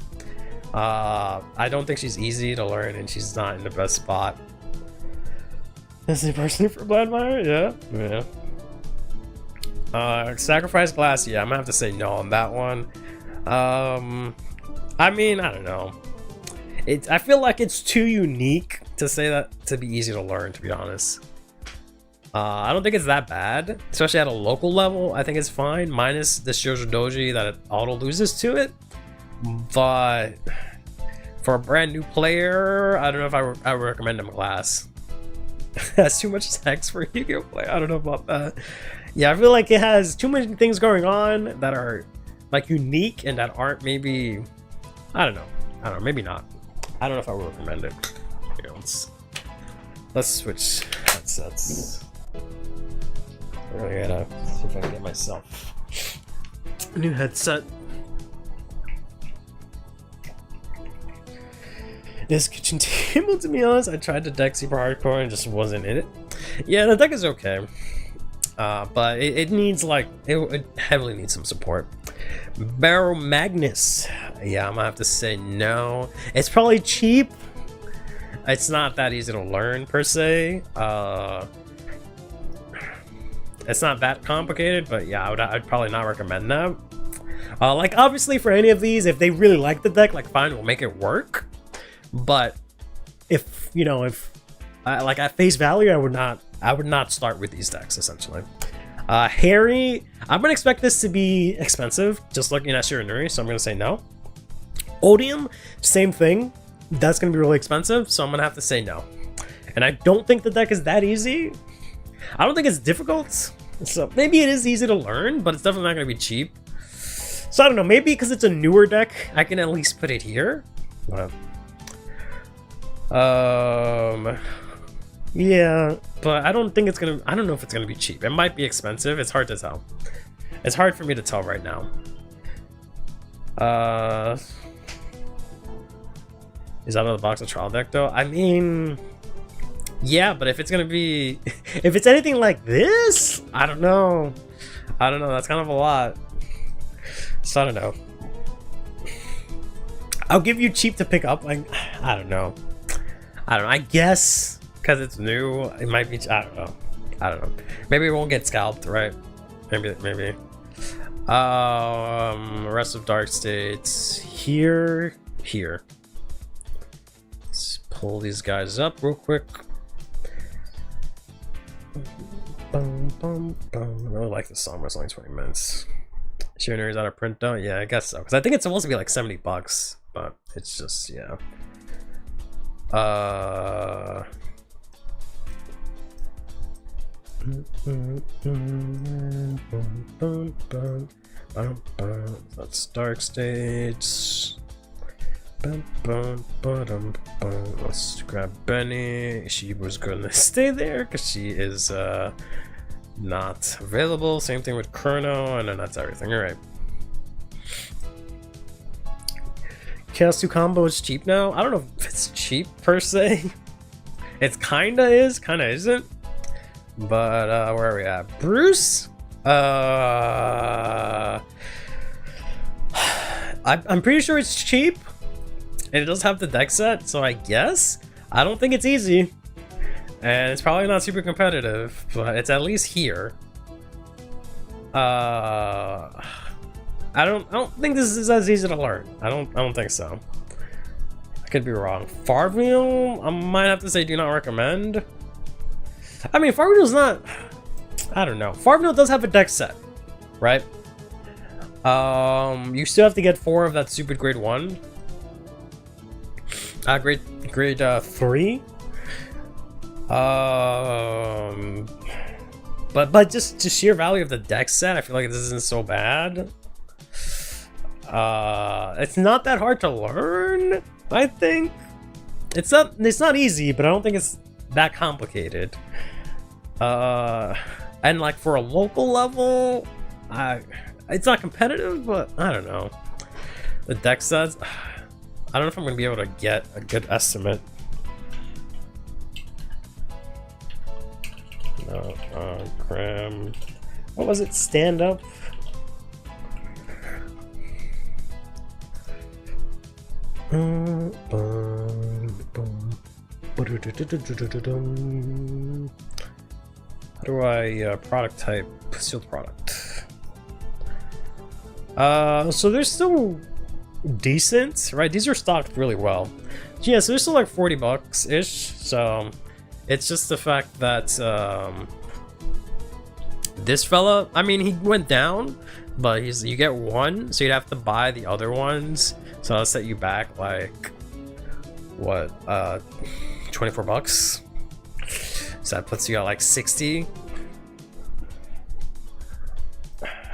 I don't think she's easy to learn, and she's not in the best spot. Is it personally for Vladimir? Yeah. Sacrifice Glass, yeah, I'm gonna have to say no on that one. I mean, I don't know. I feel like it's too unique to say that to be easy to learn, to be honest. I don't think it's that bad, especially at a local level. I think it's fine, minus the Shoujo Doji that it auto loses to it. But for a brand new player, I don't know if I would recommend him Glass. That's too much text for a Yu-Gi-Oh play. I don't know about that. Yeah, I feel like it has too many things going on that are like unique and that aren't maybe. I don't know, maybe not. I don't know if I would recommend it. Here, let's switch headsets. I really gotta see if I can get myself a new headset. This kitchen table, to be honest, I tried the deck super hardcore and just wasn't in it. Yeah, the deck is okay, but it needs like it heavily needs some support. Barrow Magnus, yeah, I'm gonna have to say no. It's probably cheap. It's not that easy to learn per se. It's not that complicated, but yeah, I'd probably not recommend that. Like obviously for any of these, if they really like the deck, like fine, we'll make it work. But if you know, like at face value, I would not start with these decks essentially. Harry, I'm gonna expect this to be expensive, just looking at Shiranui, so I'm gonna say no. Odium, same thing. That's gonna be really expensive, so I'm gonna have to say no. And I don't think the deck is that easy. I don't think it's difficult. So maybe it is easy to learn, but it's definitely not going to be cheap. So I don't know, maybe because it's a newer deck, I can at least put it here. Yeah, but I don't think it's gonna. I don't know if it's gonna be cheap. It might be expensive. It's hard to tell. It's hard for me to tell right now. Is out of the box a trial deck though? I mean, yeah, but if it's gonna be, if it's anything like this, I don't know. I don't know. That's kind of a lot. So I don't know. I'll give you cheap to pick up. Like, I don't know. I guess because it's new, it might be. I don't know. Maybe it won't get scalped, right? Maybe. Rest of Dark States here. Let's pull these guys up real quick. I really like this song, but it's only 20 minutes. Sharon's out of print though? Yeah, I guess so. Because I think it's supposed to be like $70, but it's just, yeah. That's Dark States. Let's grab Benny. She was gonna stay there because she is not available. Same thing with Chrono, and then that's everything. All right. Chaos 2 combo is cheap now. I don't know if it's cheap per se. It kinda is, kinda isn't. But where are we at? Bruce? I'm pretty sure it's cheap. And it does have the deck set, so I guess. I don't think it's easy. And it's probably not super competitive, but it's at least here. I don't think this is as easy to learn. I don't think so. I could be wrong. Farmville, I might have to say do not recommend. I mean, Farmville's not. I don't know. Farmville does have a deck set, right? You still have to get 4 of that stupid grade 1. Grade 3. But just sheer value of the deck set, I feel like this isn't so bad. It's not that hard to learn, I think. It's not easy, but I don't think it's that complicated. And like for a local level, it's not competitive, but I don't know. The deck sets, I don't know if I'm gonna be able to get a good estimate. No, Cram. What was it? Stand up? How do I product type sealed product? So they're still decent, right? These are stocked really well. Yeah, so they're still like $40 ish. So it's just the fact that this fella, I mean, he went down, but you get one, so you'd have to buy the other ones. So that'll set you back like what, $24. So that puts you at like 60.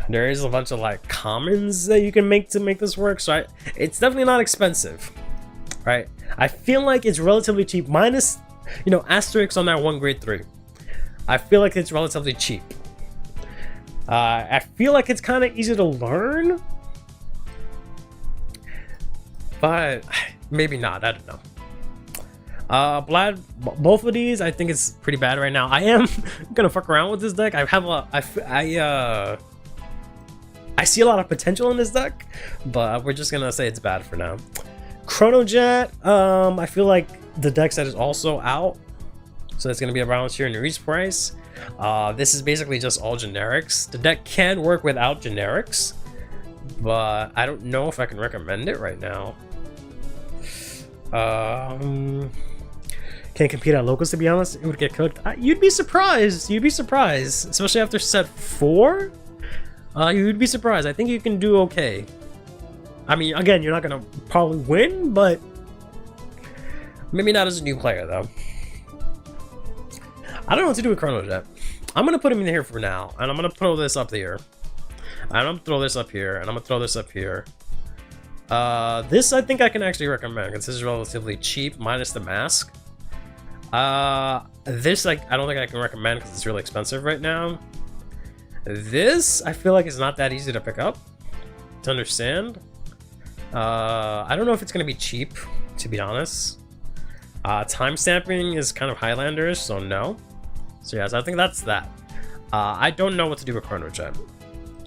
There is a bunch of like commons that you can make to make this work, so it's definitely not expensive, right? I feel like it's relatively cheap, minus, you know, asterisks on that one grade 3. I feel like it's relatively cheap. I feel like it's kind of easy to learn, but maybe not. I don't know. Both of these, I think it's pretty bad right now. I am gonna fuck around with this deck. I see a lot of potential in this deck, but we're just gonna say it's bad for now. Chronojet, I feel like the deck set is also out, so it's gonna be around here in the release price. This is basically just all generics. The deck can work without generics, but I don't know if I can recommend it right now. Can't compete at locals, to be honest. It would get cooked. You'd be surprised. You'd be surprised, especially after set 4. You'd be surprised. I think you can do okay. I mean, again, you're not gonna probably win, but maybe not as a new player though. I don't know what to do with Chrono Jet. I'm gonna put him in here for now, and I'm gonna throw this up here. And I'm gonna throw this up here, and I'm gonna throw this up here. This I think I can actually recommend because this is relatively cheap, minus the mask. This I don't think I can recommend because it's really expensive right now. This I feel like is not that easy to pick up, to understand. I don't know if it's gonna be cheap, to be honest. Time stamping is kind of Highlanders, so no. So yes, I think that's that. I don't know what to do with Chrono Gem,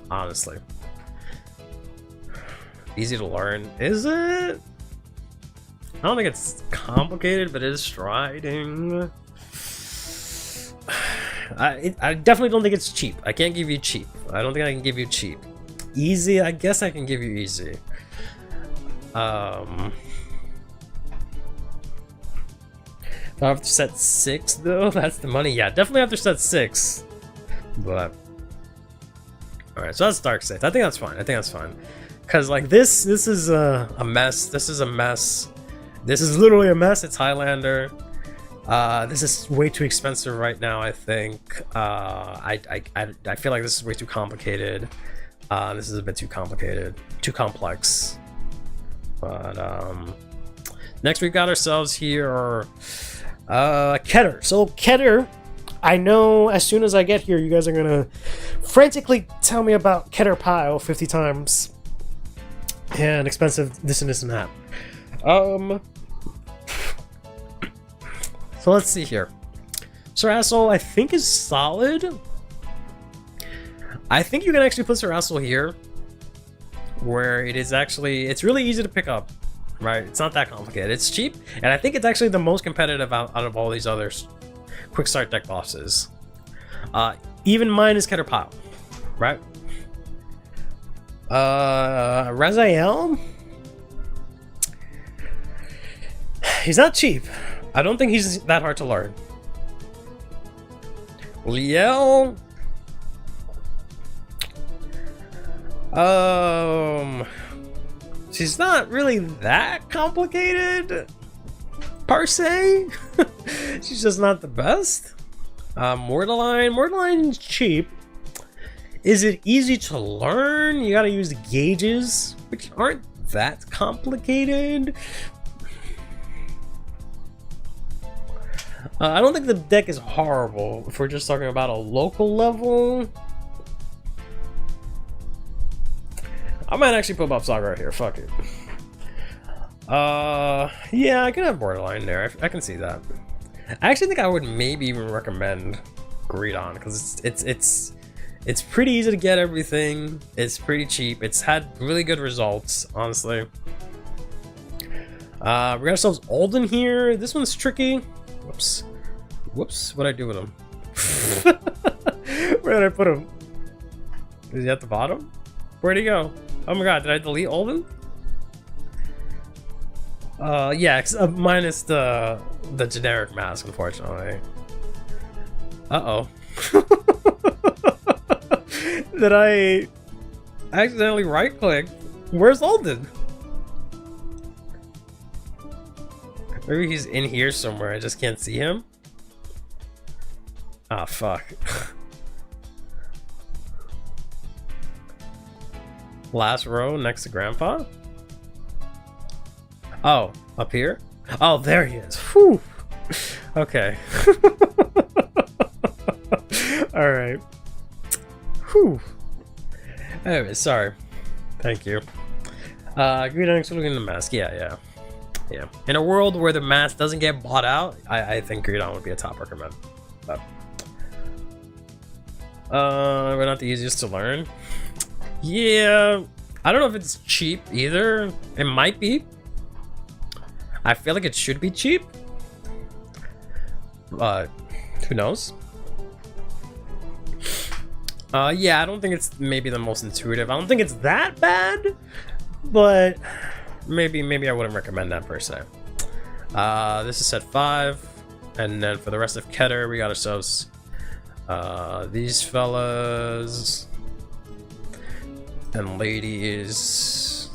honestly. Easy to learn, is it? I don't think it's complicated, but it is striding. I definitely don't think it's cheap. I can't give you cheap. I don't think I can give you cheap. Easy, I guess I can give you easy. Do I have to set 6 though? That's the money. Yeah, definitely have to set 6. But alright, so that's Dark Safe. I think that's fine. I think that's fine. Cause like this is a mess. This is a mess. This is literally a mess. It's Highlander. This is way too expensive right now, I think. I feel like this is way too complicated. This is a bit too complicated. Too complex. But next we've got ourselves here Keter. So Keter, I know as soon as I get here you guys are gonna frantically tell me about Keter Pile 50 times. And expensive this and this and that. So let's see here. Sir Asshole I think is solid. I think you can actually put Sir Asshole here, where it is actually, it's really easy to pick up, right? It's not that complicated. It's cheap, and I think it's actually the most competitive out of all these other quick start deck bosses. Even mine is Keter Pile, right? Raziel, he's not cheap. I don't think he's that hard to learn. Liel, she's not really that complicated per se. She's just not the best. Mortaline is cheap. Is it easy to learn? You gotta use the gauges, which aren't that complicated. I don't think the deck is horrible if we're just talking about a local level. I might actually put Bob Saga right here, fuck it. Yeah, I can have Borderline there, I can see that. I actually think I would maybe even recommend Greedon, because it's pretty easy to get everything. It's pretty cheap. It's had really good results, honestly. We got ourselves Alden here. This one's tricky. Whoops. Whoops. What'd I do with him? Where did I put him? Is he at the bottom? Where'd he go? Oh my god, did I delete Alden? Yeah, minus the generic mask, unfortunately. Uh-oh. Did I accidentally right-click? Where's Alden? Maybe he's in here somewhere, I just can't see him. Ah, fuck. Last row next to Grandpa? Oh, up here? Oh, there he is. Whew. Okay. Alright. Whew. Anyway, sorry. Thank you. Green Onyx looking the mask. Yeah. In a world where the mask doesn't get bought out, I think Greedon would be a top recommend. But we're not the easiest to learn. Yeah, I don't know if it's cheap either. It might be. I feel like it should be cheap, but who knows? Yeah, I don't think it's maybe the most intuitive. I don't think it's that bad, but maybe I wouldn't recommend that per se. This is set 5, and then for the rest of Keter, we got ourselves these fellas and ladies.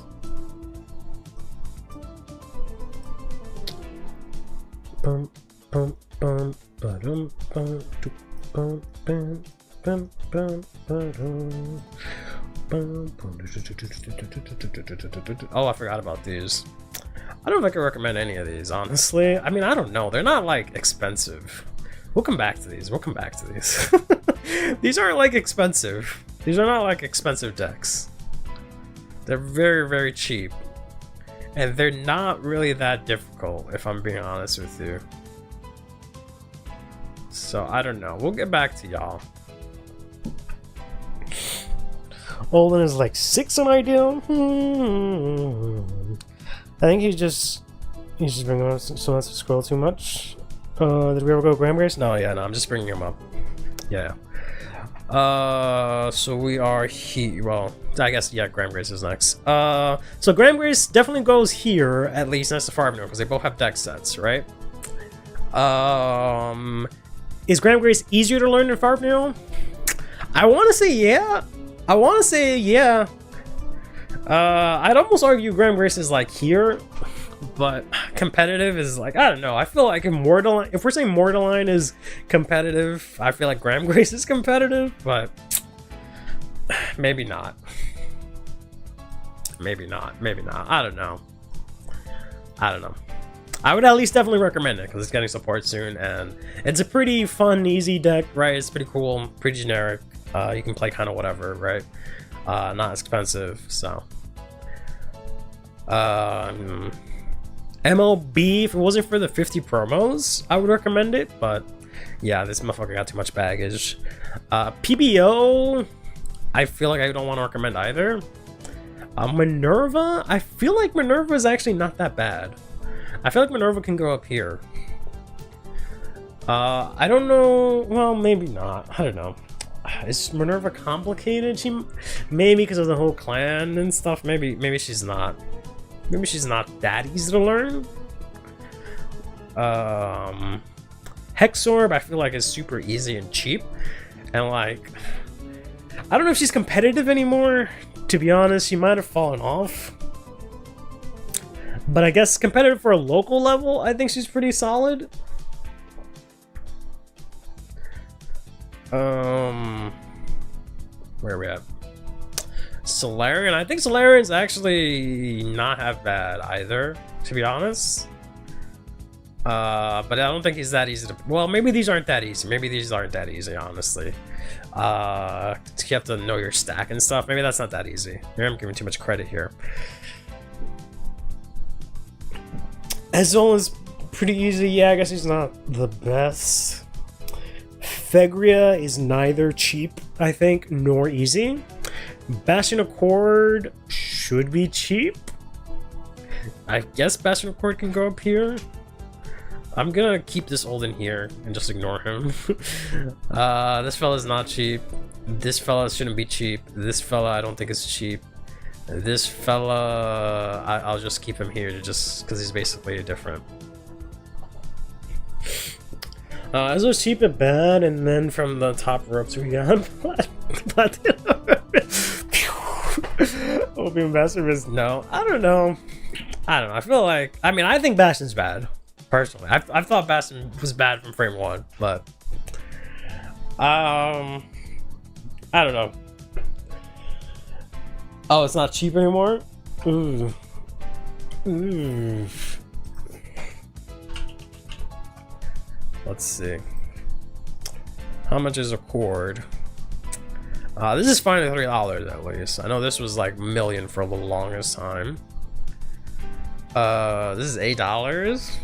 Bum, bum, bum, ba-dum, bum, Oh, I forgot about these. I don't know if I can recommend any of these, honestly. I mean, I don't know. They're not, like, expensive. We'll come back to these. We'll come back to these. These aren't, like, expensive. These are not, like, expensive decks. They're very, very cheap. And they're not really that difficult, if I'm being honest with you. So, I don't know. We'll get back to y'all. Olden is like 6 on ideal. I think he's just bringing up so much to scroll too much. Did we ever go Graham Grace? No, I'm just bringing him up. Yeah. So we are here. Well, I guess Graham Grace is next. So Graham Grace definitely goes here at least next to Farm because they both have deck sets, right? Is Graham Grace easier to learn than Farm? I want to say yeah. I'd almost argue Graham Grace is like here, but competitive is like, I don't know. I feel like if we're saying Mortaline is competitive, I feel like Graham Grace is competitive, but maybe not. Maybe not. I don't know. I would at least definitely recommend it because it's getting support soon, and it's a pretty fun, easy deck, right? It's pretty cool, pretty generic. You can play kind of whatever, right? Not expensive, so. MLB, if it wasn't for the 50 promos, I would recommend it, but yeah, this motherfucker got too much baggage. PBO, I feel like I don't want to recommend either. Minerva, I feel like Minerva is actually not that bad. I feel like Minerva can go up here. I don't know, well, maybe not, I don't know. Is Minerva complicated? Maybe because of the whole clan and stuff. Maybe she's not. Maybe she's not that easy to learn. Hexorb, I feel like is super easy and cheap, and like, I don't know if she's competitive anymore. To be honest, she might have fallen off. But I guess competitive for a local level, I think she's pretty solid. Where are we at? Solarian. I think Solarian's actually not half bad either, to be honest. But I don't think he's that easy to. Well, maybe these aren't that easy. Maybe these aren't that easy, honestly. You have to know your stack and stuff. Maybe that's not that easy. Maybe I'm giving too much credit here. Ezreal is pretty easy. Yeah, I guess he's not the best. Fegria is neither cheap, I think, nor easy. Bastion Accord should be cheap. I guess Bastion Accord can go up here. I'm gonna keep this old in here and just ignore him. This fella's not cheap. This fella shouldn't be cheap. This fella I don't think is cheap. This fella, I'll just keep him here just because he's basically different. Ezreal's cheap and bad, and then from the top ropes we got Opium Bastard is no. I don't know. I feel like, I mean, I think Bastion's bad. Personally, I thought Bastion was bad from frame 1, but I don't know. Oh, it's not cheap anymore? Ooh. Let's see. How much is a cord? This is finally $3 at least. I know this was like million for the longest time. This is $8.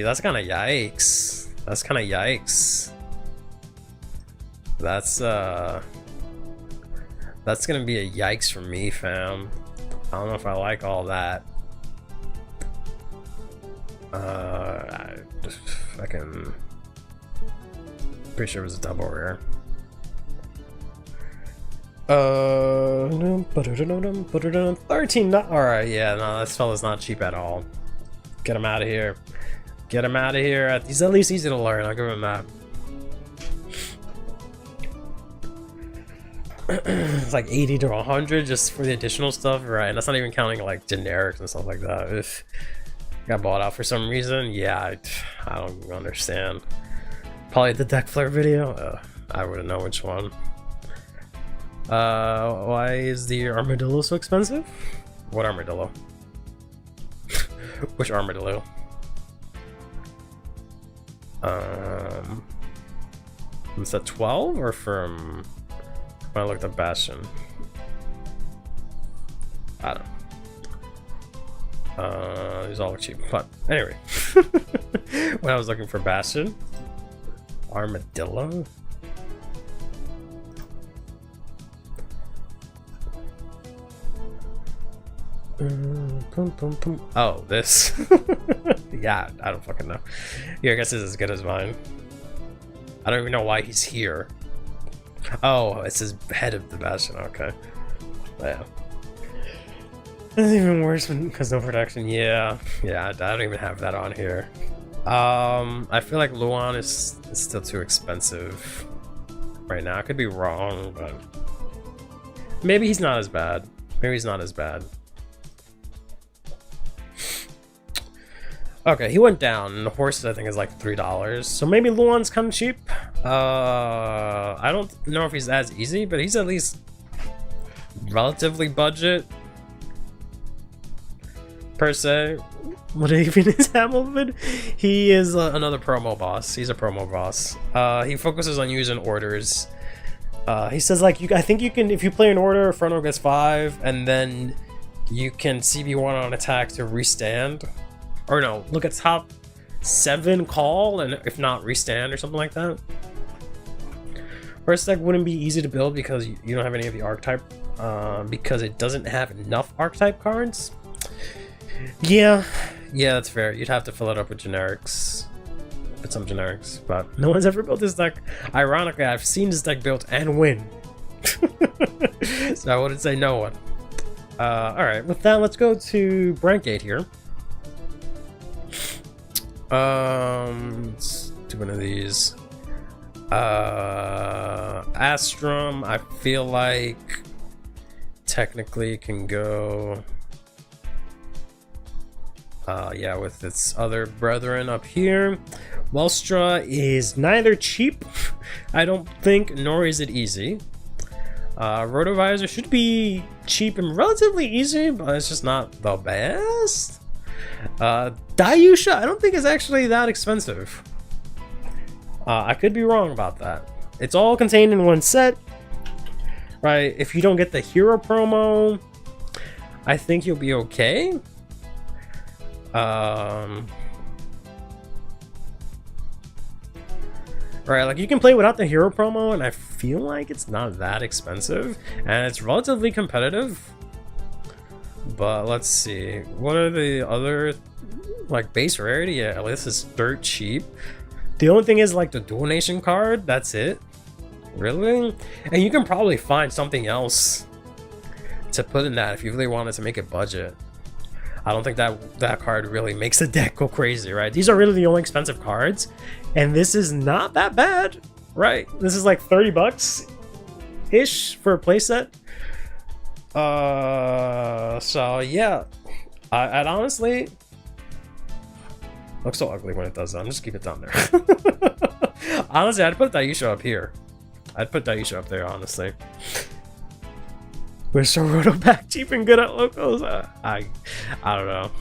That's kind of yikes. That's kind of yikes. That's gonna be a yikes for me, fam. I don't know if I like all that. I can. Pretty sure it was a double rare. 13. Alright, yeah, no, this fella's not cheap at all. Get him out of here. Get him out of here. He's at least easy to learn. I'll give him that. It's like 80 to 100 just for the additional stuff, right? And that's not even counting like generics and stuff like that. If got bought out for some reason, yeah, I don't understand. Probably the deck flare video. I wouldn't know which one. Why is the armadillo so expensive? What armadillo? Which armadillo? Was that 12 or from when I looked at Bastion? I don't know. These all look cheap, but anyway. When I was looking for Bastion, armadillo. Oh, this. Yeah, I don't fucking know. Yeah, I guess this is as good as mine. I don't even know why he's here. Oh, it's his head of the Bastion. Okay. Yeah. That's even worse because no protection. Yeah, I don't even have that on here. I feel like Luan is still too expensive right now. I could be wrong, but maybe he's not as bad. Maybe he's not as bad. Okay, he went down, and the horses I think is like $3, so maybe Luan's kind of cheap. I don't know if he's as easy, but he's at least relatively budget per se. What even is Hamilton? He is another promo boss. He's a promo boss. He focuses on using orders. He says like I think you can, if you play an order, front row gets 5, and then you can CB1 on attack to restand. Or no, look at top 7 call, and if not, restand or something like that. First deck wouldn't be easy to build because you don't have any of the archetype, because it doesn't have enough archetype cards. Yeah, that's fair. You'd have to fill it up with generics. Put some generics, but no one's ever built this deck. Ironically, I've seen this deck built and win. So I wouldn't say no one. Alright, with that, let's go to Brandgate here. Let's do one of these. Astrum, I feel like technically can go yeah, with its other brethren up here. Welstra is neither cheap, I don't think, nor is it easy. Rotovisor should be cheap and relatively easy, but it's just not the best. Dayusha, I don't think is actually that expensive. I could be wrong about that. It's all contained in one set, right? If you don't get the hero promo, I think you'll be okay. Right, like you can play without the hero promo, and I feel like it's not that expensive, and it's relatively competitive. But let's see, what are the other, like base rarity? Yeah, this is dirt cheap. The only thing is like the Dual Nation card, that's it. Really? And you can probably find something else to put in that if you really wanted to make it budget. I don't think that card really makes the deck go crazy, right? These are really the only expensive cards, and this is not that bad, right? This is like $30-ish for a playset. So yeah, I'd honestly, looks so ugly when it does that. I'm just keep it down there. Honestly, I'd put Dayusha up here. I'd put Dayusha up there, honestly. We're so roto back cheap and good at locals. I don't know.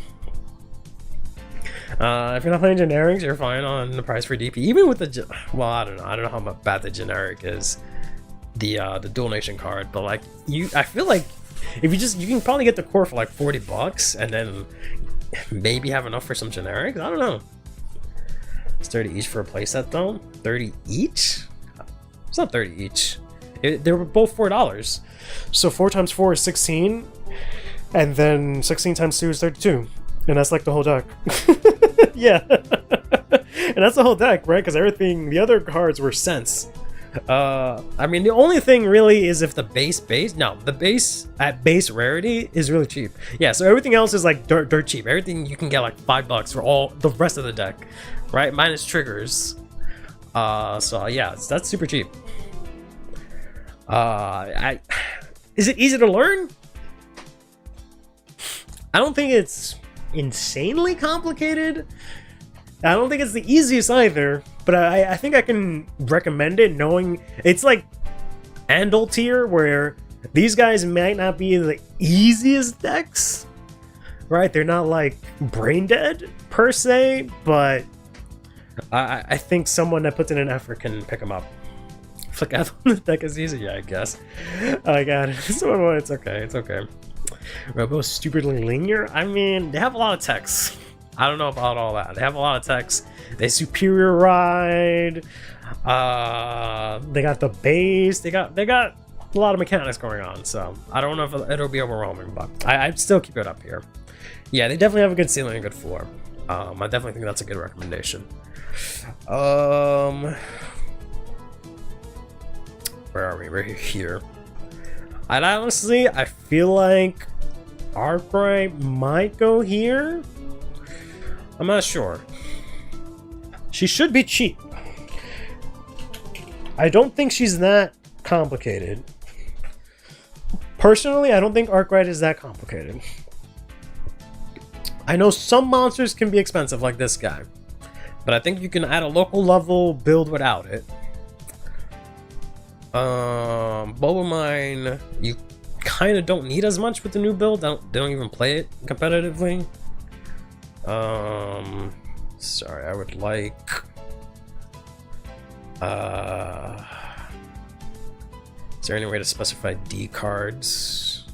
If you're not playing generics, you're fine on the price for DP. Even with the well, I don't know. I don't know how bad the generic is. The Dual Nation card, but like I feel like if you can probably get the core for like $40 and then maybe have enough for some generics. I don't know. It's 30 each for a playset though. 30 each? It's not 30 each. They were both $4. So 4 times 4 is 16, and then 16 times 2 is 32, and that's like the whole deck. Yeah, and that's the whole deck, right? Because everything, the other cards were cents. I mean, the only thing really is if the base at base rarity is really cheap. Yeah, so everything else is like dirt cheap. Everything you can get like $5 for all the rest of the deck, right? Minus triggers. So yeah, that's super cheap. Is it easy to learn? I don't think it's insanely complicated. I don't think it's the easiest either, but I think I can recommend it, knowing it's like Andal tier, where these guys might not be the easiest decks, right? They're not like brain dead per se, but I think someone that puts in an effort can pick them up. Flick out on the deck is easy, I guess. Oh my god, it's okay, it's okay. Robo stupidly linear? I mean, they have a lot of techs. I don't know about all that. They have a lot of techs. They superior ride. They got the base. They got a lot of mechanics going on. So I don't know if it'll be overwhelming, but I'd still keep it up here. Yeah, they definitely have a good ceiling and a good floor. I definitely think that's a good recommendation. Where are we? We're here. And honestly, I feel like Arkwright might go here. I'm not sure. She should be cheap. I don't think she's that complicated. Personally, I don't think Arkwright is that complicated. I know some monsters can be expensive, like this guy, but I think you can at a local level build without it. Bubble Mine, you kind of don't need as much with the new build. They don't even play it competitively. Sorry, I would like is there any way to specify D cards?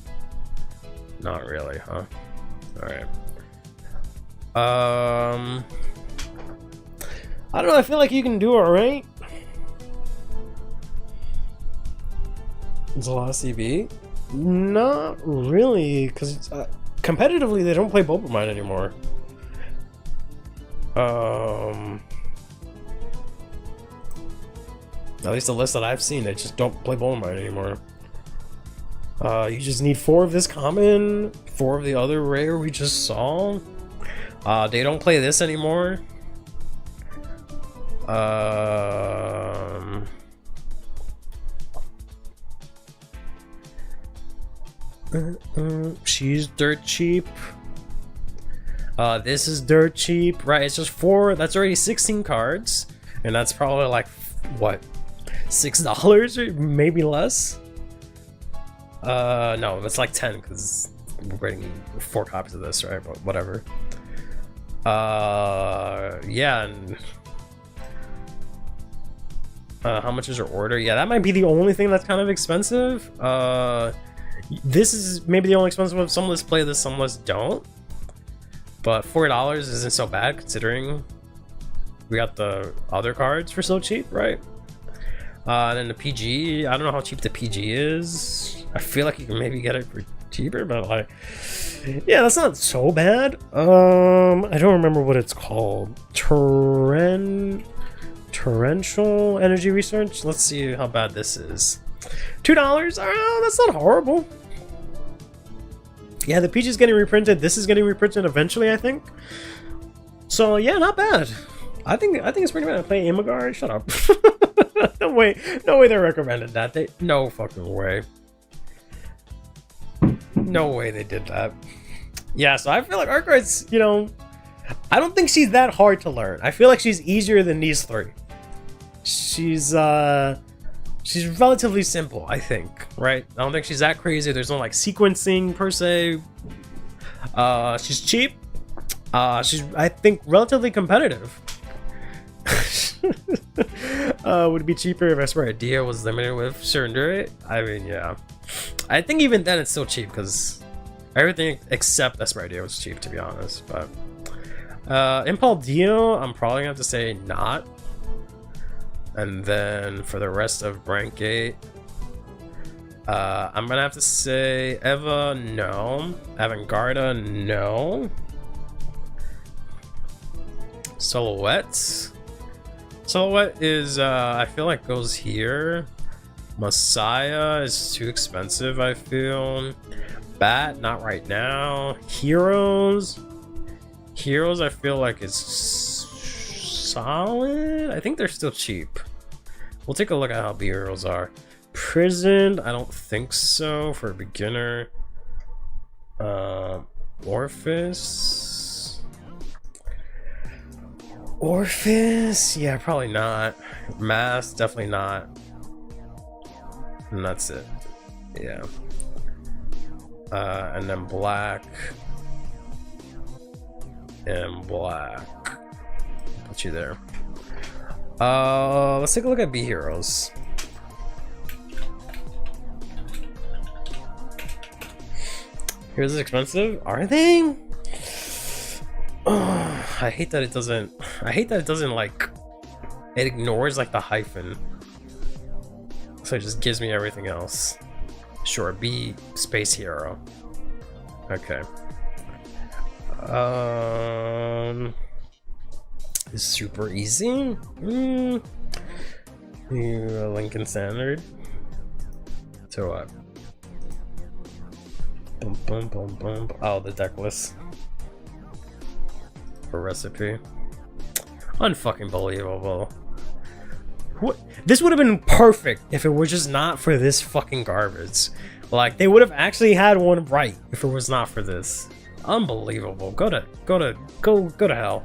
Not really, huh? Alright. I don't know, I feel like you can do alright. It's a lot of CB? Not really, because competitively they don't play Bubble Mine anymore. At least the list that I've seen, they just don't play Bubble Mine anymore. You just need 4 of this common, 4 of the other rare we just saw. They don't play this anymore. She's dirt cheap. This is dirt cheap, right? It's just 4. That's already 16 cards, and that's probably like what, $6 or maybe less. No, that's like 10 because we're getting 4 copies of this, right? But whatever. Yeah. And how much is your order? Yeah, that might be the only thing that's kind of expensive. This is maybe the only expensive one. Some lists play this, some lists don't. But $4 isn't so bad considering we got the other cards for so cheap, right? And then the PG, I don't know how cheap the PG is. I feel like you can maybe get it for cheaper, but like, yeah, that's not so bad. I don't remember what it's called. Torrential energy research. Let's see how bad this is. $2. Oh, that's not horrible. Yeah, the PG is getting reprinted. This is getting reprinted eventually, I think. So yeah, not bad. I think it's pretty bad. I play Imagard. Shut up. No way they recommended that. No fucking way. No way they did that. Yeah, so I feel like Arkwright's, you know, I don't think she's that hard to learn. I feel like she's easier than these 3. She's relatively simple, I think, right? I don't think she's that crazy. There's no like sequencing per se. She's cheap. She's, I think, relatively competitive. Would it be cheaper if Esmeralda was limited with Surrender? I mean, yeah. I think even then it's still cheap because everything except Esmeralda was cheap, to be honest. But Impal Dio, I'm probably gonna have to say not. And then for the rest of Brankgate, I'm gonna have to say Eva, no. Avangarda, no. Silhouette is, I feel like goes here. Messiah is too expensive, I feel. Bat, not right now. Heroes, I feel like is solid. I think they're still cheap. We'll take a look at how heroes are. Prisoned, I don't think so for a beginner. Orpheus. Orphis? Yeah, probably not. Mass? Definitely not. And that's it. Yeah. And then black. And black. Put you there. Let's take a look at B heroes. Heroes is expensive? Are they? Oh, I hate that it doesn't like, it ignores like the hyphen. So it just gives me everything else. Sure, B space hero. Okay. Is super easy? Lincoln Standard. So what? Boom, boom, boom, boom. Oh, the deck list. For recipe. Unfucking believable. What? This would have been perfect if it were just not for this fucking garbage. Like, they would have actually had one right if it was not for this. Unbelievable. Go to hell.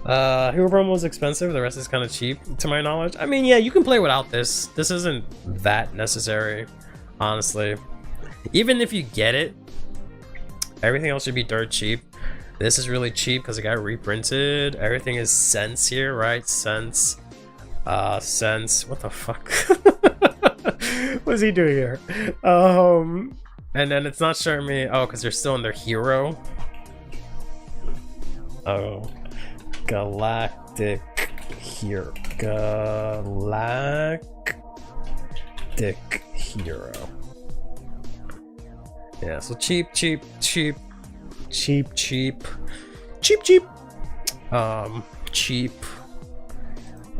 Hero promo is expensive, the rest is kind of cheap to my knowledge. I mean, yeah, you can play without this. This isn't that necessary, honestly. Even if you get it, everything else should be dirt cheap. This is really cheap because it got reprinted. Everything is cents here, right? Cents. Cents. What the fuck? What is he doing here? And then it's not showing me. Oh, because they're still in their hero. Oh. Galactic hero. Galactic hero. Yeah, so cheap. Cheap.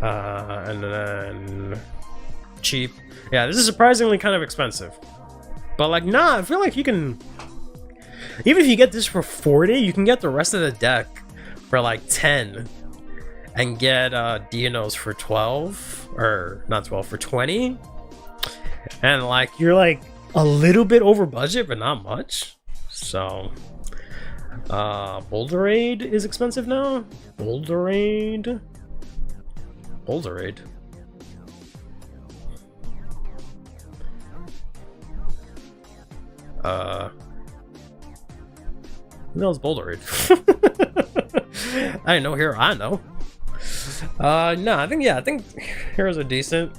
And then cheap. Yeah, this is surprisingly kind of expensive. But like, nah, I feel like you can, even if you get this for 40, you can get the rest of the deck for like 10 and get Dinos for 12, or not 12, for 20. And like, you're like a little bit over budget, but not much. So Boulderade is expensive now. Boulderade. Who knows Boulderade? I didn't know hero. I know. No, I think heroes are decent.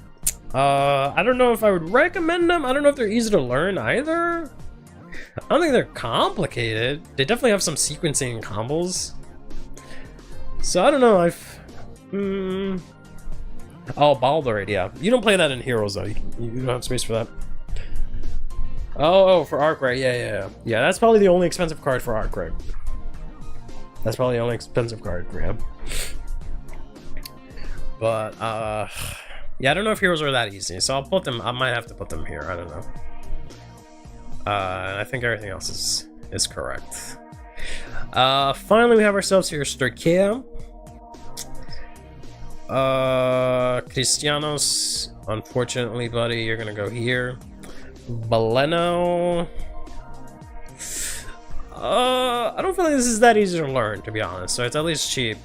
I don't know if I would recommend them. I don't know if they're easy to learn either. I don't think they're complicated. They definitely have some sequencing combos. So I don't know if. Oh, Boulderade, yeah. You don't play that in heroes though. You don't have space for that. Oh, for Arkwright, yeah. Yeah, that's probably the only expensive card for Arkwright. That's probably the only expensive card for him. But, yeah, I don't know if heroes are that easy, so I'll put them, I might have to put them here, I don't know. And I think everything else is correct. Finally, we have ourselves here Sturkea. Cristianos, unfortunately, buddy, you're gonna go here. Baleno. I don't feel like this is that easy to learn, to be honest, so it's at least cheap.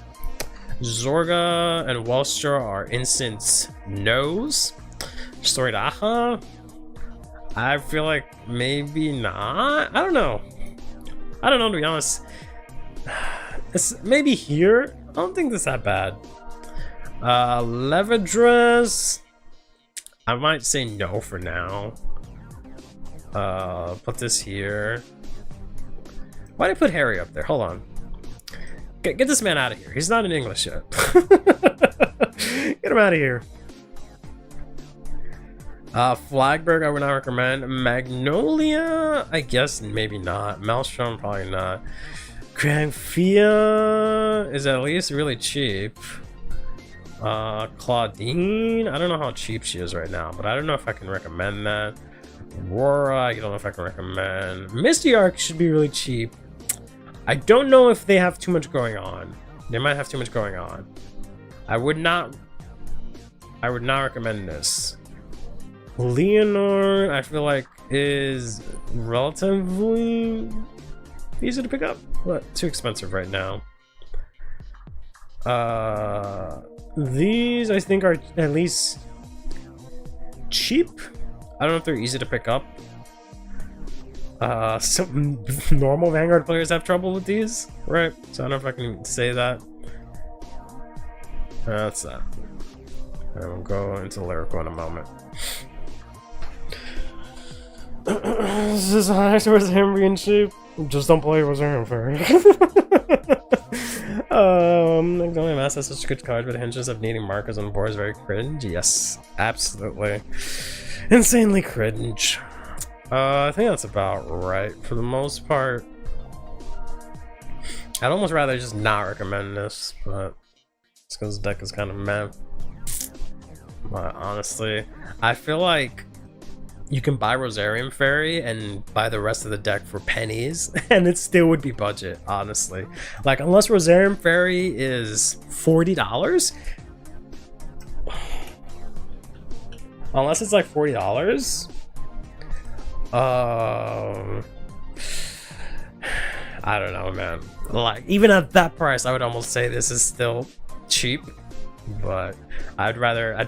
Zorga and Welstra are instant no's. Storidaha, I feel like maybe not. I don't know, to be honest. It's maybe here. I don't think this is that bad. Levedress, I might say no for now. Put this here. Why did I put Harry up there? Hold on. Get this man out of here. He's not in English yet. Get him out of here. Flagberg, I would not recommend. Magnolia, I guess maybe not. Maelstrom, probably not. Granfia is at least really cheap. Claudine, I don't know how cheap she is right now, but I don't know if I can recommend that. Aurora, I don't know if I can recommend. Misty Arc should be really cheap. I don't know if they have too much going on. They might have too much going on. I would not recommend this. Leonor, I feel like is relatively easy to pick up, but too expensive right now. These I think are at least cheap. I don't know if they're easy to pick up. Some normal Vanguard players have trouble with these, right? So I don't know if I can even say that. That's that. And we'll go into lyrical in a moment. This is high towards him being cheap. Just don't play Rosario first. Only Mass has such good cards, but the hinges of needing markers on the board is very cringe. Yes, absolutely. Insanely cringe. I think that's about right for the most part. I'd almost rather just not recommend this, but it's because the deck is kind of meh. But honestly, I feel like you can buy Rosarium Fairy and buy the rest of the deck for pennies, and it still would be budget, honestly. Like, unless Rosarium Fairy is $40, unless it's like $40, I don't know, man. Like, even at that price, I would almost say this is still cheap, but I'd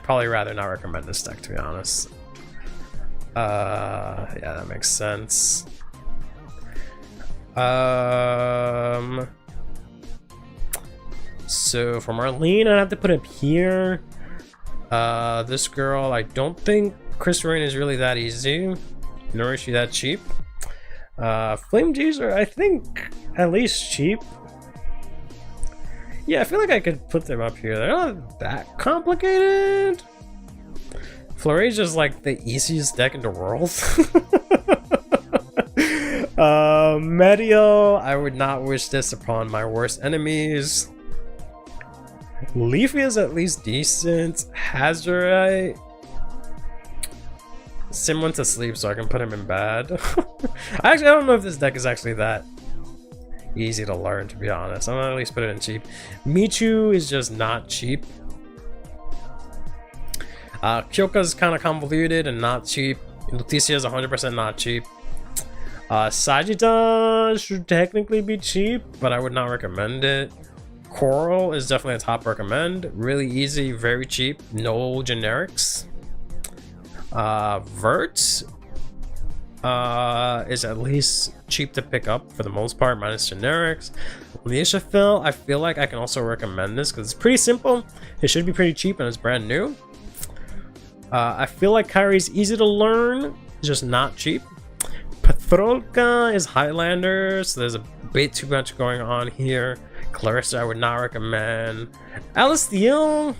probably rather not recommend this deck, to be honest. Yeah, that makes sense. So for Marlene, I'd have to put up here. This girl, I don't think Crystal Rain is really that easy, nor is she that cheap. Flame G's are, I think, at least cheap. Yeah, I feel like I could put them up here. They're not that complicated. Flurry's just like the easiest deck in the world. Medio, I would not wish this upon my worst enemies. Leafy is at least decent. Hazardite. Sim went to sleep, so I can put him in bad. I don't know if this deck is actually that easy to learn, to be honest. I'm gonna at least put it in cheap. Michu is just not cheap. Kyoka's kind of convoluted and not cheap. Lutetia is 100% not cheap. Sagitta should technically be cheap, but I would not recommend it. Coral is definitely a top recommend. Really easy, very cheap, no generics. Vert is at least cheap to pick up for the most part, minus generics. Leishafil, I feel like I can also recommend this because it's pretty simple. It should be pretty cheap and it's brand new. I feel like Kyrie's easy to learn, just not cheap. Petrolka is Highlander, so there's a bit too much going on here. Clarissa, I would not recommend. Alistair,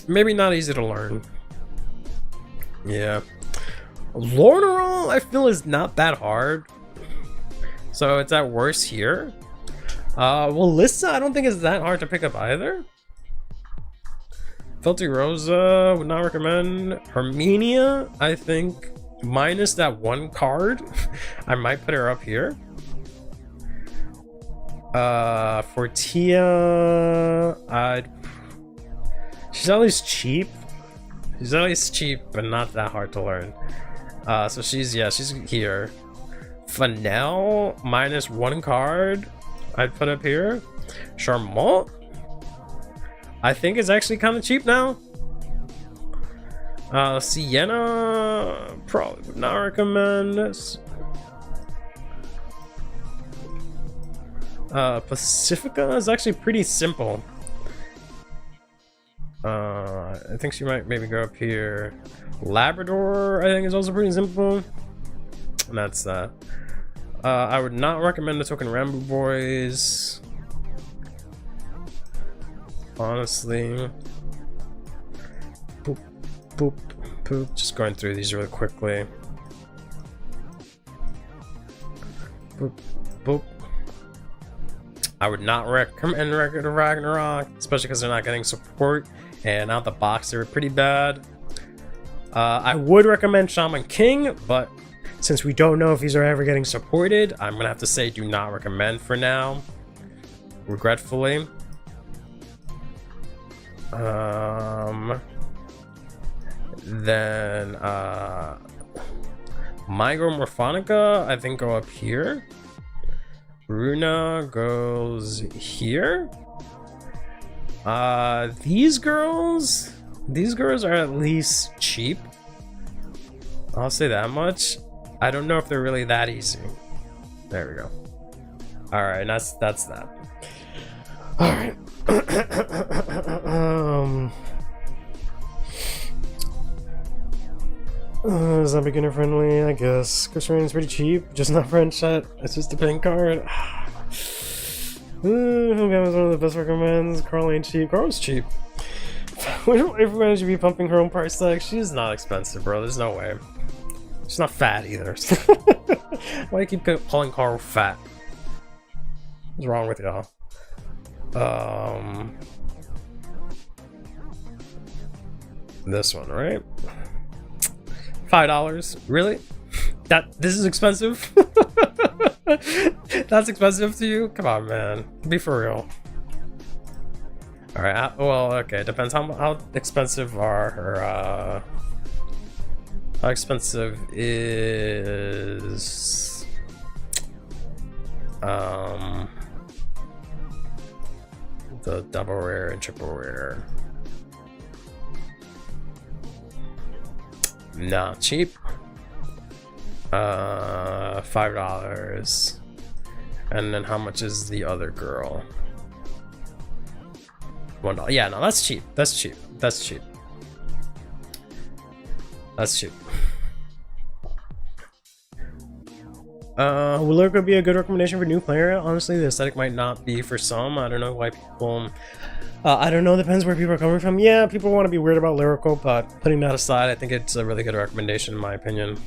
maybe not easy to learn. Yeah. Lorneral, I feel, is not that hard, so it's at worst here. Well, Lissa, I don't think it's that hard to pick up either. Felty Rosa, would not recommend. Herminia, I think, minus that one card, I might put her up here. For Tia, she's at least cheap. She's at least cheap, but not that hard to learn. So she's here. Fanel, minus one card, I'd put up here. Charmant, I think is actually kind of cheap now. Sienna, probably would not recommend this. Pacifica is actually pretty simple. I think she might maybe go up here. Labrador, I think, is also pretty simple. And that's that. I would not recommend the Token Rambo Boys, honestly. Boop, boop, boop. Just going through these really quickly. Boop, boop. I would not recommend Record of Ragnarok, especially because they're not getting support, and out the box they're pretty bad. I would recommend Shaman King, but since we don't know if these are ever getting supported, I'm gonna have to say do not recommend for now, regretfully. Then Migro Morphonica, I think, go up here. Runa goes here. These girls are at least cheap. I'll say that much. I don't know if they're really that easy. There we go. All right, that's that. All right. Is that beginner friendly? I guess. Christian is pretty cheap, just not French chat. It's just a pink card. Who was one of the best recommends? Carl ain't cheap. Carl's cheap. Everyone should be pumping her own price tag. She's not expensive, bro. There's no way. She's not fat either. Why do you keep calling Carl fat? What's wrong with y'all? This one, right? $5. Really? This is expensive? That's expensive to you? Come on, man. Be for real. Alright, well, okay. Depends how expensive are her, how expensive is... the double rare and triple rare. Nah, cheap. $5. And then how much is the other girl? $1. Yeah, no, that's cheap. That's cheap. That's cheap. That's cheap. Will Lyrical be a good recommendation for new player? Honestly, the aesthetic might not be for some. I don't know why people... I don't know, depends where people are coming from. Yeah, people want to be weird about Lyrical, but putting that aside, I think it's a really good recommendation in my opinion.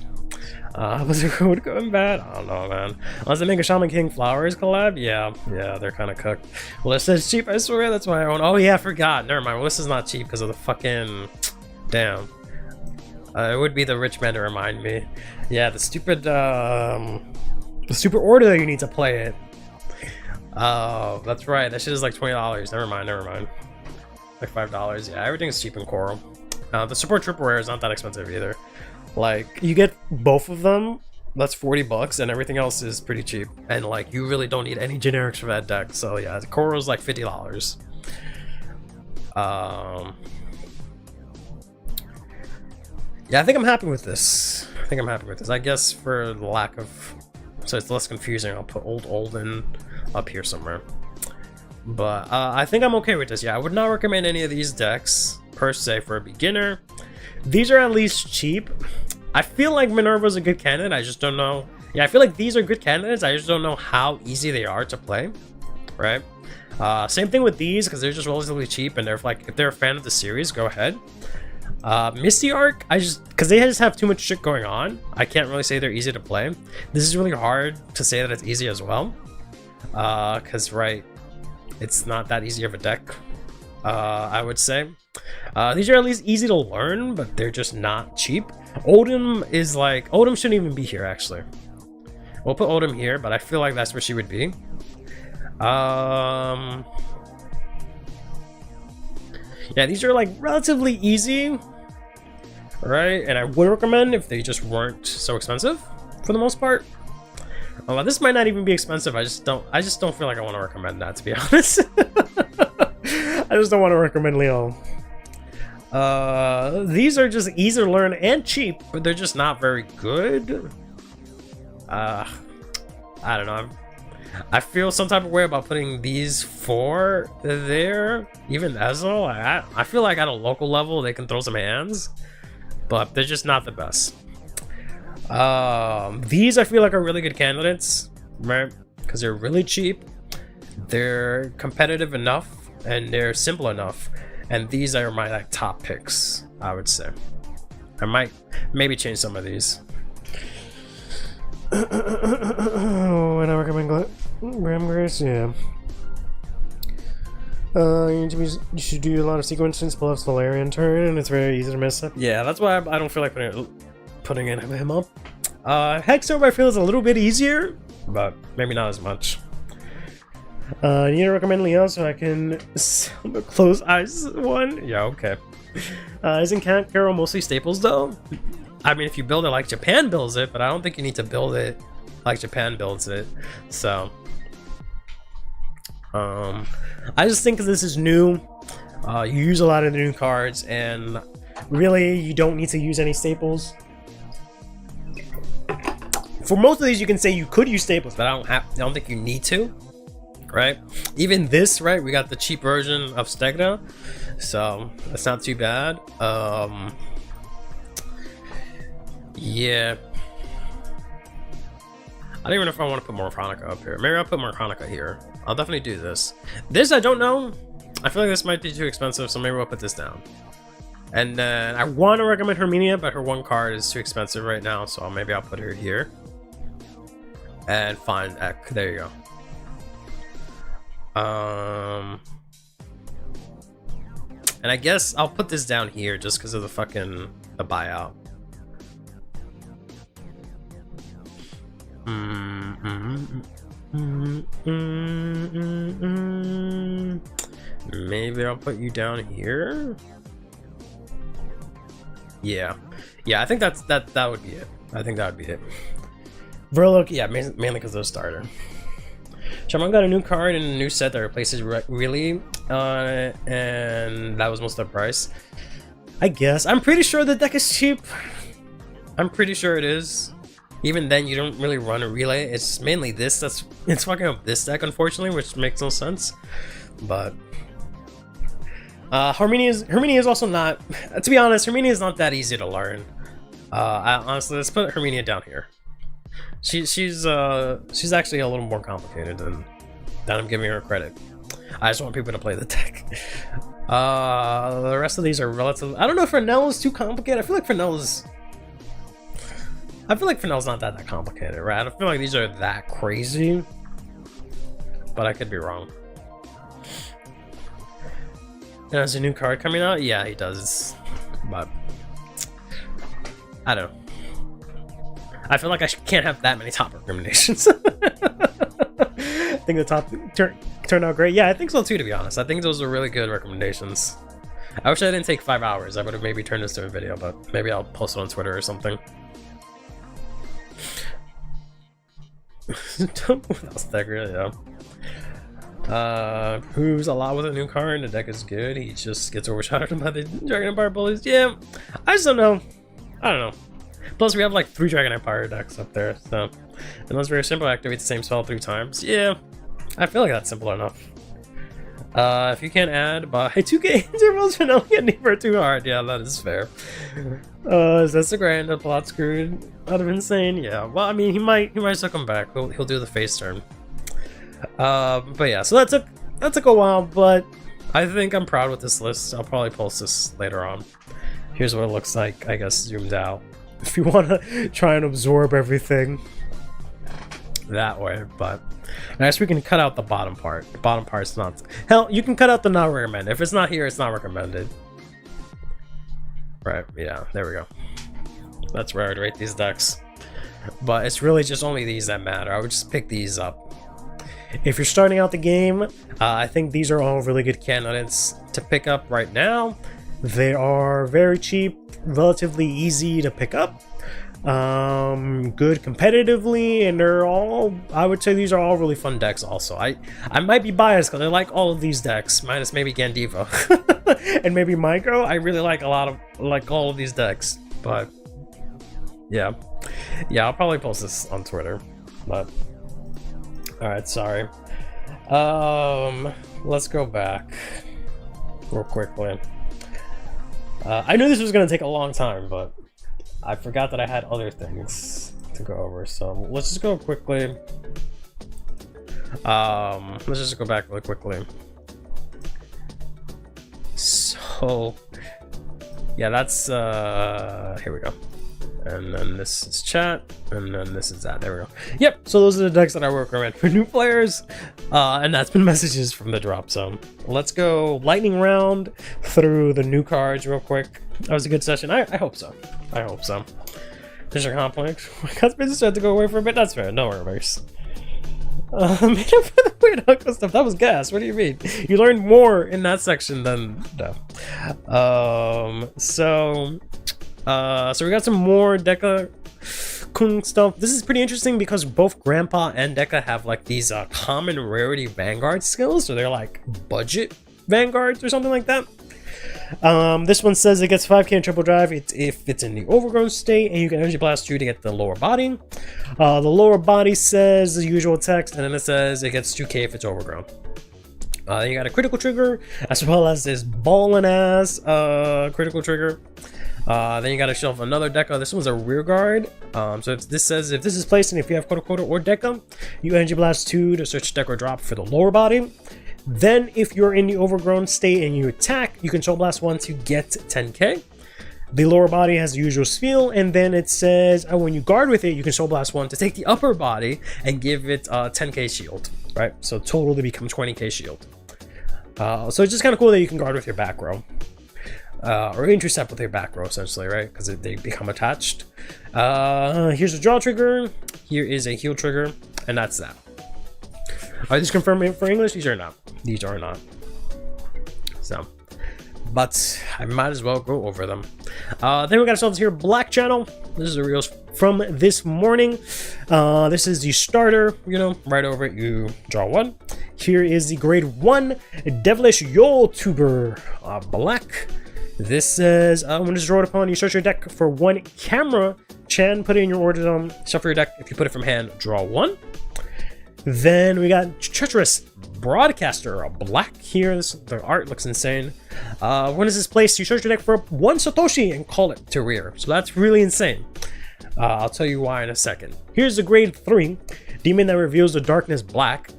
Was it good going bad? I don't know, man. Unless they make a Shaman King Flowers collab? Yeah, they're kind of cooked. Well, it says cheap, I swear, that's why I own... Oh yeah, I forgot. Never mind. Well, this is not cheap because of the fucking... Damn. It would be the rich man to remind me. Yeah, the stupid order that you need to play it. Oh, that's right. That shit is like $20. Never mind. Like $5. Yeah, everything's cheap in Coral. The support triple rare is not that expensive either. Like, you get both of them, that's $40, and everything else is pretty cheap. And like, you really don't need any generics for that deck. So yeah, the Coral's like $50. Yeah, I think I'm happy with this. I guess for the lack of... So it's less confusing, I'll put Old Olden up here somewhere. But I think I'm okay with this. Yeah, I would not recommend any of these decks, per se, for a beginner. These are at least cheap. I feel like Minerva's a good candidate, I just don't know. Yeah, I feel like these are good candidates, I just don't know how easy they are to play. Right? Same thing with these, because they're just relatively cheap, and they're like, if they're a fan of the series, go ahead. Misty Arc, because they just have too much shit going on, I can't really say they're easy to play. This is really hard to say that it's easy as well. Because, right, it's not that easy of a deck, I would say. These are at least easy to learn, but they're just not cheap. Odin is like... Odin shouldn't even be here, actually. We'll put Odin here, but I feel like that's where she would be. Yeah, these are like relatively easy, right? And I would recommend if they just weren't so expensive for the most part. This might not even be expensive. I just don't feel like I want to recommend that, to be honest. I just don't want to recommend Leo. These are just easy to learn and cheap, but they're just not very good. I don't know. I feel some type of way about putting these four there. Even Ezel, I feel like at a local level they can throw some hands, but they're just not the best. These I feel like are really good candidates, right? Because they're really cheap, they're competitive enough, and they're simple enough. And these are my like top picks, I would say. I might maybe change some of these. Oh, and I recommend Graham Grace, yeah. You should do a lot of sequences plus Valerian turn, and it's very easy to mess up. Yeah, that's why I don't feel like putting him up. Hexorb I feel is a little bit easier, but maybe not as much. You need to recommend Leo so I can sell the Close Eyes one? Yeah, okay. Isn't Cat Carol mostly staples though? I mean, if you build it like Japan builds it, but I don't think you need to build it like Japan builds it. So, I just think this is new. You use a lot of the new cards, and really, you don't need to use any staples. For most of these, you can say you could use staples, but I don't think you need to, right? Even this, right? We got the cheap version of Stegna, so that's not too bad. Yeah. I don't even know if I want to put more Chronica up here. Maybe I'll put more Chronica here. I'll definitely do this. This, I don't know. I feel like this might be too expensive, so maybe we'll put this down. And then I want to recommend Herminia, but her one card is too expensive right now, so maybe I'll put her here. And find Ek. There you go. And I guess I'll put this down here just because of the buyout. Maybe I'll put you down here. Yeah, I think that would be it. I think that would be it. Verloc, yeah, mainly because of the starter. Shaman got a new card and a new set that replaces Really, and that was most of the price. I guess. I'm pretty sure the deck is cheap. I'm pretty sure it is. Even then, you don't really run a relay. It's mainly this it's fucking up this deck, unfortunately, which makes no sense. But Herminia is also not. To be honest, Herminia is not that easy to learn. Honestly, let's put Herminia down here. She's actually a little more complicated than I'm giving her credit. I just want people to play the deck. The rest of these are relatively. I don't know if Fresnel is too complicated. I feel like Fresnel's not that complicated, right? I don't feel like these are that crazy, but I could be wrong. And there's a new card coming out? Yeah, he does. But I don't know. I feel like I can't have that many top recommendations. I think the top turned out great. Yeah, I think so too, to be honest. I think those are really good recommendations. I wish I didn't take 5 hours. I would have maybe turned this to a video, but maybe I'll post it on Twitter or something. That's deck, really, yeah. Proves a lot with a new card. The deck is good. He just gets overshadowed by the Dragon Empire bullies. Yeah, I just don't know. I don't know. Plus, we have like 3 Dragon Empire decks up there, so. And that's very simple. Activate the same spell 3 times. Yeah, I feel like that's simple enough. If you can't add by 2K intervals for not getting for too hard, yeah, that is fair. Is that the grand? The plot screwed out of insane? Yeah. Well, I mean, he might still come back. He'll do the face turn. But yeah, so that took a while, but I think I'm proud with this list. I'll probably post this later on. Here's what it looks like, I guess, zoomed out. If you want to try and absorb everything that way, but I guess we can cut out the bottom part. The bottom part's not. Hell, you can cut out the not recommended. If it's not here, it's not recommended. Right? Yeah. There we go. That's where I'd rate these decks. But it's really just only these that matter. I would just pick these up. If you're starting out the game, I think these are all really good candidates to pick up right now. They are very cheap, relatively easy to pick up, good competitively, and they're all, I would say these are all really fun decks also. I might be biased because I like all of these decks, minus maybe Gandiva and maybe Micro. I really like all of these decks, but yeah, I'll probably post this on Twitter, but alright, sorry. Let's go back real quickly. I knew this was going to take a long time, but I forgot that I had other things to go over, so let's just go quickly. Let's just go back really quickly. So, yeah, that's, here we go. And then this is chat, and then this is that. There we go. Yep, so those are the decks that I recommend for new players, and that's been messages from the drop zone. Let's go lightning round through the new cards real quick. That was a good session. I hope so. I hope so. There's your complex. My cousin had to go away for a bit. That's fair. No worries. Made up for the weird Uncle stuff. That was gas. What do you mean? You learned more in that section than no. So we got some more Deca Kung stuff. This is pretty interesting because both Grandpa and Deca have like these common rarity Vanguard skills, so they're like budget Vanguards or something like that. This one says it gets 5k in triple drive if it's in the overgrown state, and you can energy blast 2 to get the lower body. The lower body says the usual text, and then it says it gets 2k if it's overgrown. Then you got a critical trigger, as well as this ballin' ass critical trigger. Then you got a shelf another Deca. This one's a rear guard. So this says if this is placed and if you have Kodo or Deca, you energy blast 2 to search Deca or drop for the lower body. Then if you're in the overgrown state and you attack, you can soul blast 1 to get 10k. The lower body has the usual spiel, and then it says when you guard with it, you can soul blast 1 to take the upper body and give it 10k shield, right? So total to become 20k shield. So it's just kind of cool that you can guard with your back row. Or intercept with your back row, essentially, right? Because they become attached. Here's a draw trigger. Here is a heal trigger, and that's that. Are these confirmed for English? These are not. These are not. So, but I might as well go over them. Then we got ourselves here Black Channel. This is a reel from this morning. This is the starter. You know, right over it, you draw 1. Here is the grade 1 Devilish YouTuber Black. This says when it's drawn upon, you search your deck for 1 camera. Chan, put it in your order zone. Shuffle your deck. If you put it from hand, draw 1. Then we got Treacherous Broadcaster, a Black here. The art looks insane. When is this placed? You search your deck for 1 Satoshi and call it to rear. So that's really insane. I'll tell you why in a second. Here's the grade 3 Demon that reveals the darkness Black.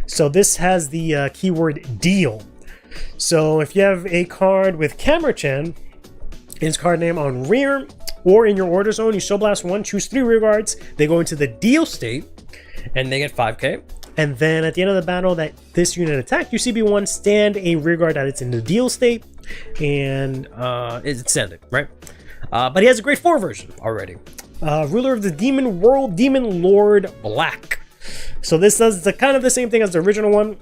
So this has the keyword deal. So if you have a card with Camera Chan, his card name on rear or in your order zone, you soul blast 1, choose 3 rear guards. They go into the deal state and they get 5k. And then at the end of the battle that this unit attacked, you CB1 stand a rear guard that it's in the deal state, and it's standing, right? But he has a grade 4 version already. Ruler of the Demon World, Demon Lord Black. So this does the kind of the same thing as the original one.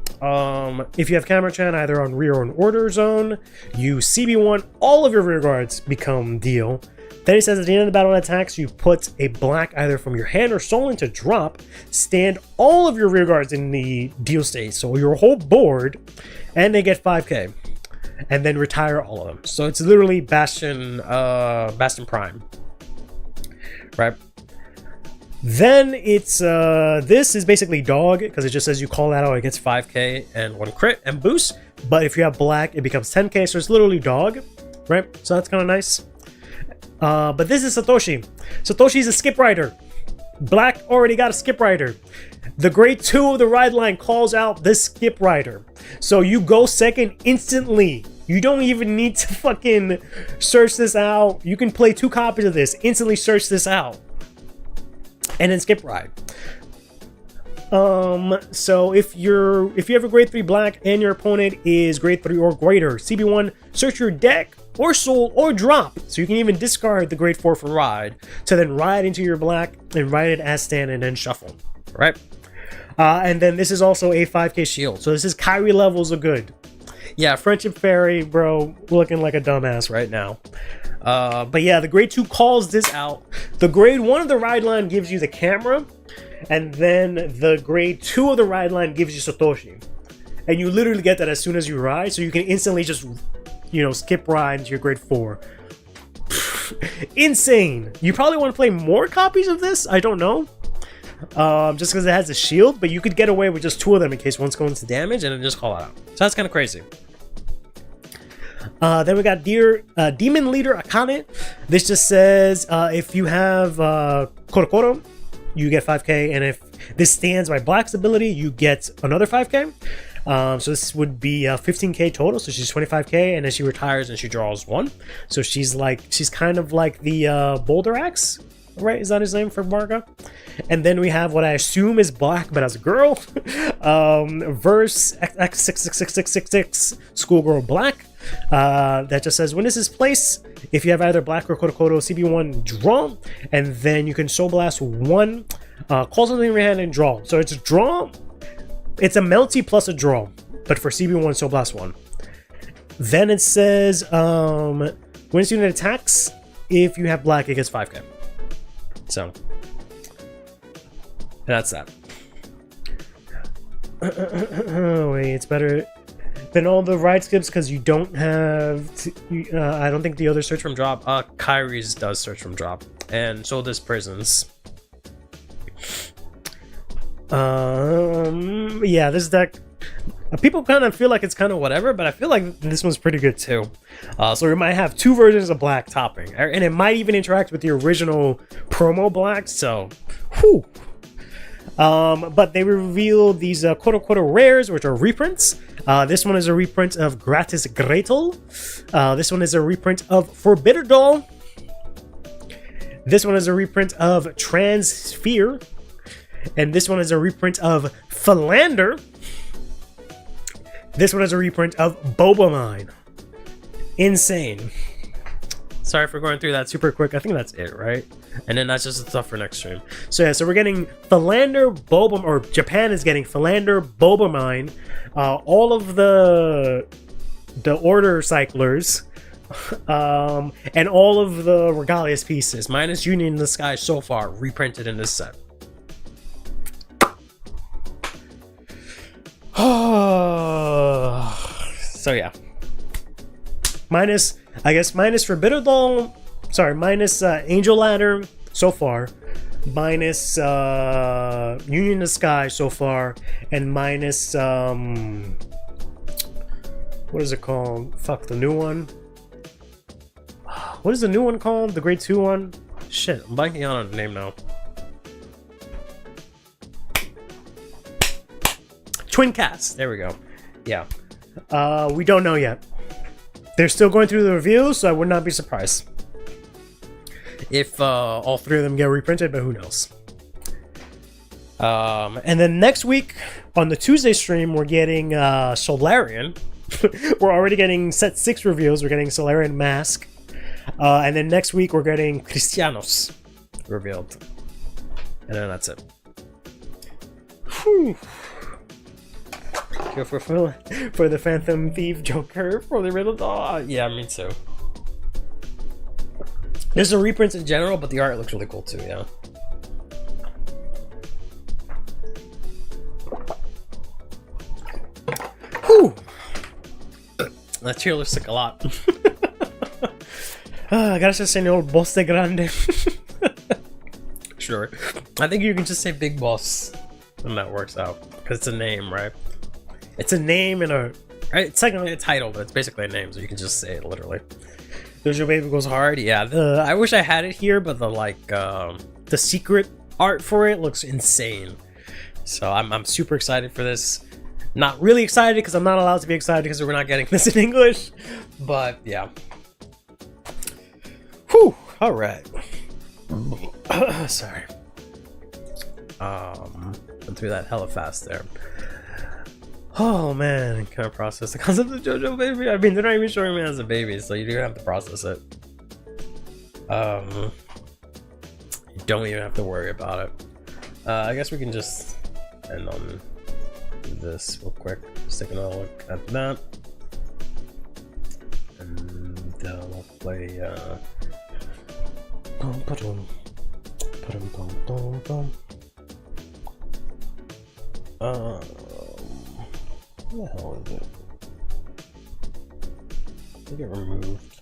If you have Camera Chan either on rear or in order zone, you CB1, all of your rear guards become deal. Then he says at the end of the battle attacks, you put a black either from your hand or soul into drop, stand all of your rear guards in the deal state, so your whole board, and they get 5k. And then retire all of them. So it's literally Bastion Prime. Right? Then it's this is basically dog, because it just says you call that out, it gets 5k and 1 crit and boost. But if you have black, it becomes 10k, so it's literally dog, right? So that's kind of nice. But this is Satoshi. Satoshi's a skip rider. Black already got a skip rider. The grade 2 of the ride line calls out this skip rider. So you go second instantly. You don't even need to fucking search this out. You can play 2 copies of this, instantly search this out, and then skip ride. So if you have a grade 3 black and your opponent is grade 3 or greater, CB1, search your deck or soul or drop. So you can even discard the grade 4 for ride to then ride into your black and ride it as stand and then shuffle, right? And then this is also a 5k shield. So this is Kyrie levels of good. Yeah, Friendship Fairy, bro, looking like a dumbass right now. But yeah, the grade 2 calls this out. The grade 1 of the ride line gives you the camera, and then the grade 2 of the ride line gives you Satoshi. And you literally get that as soon as you ride, so you can instantly just, you know, skip ride into your grade 4. Insane. You probably want to play more copies of this, I don't know. Just because it has a shield, but you could get away with just 2 of them in case one's going to damage and then just call it out. So that's kind of crazy. Then we got Demon Leader Akane. This just says if you have Korokoro, you get 5k, and if this stands by Black's ability, you get another 5k. So this would be 15k total, so she's 25k, and then she retires and she draws 1. So she's kind of like the Boulder Axe, right? Is that his name for Marga? And then we have what I assume is Black, but as a girl. Verse X66666 Schoolgirl Black. That just says when this is placed, if you have either Black or Kodokodo, CB1 draw, and then you can soul blast 1, call something in your hand and draw. So it's draw. It's a melty plus a draw, but for CB1 soul blast 1. Then it says when this unit attacks, if you have Black, it gets 5k. So that's that. Wait, it's better than all the ride skips because you don't have. I don't think the other search from drop. Kyrie's does search from drop, and so does prisons. Yeah, this deck. People kind of feel like it's kind of whatever, but I feel like this one's pretty good too. So we might have 2 versions of black topping, and it might even interact with the original promo black. So, whew. But they revealed these quote-unquote rares, which are reprints. This one is a reprint of Gratis Gretel. This one is a reprint of Forbidden Doll. This one is a reprint of Transsphere. And this one is a reprint of Philander. This one is a reprint of Bobomine. Insane. Sorry for going through that super quick. I think that's it, right? And then that's just the stuff for next stream. So yeah, so we're getting Philander, Bobomine, or Japan is getting Philander, Bobomine, all of the order cyclers, and all of the Regalias pieces, minus Union in the Sky so far, reprinted in this set. So yeah, minus Forbidden Doll, minus Angel Ladder so far, minus Union in the Sky so far, and minus what is it called? Fuck, the new one. What is the new one called? The grade 2 one? Shit, I'm blanking out on the name now. Twin Cast. There we go. Yeah. We don't know yet. They're still going through the reviews, so I would not be surprised if all 3 of them get reprinted, but who knows. And then next week on the Tuesday stream, we're getting Solarian. We're already getting set 6 reviews. We're getting Solarian Mask. And then next week, we're getting Cristianos revealed. And then that's it. Whew. Go for the Phantom Thief Joker for the Riddle Doll. Yeah, me too. There's a reprints in general, but the art looks really cool too, yeah. Whew! That chair looks like a lot. Gracias, señor Boss de Grande. Sure. I think you can just say Big Boss, and that works out. Because it's a name, right? It's a name and a... It's technically a title, but it's basically a name, so you can just say it literally. Dojo Baby Goes Hard, yeah. I wish I had it here, but the secret art for it looks insane. So I'm super excited for this. Not really excited because I'm not allowed to be excited because we're not getting this in English. But yeah. Whew, alright. Sorry. Went through that hella fast there. Oh man, I can't process the concept of JoJo Baby. I mean, they're not even showing me as a baby, so you do have to process it. You don't even have to worry about it. I guess we can just end on this real quick. Just take another look at that. And we'll play what the hell is it? Did it get removed?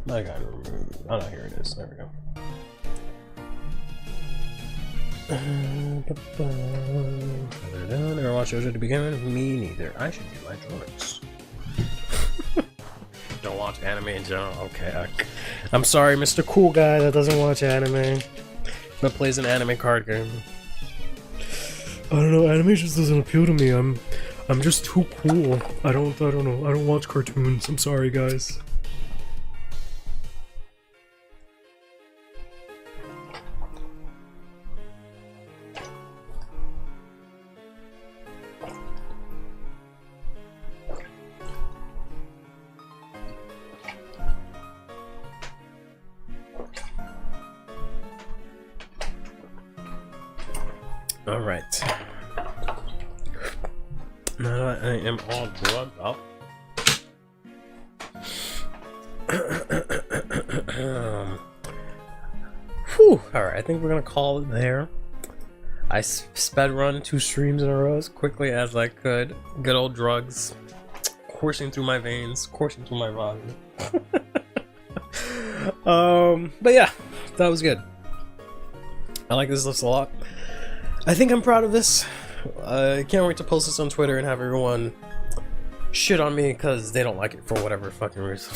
I got it removed. Oh no, here it is. There we go. Never watched JoJo to begin with? Me neither. I should do my drawings. Don't watch anime in general? Okay. I'm sorry, Mr. Cool Guy that doesn't watch anime, but plays an anime card game. I don't know, anime just doesn't appeal to me. I'm just too cool. I don't know. I don't watch cartoons. I'm sorry, guys. All right. Now that I am all drugged up. Whew. Alright, I think we're gonna call it there. I sped run 2 streams in a row as quickly as I could. Good old drugs coursing through my veins, coursing through my body. But yeah, that was good. I like this list a lot. I think I'm proud of this. I can't wait to post this on Twitter and have everyone shit on me because they don't like it for whatever fucking reason.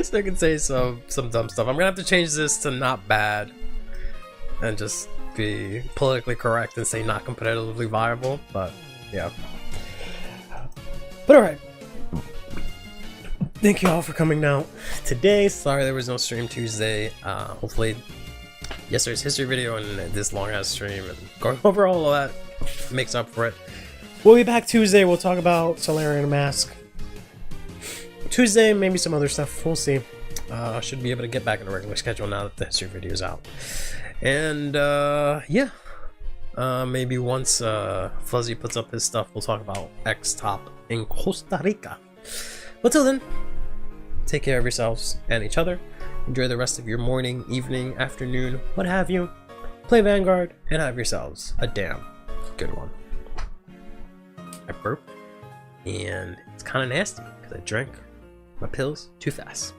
So they can say some dumb stuff. I'm gonna have to change this to not bad and just be politically correct and say not competitively viable, but yeah. But alright. Thank you all for coming now today. Sorry there was no stream Tuesday. Hopefully yesterday's history video and this long ass stream and going over all of that makes up for it. We'll be back Tuesday. We'll talk about Solarian Mask. Tuesday, maybe some other stuff. We'll see. Should be able to get back in a regular schedule now that the history video is out. And yeah. Maybe once Fuzzy puts up his stuff, we'll talk about X-Top in Costa Rica. But till then, take care of yourselves and each other. Enjoy the rest of your morning, evening, afternoon, what have you. Play Vanguard and have yourselves a damn good one. I burped, and it's kind of nasty because I drank my pills too fast.